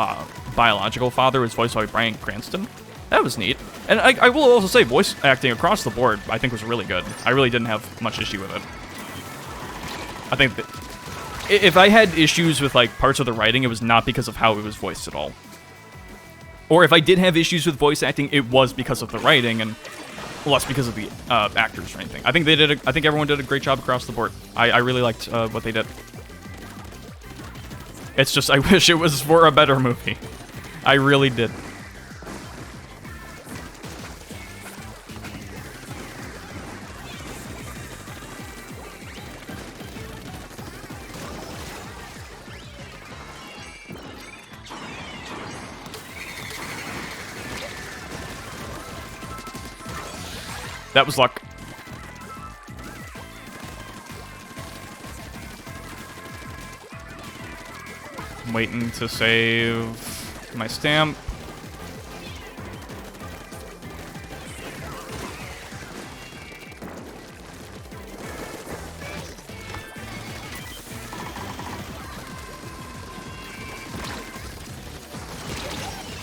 biological father was voiced by Bryan Cranston. That was neat. And I will also say, voice acting across the board, I think, was really good. I really didn't have much issue with it. I think that if I had issues with, like, parts of the writing, it was not because of how it was voiced at all. Or if I did have issues with voice acting, it was because of the writing and less because of the actors or anything. I think I think everyone did a great job across the board. I really liked what they did. It's just, I wish it was for a better movie. I really did. That was luck. I'm waiting to save my stamp.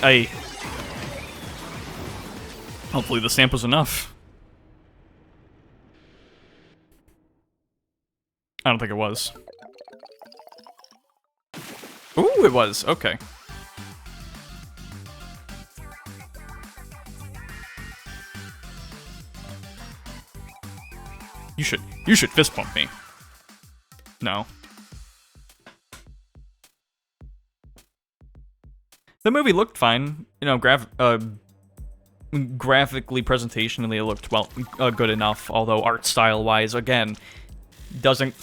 Aye. Hopefully the stamp was enough. I don't think it was. Ooh, it was. Okay. You should fist bump me. No. The movie looked fine. You know, graphically, presentationally, it looked good enough. Although art style wise, again, doesn't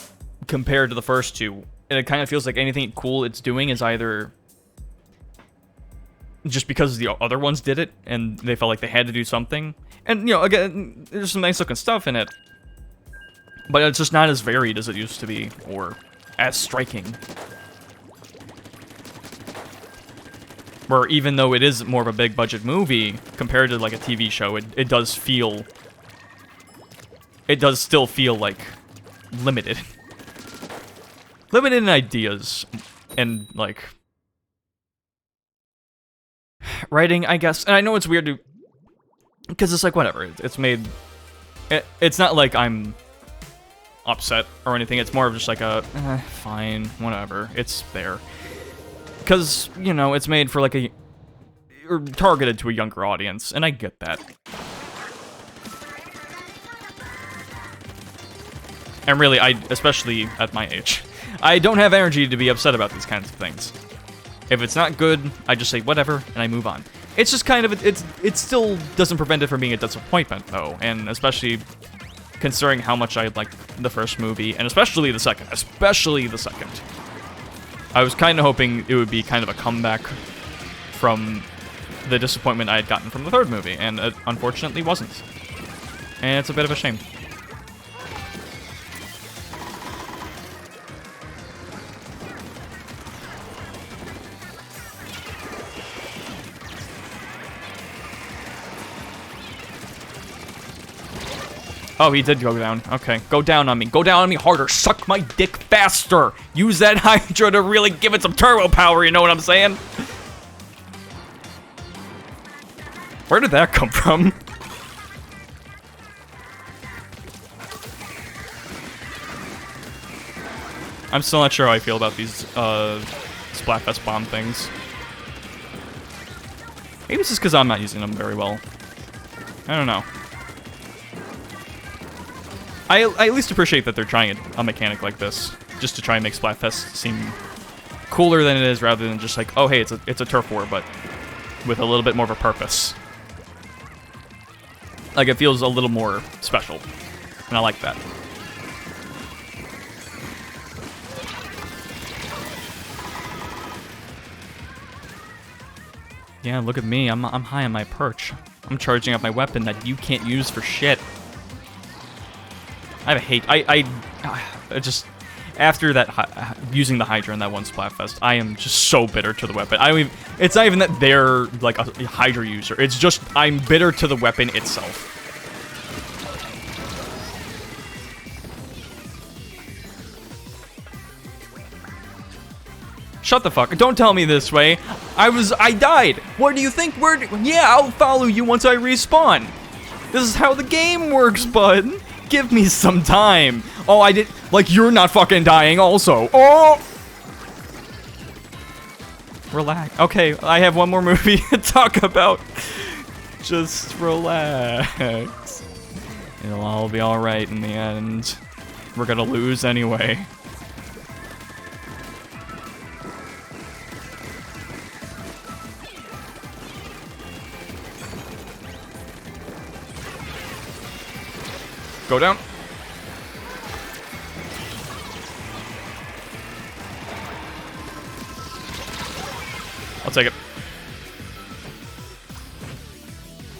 compare to the first two. And it kind of feels like anything cool it's doing is either just because the other ones did it and they felt like they had to do something. And, you know, again, there's some nice looking stuff in it. But it's just not as varied as it used to be, or as striking. Where even though it is more of a big budget movie, compared to like a TV show, it does still feel like limited. Limited in ideas, and like writing, I guess. And I know it's weird to, because it's like, whatever, it's made, it's not like I'm upset or anything, it's more of just like a, fine, whatever, it's there. Because, you know, it's made for like or targeted to a younger audience, and I get that. And really, especially at my age, I don't have energy to be upset about these kinds of things. If it's not good, I just say whatever, and I move on. It's just kind of, it still doesn't prevent it from being a disappointment, though, and especially considering how much I liked the first movie, and especially the second. I was kind of hoping it would be kind of a comeback from the disappointment I had gotten from the third movie, and it unfortunately wasn't. And it's a bit of a shame. Oh, he did go down. Okay, go down on me. Go down on me harder. Suck my dick faster. Use that Hydra to really give it some turbo power, you know what I'm saying? Where did that come from? I'm still not sure how I feel about these Splatfest bomb things. Maybe it's just because I'm not using them very well. I don't know. I at least appreciate that they're trying a mechanic like this, just to try and make Splatfest seem cooler than it is, rather than just like, oh hey, it's a turf war, but with a little bit more of a purpose. Like, it feels a little more special, and I like that. Yeah, look at me, I'm high on my perch. I'm charging up my weapon that you can't use for shit. I hate, I just, after that, using the Hydra in that one Splatfest, I am just so bitter to the weapon. It's not even that they're, like, a Hydra user. It's just, I'm bitter to the weapon itself. Shut the fuck, don't tell me this way. I died. What do you think? Yeah, I'll follow you once I respawn. This is how the game works, bud. Give me some time. Oh, I did. Like, you're not fucking dying also. Oh! Relax. Okay, I have one more movie to talk about. Just relax. It'll all be alright in the end. We're gonna lose anyway. Go down. I'll take it.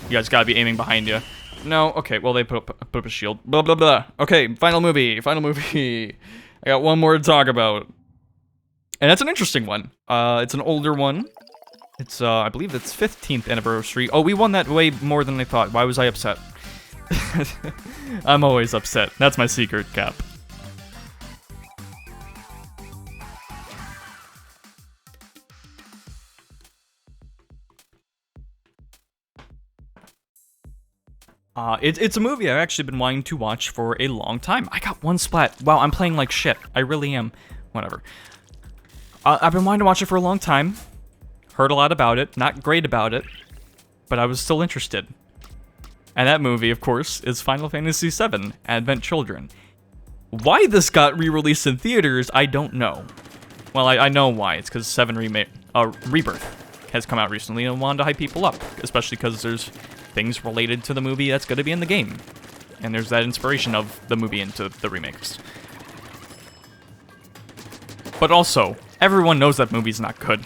You guys gotta be aiming behind you. No, okay, well, they put up a shield. Blah, blah, blah. Okay, final movie. I got one more to talk about. And that's an interesting one. It's an older one. It's, I believe it's 15th anniversary. Oh, we won that way more than I thought. Why was I upset? I'm always upset. That's my secret, Cap. It's a movie I've actually been wanting to watch for a long time. I got one splat. Wow, I'm playing like shit. I really am. Whatever. I've been wanting to watch it for a long time. Heard a lot about it. Not great about it. But I was still interested. And that movie, of course, is Final Fantasy VII: Advent Children. Why this got re-released in theaters, I don't know. Well, I know why. It's because 7 Rebirth has come out recently and wanted to hype people up, especially because there's things related to the movie that's going to be in the game. And there's that inspiration of the movie into the remakes. But also, everyone knows that movie's not good.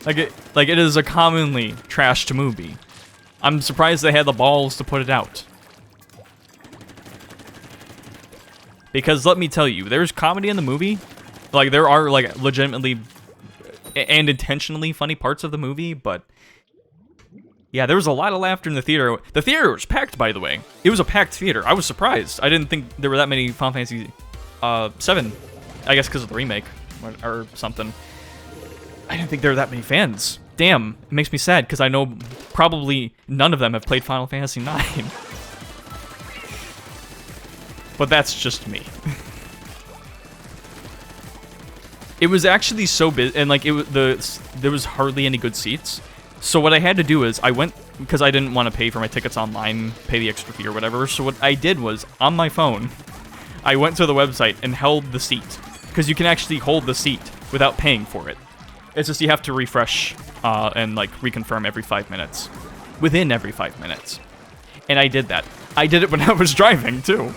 Like it is a commonly trashed movie. I'm surprised they had the balls to put it out. Because let me tell you, there's comedy in the movie. Like, there are, like, legitimately and intentionally funny parts of the movie, but yeah, there was a lot of laughter in the theater. The theater was packed, by the way. It was a packed theater. I was surprised. I didn't think there were that many Final Fantasy 7. I guess because of the remake or something. I didn't think there were that many fans. Damn, it makes me sad because I know probably none of them have played Final Fantasy 9. But that's just me. It was actually so busy, and like there was hardly any good seats. So what I had to do is I went, because I didn't want to pay for my tickets online, pay the extra fee or whatever. So what I did was on my phone, I went to the website and held the seat, because you can actually hold the seat without paying for it. It's just you have to refresh and like reconfirm every 5 minutes, within every 5 minutes. And I did that. I did it when I was driving too.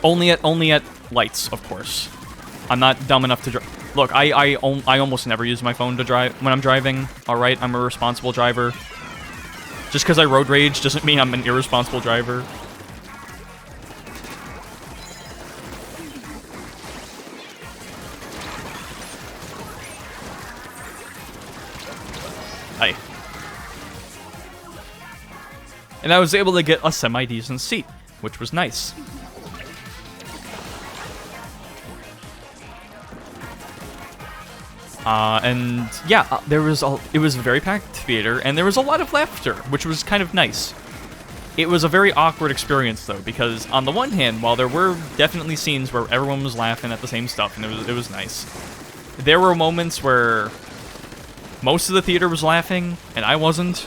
Only at lights, of course. I'm not dumb enough to drive. Look, I almost never use my phone to drive when I'm driving. All right, I'm a responsible driver. Just because I road rage doesn't mean I'm an irresponsible driver. Hi. And I was able to get a semi-decent seat, which was nice. And yeah, it was a very packed theater, and there was a lot of laughter, which was kind of nice. It was a very awkward experience, though, because on the one hand, while there were definitely scenes where everyone was laughing at the same stuff, and it was nice, there were moments where most of the theater was laughing, and I wasn't,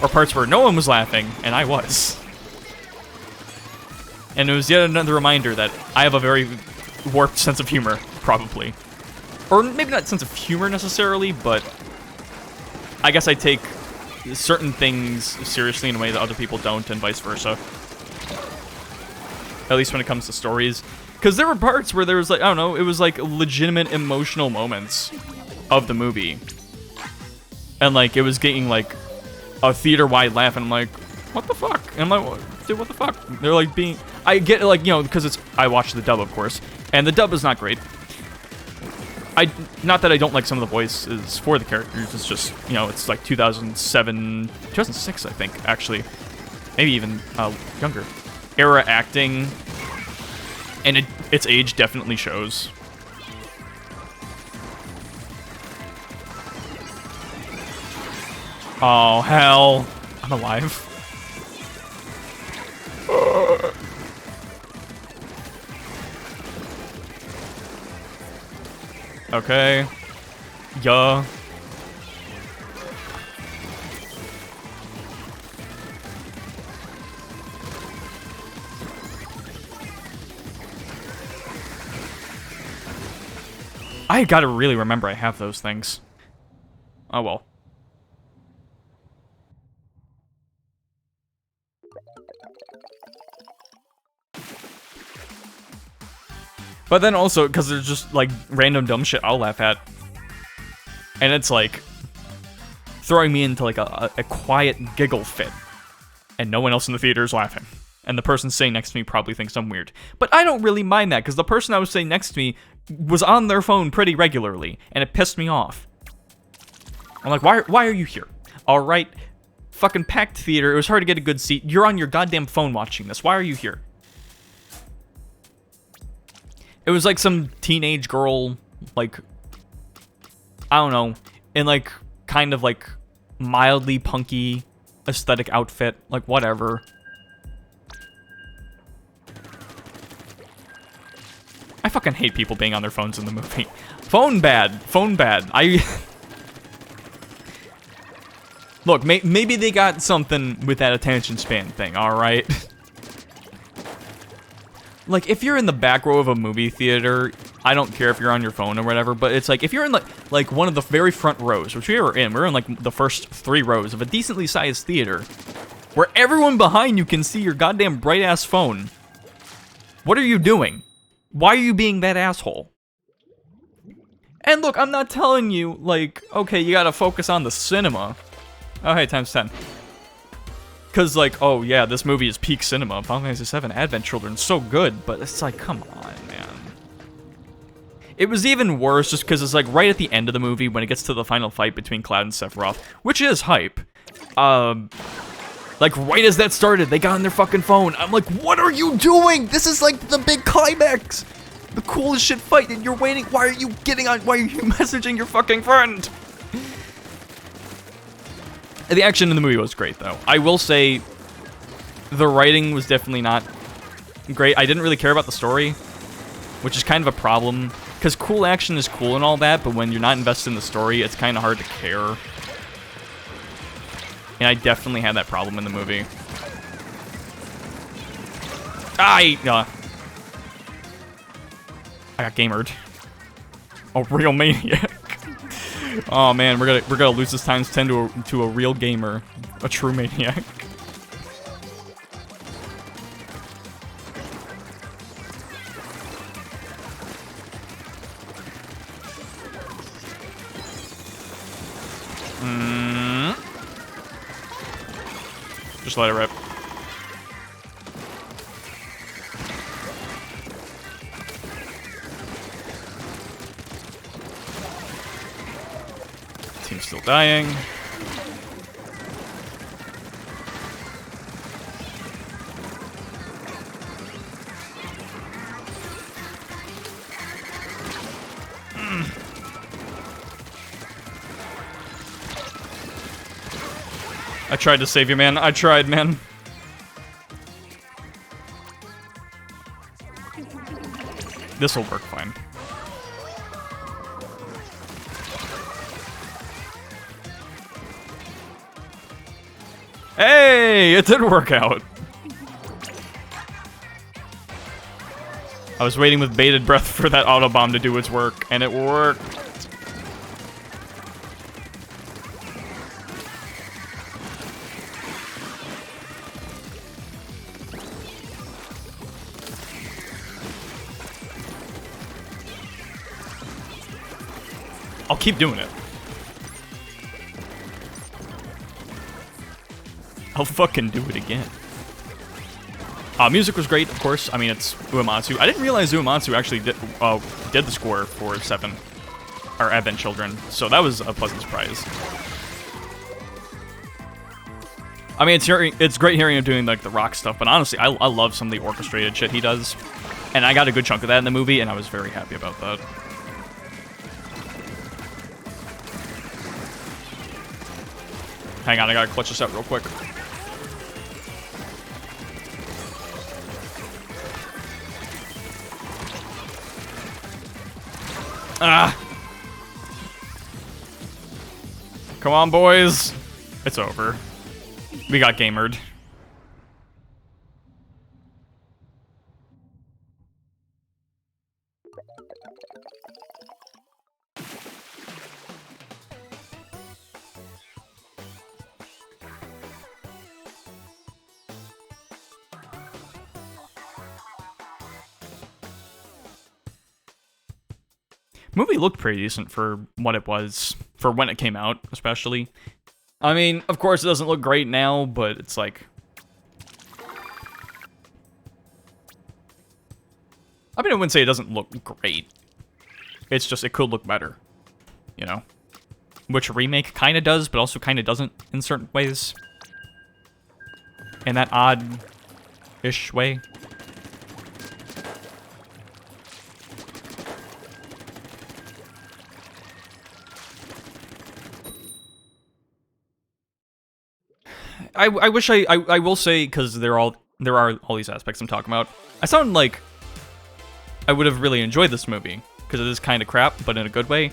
or parts where no one was laughing, and I was. And it was yet another reminder that I have a very warped sense of humor, probably. Or maybe not sense of humor necessarily, but I guess I take certain things seriously in a way that other people don't, and vice versa. At least when it comes to stories. Because there were parts where there was like, I don't know, it was like legitimate emotional moments of the movie. And like, it was getting like a theater-wide laugh, and I'm like, what the fuck? And I'm like, dude, what the fuck? They're like being, I get it, like, you know, because I watched the dub, of course, and the dub is not great. Not that I don't like some of the voices for the characters, it's just, you know, it's like 2007, 2006, I think, actually. Maybe even younger. Era acting, and its age definitely shows. Oh, hell. I'm alive. Okay. Yeah. I gotta really remember I have those things. Oh well. But then also, because there's just, like, random dumb shit I'll laugh at. And it's, like, throwing me into, like, a quiet giggle fit. And no one else in the theater is laughing. And the person sitting next to me probably thinks I'm weird. But I don't really mind that, because the person I was sitting next to me was on their phone pretty regularly. And it pissed me off. I'm like, why are you here? Alright, fucking packed theater, it was hard to get a good seat. You're on your goddamn phone watching this. Why are you here? It was like some teenage girl, like, I don't know, in like, kind of like, mildly punky aesthetic outfit, like, whatever. I fucking hate people being on their phones in the movie. Phone bad. Phone bad. Look, maybe they got something with that attention span thing, alright? Like, if you're in the back row of a movie theater, I don't care if you're on your phone or whatever, but it's like, if you're in, like one of the very front rows, which we were in, like, the first 3 rows of a decently sized theater, where everyone behind you can see your goddamn bright-ass phone. What are you doing? Why are you being that asshole? And look, I'm not telling you, like, okay, you gotta focus on the cinema. Oh, hey, times 10. Because, like, oh, yeah, this movie is peak cinema. Final Fantasy VII Advent Children, so good, but it's like, come on, man. It was even worse just because it's, like, right at the end of the movie when it gets to the final fight between Cloud and Sephiroth, which is hype. Like, right as that started, they got on their fucking phone. I'm like, what are you doing? This is, like, the big climax. The coolest shit fight, and you're waiting. Why are you messaging your fucking friend? The action in the movie was great, though. I will say, the writing was definitely not great. I didn't really care about the story, which is kind of a problem. Because cool action is cool and all that, but when you're not invested in the story, it's kind of hard to care. And I definitely had that problem in the movie. I got gamered. A real maniac. Oh man, we're gonna lose this times 10 to a real gamer, a true maniac. Just let it rip. Team's still dying. I tried to save you, man. I tried, man. This'll work fine. Hey, it did work out. I was waiting with bated breath for that autobomb to do its work, and it worked. I'll keep doing it. I'll fucking do it again. Music was great, of course. I mean, it's Uematsu. I didn't realize Uematsu actually did the score for 7, or Advent Children, so that was a pleasant surprise. I mean, it's great hearing him doing like the rock stuff, but honestly, I love some of the orchestrated shit he does, and I got a good chunk of that in the movie, and I was very happy about that. Hang on, I gotta clutch this out real quick. Ah! Come on, boys. It's over. We got gamered. Movie looked pretty decent for what it was, for when it came out, especially. I mean, of course it doesn't look great now, but it's like... I mean, I wouldn't say it doesn't look great. It's just, it could look better, you know? Which a remake kind of does, but also kind of doesn't in certain ways. In that odd-ish way. I wish I will say, because there are all these aspects I'm talking about. I sound like I would have really enjoyed this movie, because it is kind of crap, but in a good way.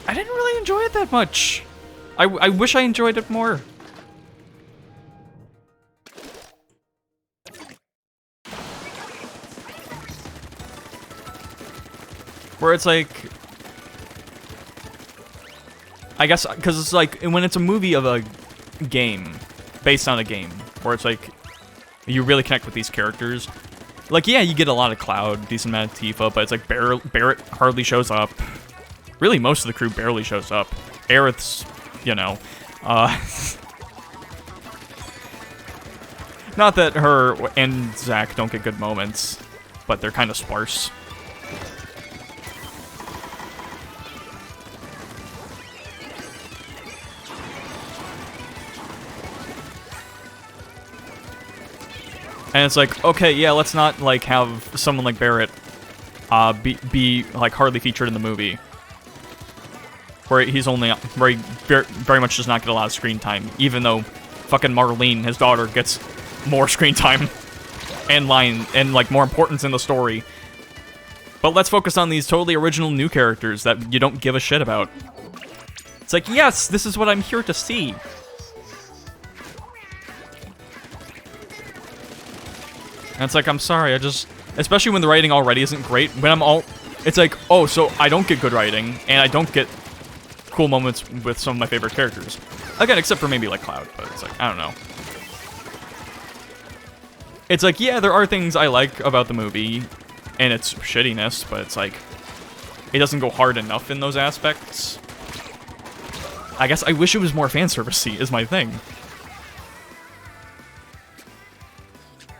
I didn't really enjoy it that much. I wish I enjoyed it more. Where it's like, I guess, because it's like, when it's a movie of a game, based on a game, where it's like, you really connect with these characters. Like, yeah, you get a lot of Cloud, decent amount of Tifa, but it's like Barrett hardly shows up. Really, most of the crew barely shows up. Aerith's, you know, not that her and Zack don't get good moments, but they're kind of sparse. And it's like, okay, yeah, let's not, like, have someone like Barrett be like, hardly featured in the movie. Where he's only, where he very much does not get a lot of screen time, even though fucking Marlene, his daughter, gets more screen time and like, more importance in the story. But let's focus on these totally original new characters that you don't give a shit about. It's like, yes, this is what I'm here to see. And it's like, I'm sorry, especially when the writing already isn't great, it's like, oh, so I don't get good writing, and I don't get cool moments with some of my favorite characters. Again, except for maybe, like, Cloud, but it's like, I don't know. It's like, yeah, there are things I like about the movie, and its shittiness, but it's like, it doesn't go hard enough in those aspects. I guess I wish it was more fanservice-y, is my thing.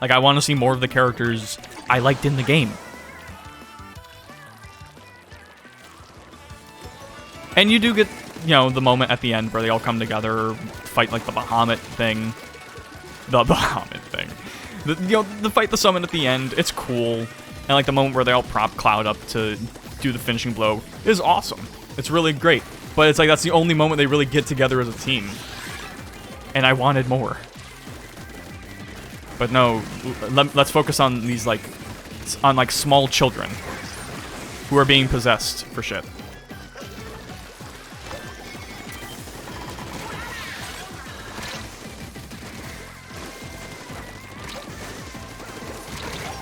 Like, I want to see more of the characters I liked in the game. And you do get, you know, the moment at the end where they all come together, fight, like, the Bahamut thing. The Bahamut thing. The fight the summon at the end, it's cool. And, like, the moment where they all prop Cloud up to do the finishing blow is awesome. It's really great. But it's like, that's the only moment they really get together as a team. And I wanted more. But no, let's focus on these, like, small children who are being possessed for shit.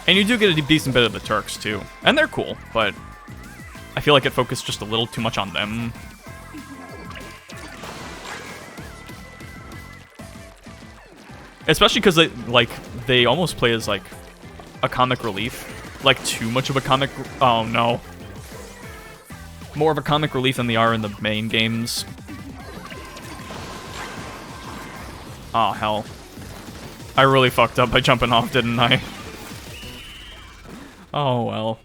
And you do get a decent bit of the Turks, too. And they're cool, but I feel like it focused just a little too much on them. Especially because they almost play as, like, a comic relief. Like, too much of a comic... Oh, no. More of a comic relief than they are in the main games. Oh, hell. I really fucked up by jumping off, didn't I? Oh, well.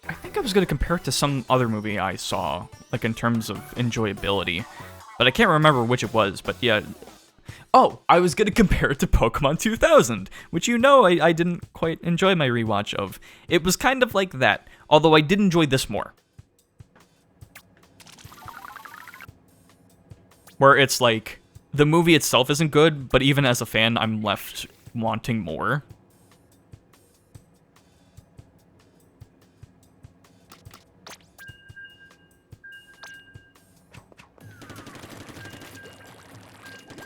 I think I was going to compare it to some other movie I saw, like, in terms of enjoyability. But I can't remember which it was, but yeah. Oh, I was going to compare it to Pokemon 2000, which you know I didn't quite enjoy my rewatch of. It was kind of like that, although I did enjoy this more. Where it's like, the movie itself isn't good, but even as a fan, I'm left wanting more.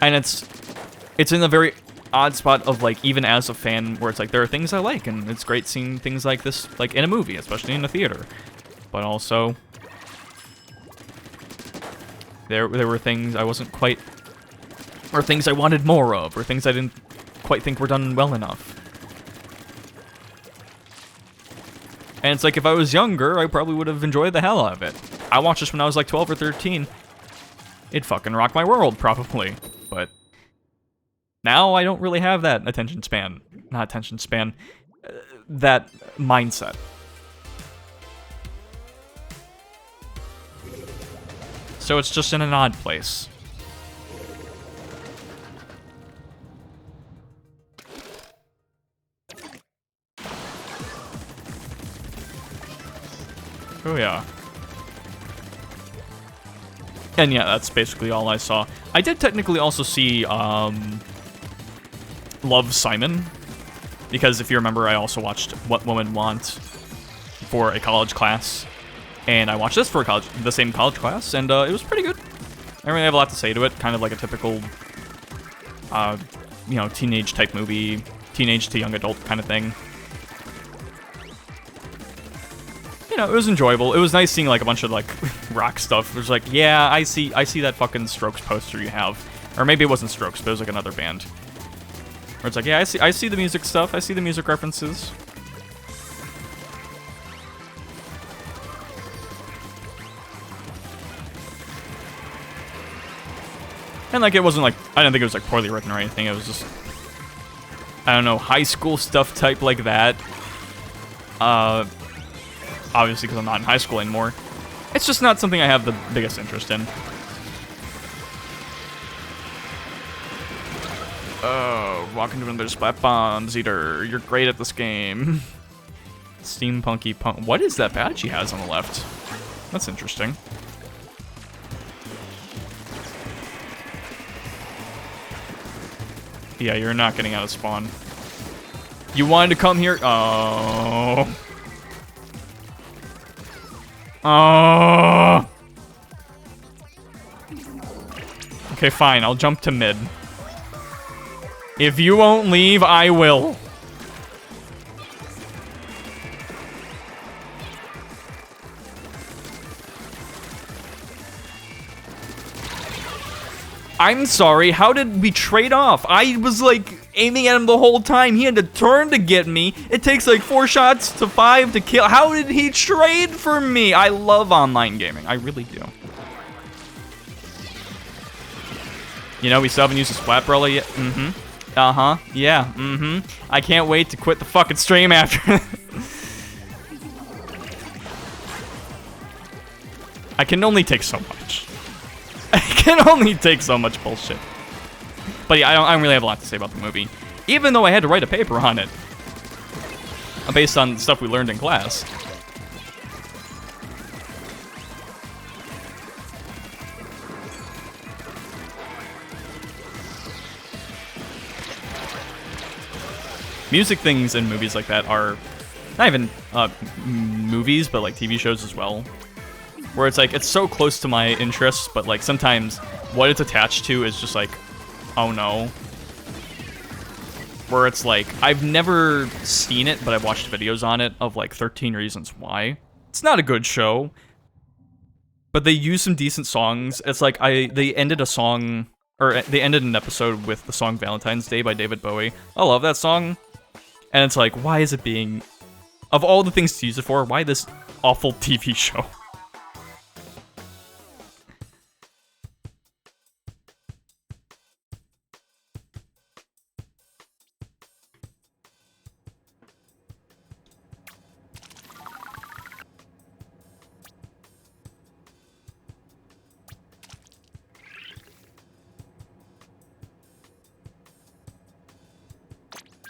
And it's in a very odd spot of, like, even as a fan, where it's like, there are things I like, and it's great seeing things like this, like, in a movie, especially in a theater. But also, there were things I wasn't quite, or things I wanted more of, or things I didn't quite think were done well enough. And it's like, if I was younger, I probably would have enjoyed the hell out of it. I watched this when I was like 12 or 13. It'd fucking rock my world, probably. But now I don't really have that attention span. Not attention span. That mindset. So it's just in an odd place. Oh yeah. And yeah, that's basically all I saw. I did technically also see Love, Simon, because if you remember, I also watched What Women Want for a college class, and I watched this for the same college class, and it was pretty good. I don't really have a lot to say to it. Kind of like a typical, you know, teenage type movie, teenage to young adult kind of thing. You know, it was enjoyable. It was nice seeing like a bunch of like rock stuff. It was like, yeah, I see that fucking Strokes poster you have, or maybe it wasn't Strokes, but it was like another band. Where it's like, yeah, I see the music stuff. I see the music references. And like, it wasn't like, I didn't think it was like poorly written or anything. It was just, I don't know, high school stuff type like that. Obviously, because I'm not in high school anymore. It's just not something I have the biggest interest in. Oh, walk into another splat bombs eater. You're great at this game. Steampunky punk. What is that badge he has on the left? That's interesting. Yeah, you're not getting out of spawn. You wanted to come here? Oh. Oh. Okay, fine. I'll jump to mid. If you won't leave, I will. I'm sorry, how did we trade off? I was like aiming at him the whole time. He had to turn to get me. It takes like 4 shots to 5 to kill. How did he trade for me? I love online gaming. I really do. You know, we still haven't used the Splat Umbrella yet. Mm-hmm. Uh-huh. Yeah. Mm-hmm. I can't wait to quit the fucking stream after. I can only take so much. I can only take so much bullshit. But yeah, I don't really have a lot to say about the movie. Even though I had to write a paper on it. Based on stuff we learned in class. Music things in movies like that are not even movies, but like TV shows as well. Where it's like, it's so close to my interests, but like sometimes what it's attached to is just like, oh no. Where it's like, I've never seen it, but I've watched videos on it of like 13 Reasons Why. It's not a good show, but they use some decent songs. It's like, they ended a song, or they ended an episode with the song Valentine's Day by David Bowie. I love that song. And it's like, why is it being, of all the things to use it for, why this awful TV show?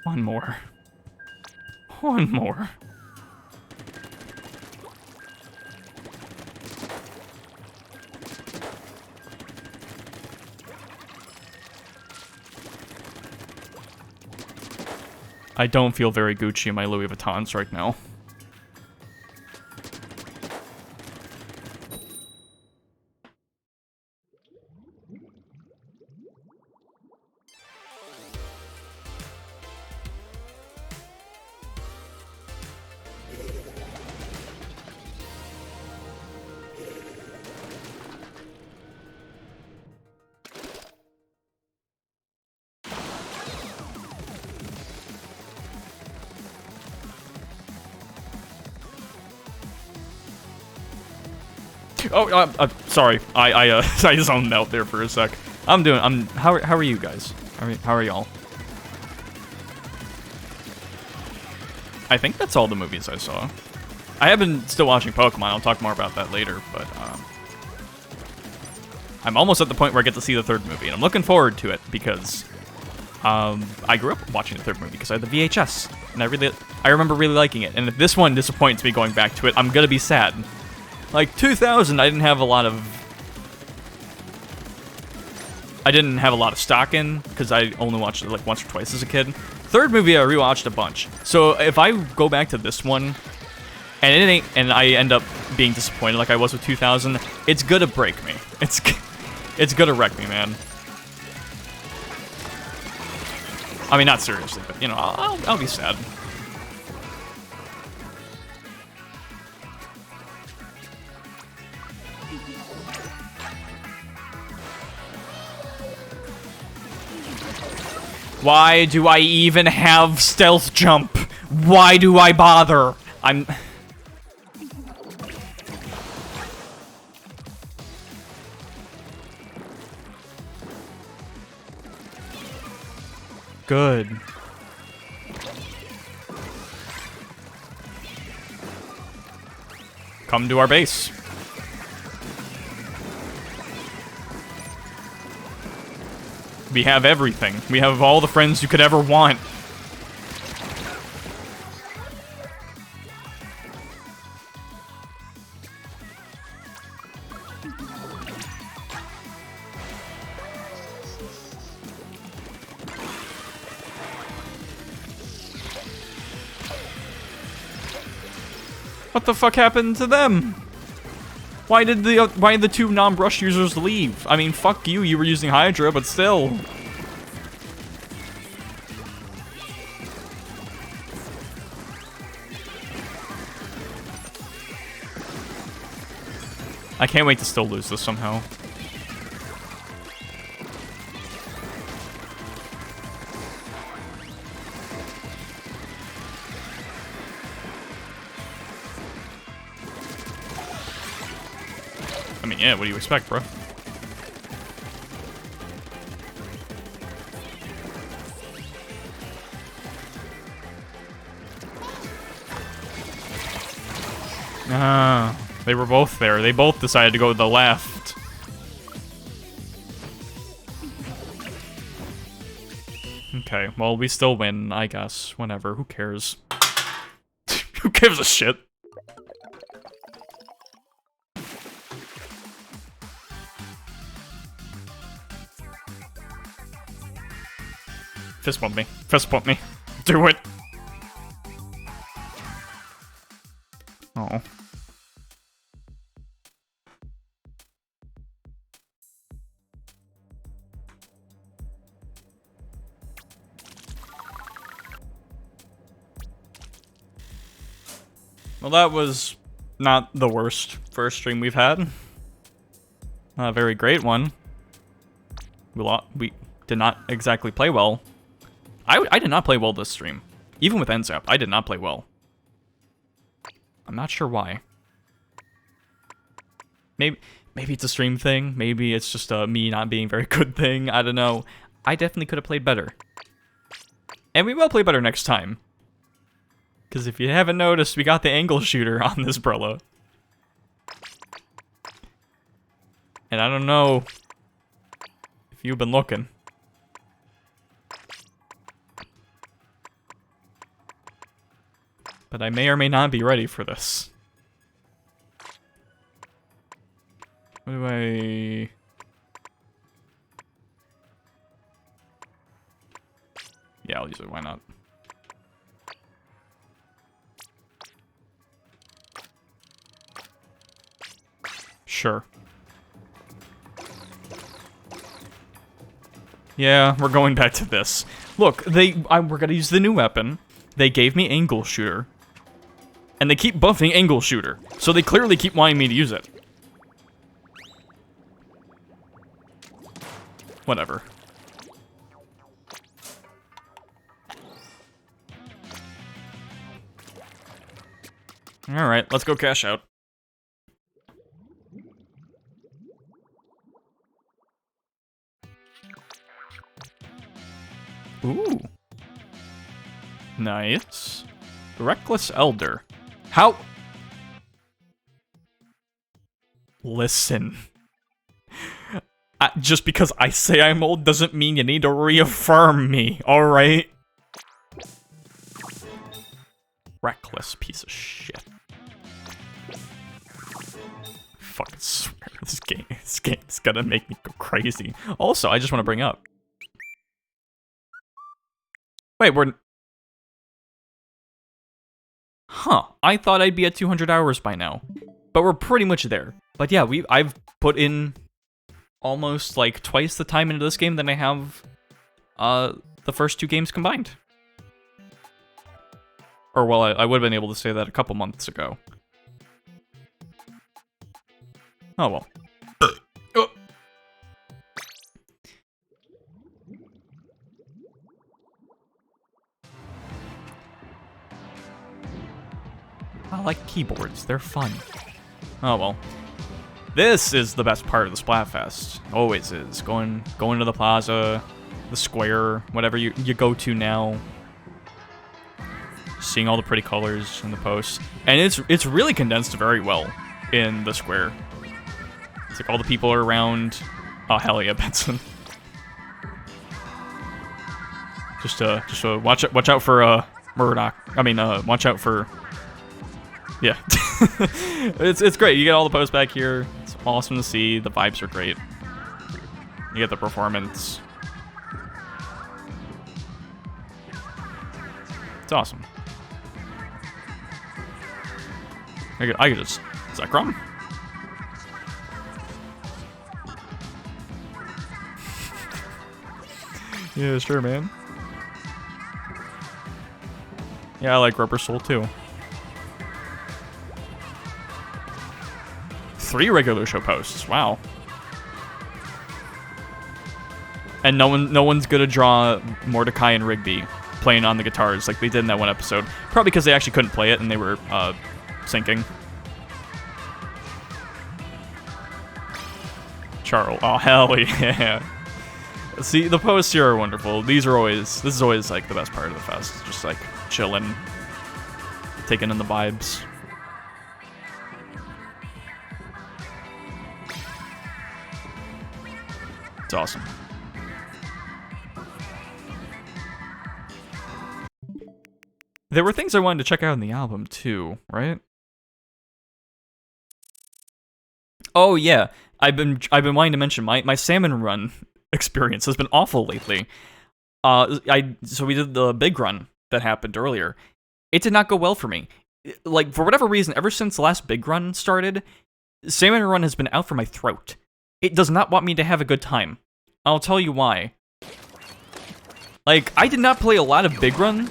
One more. One more. I don't feel very Gucci in my Louis Vuittons right now. Oh, sorry. I zoned out there for a sec. How are you guys? How are y'all? I think that's all the movies I saw. I have been still watching Pokemon. I'll talk more about that later, but I'm almost at the point where I get to see the 3rd movie, and I'm looking forward to it because I grew up watching the 3rd movie because I had the VHS, and I remember really liking it. And if this one disappoints me going back to it, I'm gonna be sad. Like, 2000, I didn't have a lot of stock in, because I only watched it like once or twice as a kid. Third movie I rewatched a bunch. So if I go back to this one, and I end up being disappointed like I was with 2000, it's gonna break me. It's gonna wreck me, man. I mean, not seriously, but, you know, I'll be sad. Why do I even have stealth jump? Why do I bother? Good. Come to our base. We have everything. We have all the friends you could ever want. What the fuck happened to them? Why did the two non-brush users leave? I mean, fuck you, you were using Hydra, but still. I can't wait to still lose this somehow. I mean, yeah, what do you expect, bro? Ah, they were both there. They both decided to go to the left. Okay, well, we still win, I guess. Whatever, who cares? Who gives a shit? Fist bump me. Fist bump me. Do it. Oh. Well, that was not the worst first stream we've had. A very great one. We did not exactly play well. I did not play well this stream. Even with NZAP, I did not play well. I'm not sure why. Maybe it's a stream thing. Maybe it's just a me not being very good thing. I don't know. I definitely could have played better. And we will play better next time. Because if you haven't noticed, we got the angle shooter on this Brella. And I don't know if you've been looking. But I may or may not be ready for this. What do I... Yeah, I'll use it, why not? Sure. Yeah, we're going back to this. Look, we're gonna use the new weapon. They gave me angle shooter. And they keep buffing angle shooter. So they clearly keep wanting me to use it. Whatever. Alright, let's go cash out. Ooh. Nice. Reckless Elder. How? Listen. Just because I say I'm old doesn't mean you need to reaffirm me, alright? Reckless piece of shit. fucking swear, this game's gonna make me go crazy. Also, I just want to bring up. Wait, Huh, I thought I'd be at 200 hours by now. But we're pretty much there. But yeah, I've put in almost like twice the time into this game than I have the first 2 games combined. Or well, I would have been able to say that a couple months ago. Oh well. Oh. I like keyboards, they're fun. Oh well. This is the best part of the Splatfest. Always is. Going to the plaza, the square, whatever you go to now. Seeing all the pretty colors in the posts. And it's really condensed very well in the square. It's like all the people are around. Oh hell yeah, Benson. Just watch out for Murdoch. I mean watch out for. Yeah. it's great. You get all the posts back here. It's awesome to see. The vibes are great. You get the performance. It's awesome. I could just... Is that Grum? Yeah, sure, man. Yeah, I like Rubber Soul, too. 3 regular show posts. Wow. And no one's gonna draw Mordecai and Rigby playing on the guitars like they did in that one episode. Probably because they actually couldn't play it and they were syncing. Charles. Oh hell yeah. See, the posts here are wonderful. This is always like the best part of the fest. Just like chilling, taking in the vibes. It's awesome. There were things I wanted to check out in the album too, right? Oh yeah, I've been wanting to mention my salmon run experience has been awful lately. So we did the big run that happened earlier. It did not go well for me. Like for whatever reason, ever since the last big run started, salmon run has been out for my throat. It does not want me to have a good time. I'll tell you why. Like, I did not play a lot of Big Run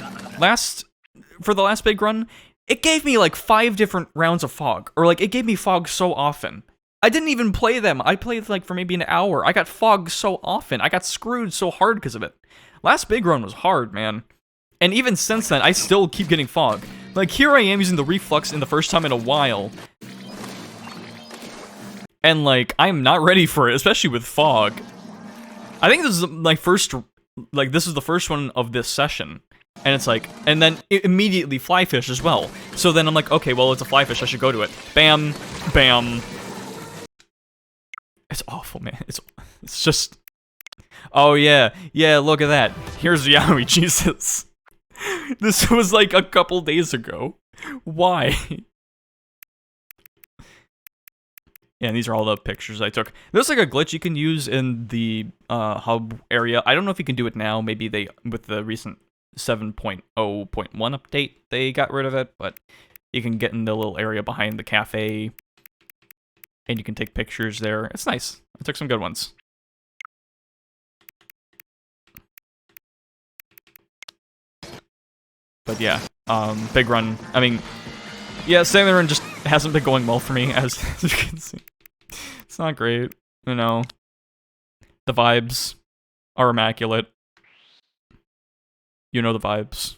for the last Big Run. It gave me like 5 different rounds of fog. Or like, it gave me fog so often. I didn't even play them. I played like for maybe an hour. I got fog so often. I got screwed so hard because of it. Last Big Run was hard, man. And even since then, I still keep getting fog. Like, here I am using the reflux in the first time in a while. And, like, I'm not ready for it, especially with fog. I think this is my first, like, this is the first one of this session. And it's like, and then immediately Flyfish as well. So then I'm like, okay, well, it's a Flyfish, I should go to it. Bam, bam. It's awful, man. It's just... Oh, yeah. Yeah, look at that. Here's Yaoi, Jesus. This was, like, a couple days ago. Why? Yeah, and these are all the pictures I took. There's like a glitch you can use in the hub area. I don't know if you can do it now. Maybe they, with the recent 7.0.1 update, they got rid of it. But you can get in the little area behind the cafe, and you can take pictures there. It's nice. I took some good ones. But yeah, big run. I mean, yeah, Salmon Run just hasn't been going well for me, as you can see. It's not great, you know. The vibes are immaculate. You know the vibes.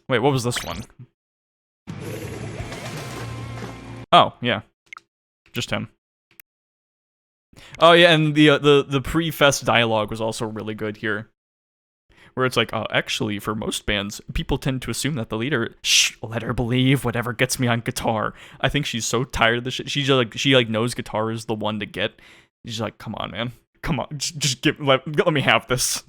Wait, what was this one? Oh, yeah. Just him. Oh yeah, and the pre-fest dialogue was also really good here. Where it's like, actually, for most bands, people tend to assume that the leader, shh, let her believe whatever gets me on guitar. I think she's so tired of this shit. She knows guitar is the one to get. She's like, come on, man. Come on, just let me have this.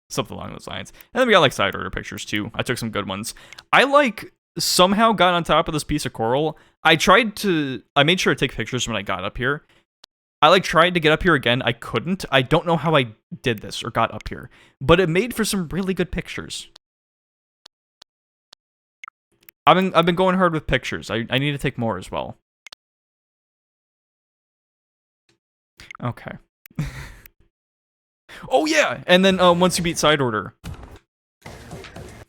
Something along those lines. And then we got like side order pictures too. I took some good ones. I like somehow got on top of this piece of coral. I made sure to take pictures when I got up here. I like tried to get up here again. I couldn't. I don't know how I did this or got up here, but it made for some really good pictures. I've been going hard with pictures. I need to take more as well. Okay. Oh yeah, and then once you beat side order.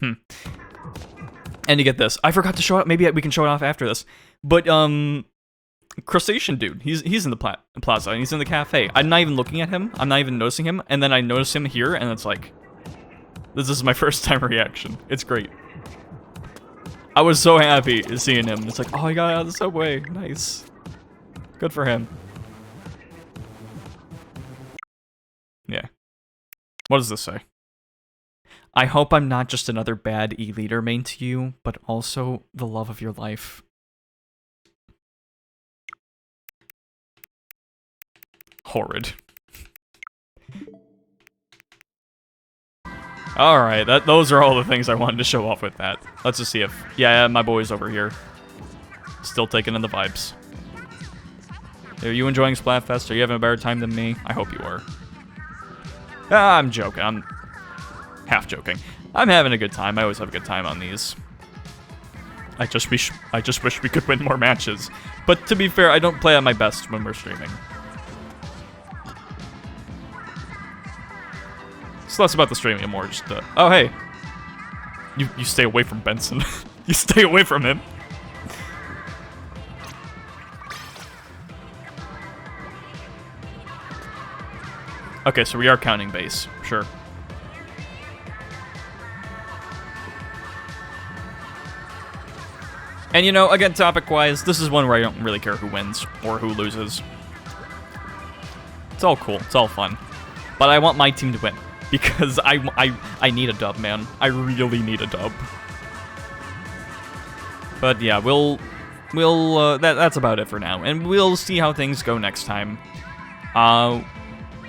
And you get this. I forgot to show it. Maybe we can show it off after this. But Crustacean dude, he's in the plaza and he's in the cafe. I'm not even looking at him. I'm not even noticing him. And then I notice him here, and it's like, this is my first time reaction. It's great. I was so happy seeing him. It's like, oh, I got out of the subway. Nice. Good for him. Yeah. What does this say? I hope I'm not just another bad E-leader main to you, but also the love of your life. Horrid. Alright, those are all the things I wanted to show off with that. Let's just see if... Yeah, my boy's over here. Still taking in the vibes. Are you enjoying Splatfest? Are you having a better time than me? I hope you are. I'm joking. I'm half joking. I'm having a good time. I always have a good time on these. I just wish we could win more matches. But to be fair, I don't play at my best when we're streaming. It's less about the streaming and more just the... Oh, hey. You stay away from Benson. You stay away from him. Okay, so we are counting base. Sure. And you know, again, topic-wise, this is one where I don't really care who wins or who loses. It's all cool. It's all fun. But I want my team to win. Because I need a dub, man. I really need a dub. But yeah, that's about it for now. And we'll see how things go next time.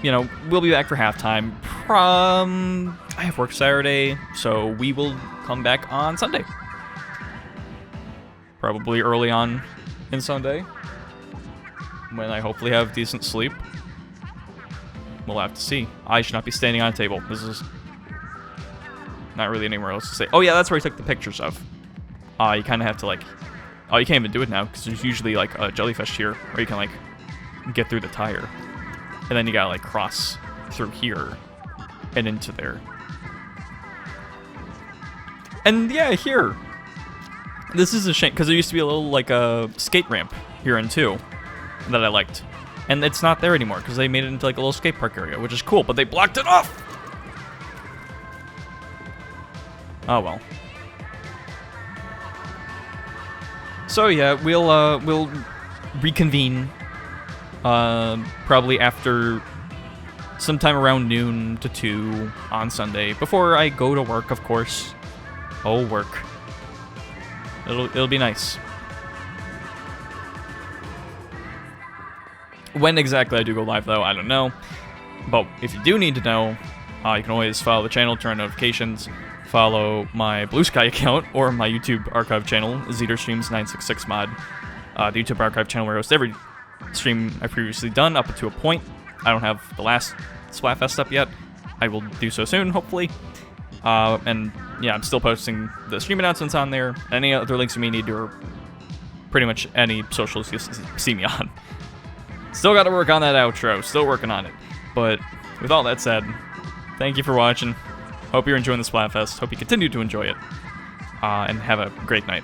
You know, we'll be back for halftime. I have work Saturday, so we will come back on Sunday. Probably early on in Sunday, when I hopefully have decent sleep. We'll have to see. I should not be standing on a table. This is not really anywhere else to say. Oh yeah, that's where I took the pictures of. You kind of have to like... Oh, you can't even do it now, because there's usually like a jellyfish here, where you can like get through the tire. And then you gotta like cross through here and into there. And yeah, here. This is a shame, because there used to be a little like a skate ramp here in 2 that I liked. And it's not there anymore, because they made it into like a little skate park area, which is cool, but they blocked it off! Oh well. So yeah, we'll reconvene probably after sometime around noon to 2 on Sunday, before I go to work, of course. Oh, work. It'll be nice. When exactly I do go live, though, I don't know. But if you do need to know, you can always follow the channel, turn on notifications, follow my Blue Sky account, or my YouTube archive channel, ZeaterStreams966mod. The YouTube archive channel where I host every stream I've previously done, up to a point. I don't have the last Splatfest up yet. I will do so soon, hopefully. And yeah, I'm still posting the stream announcements on there. Any other links you may need to, or pretty much any socials you see me on. Still got to work on that outro. Still working on it. But with all that said, thank you for watching. Hope you're enjoying the Splatfest. Hope you continue to enjoy it. And have a great night.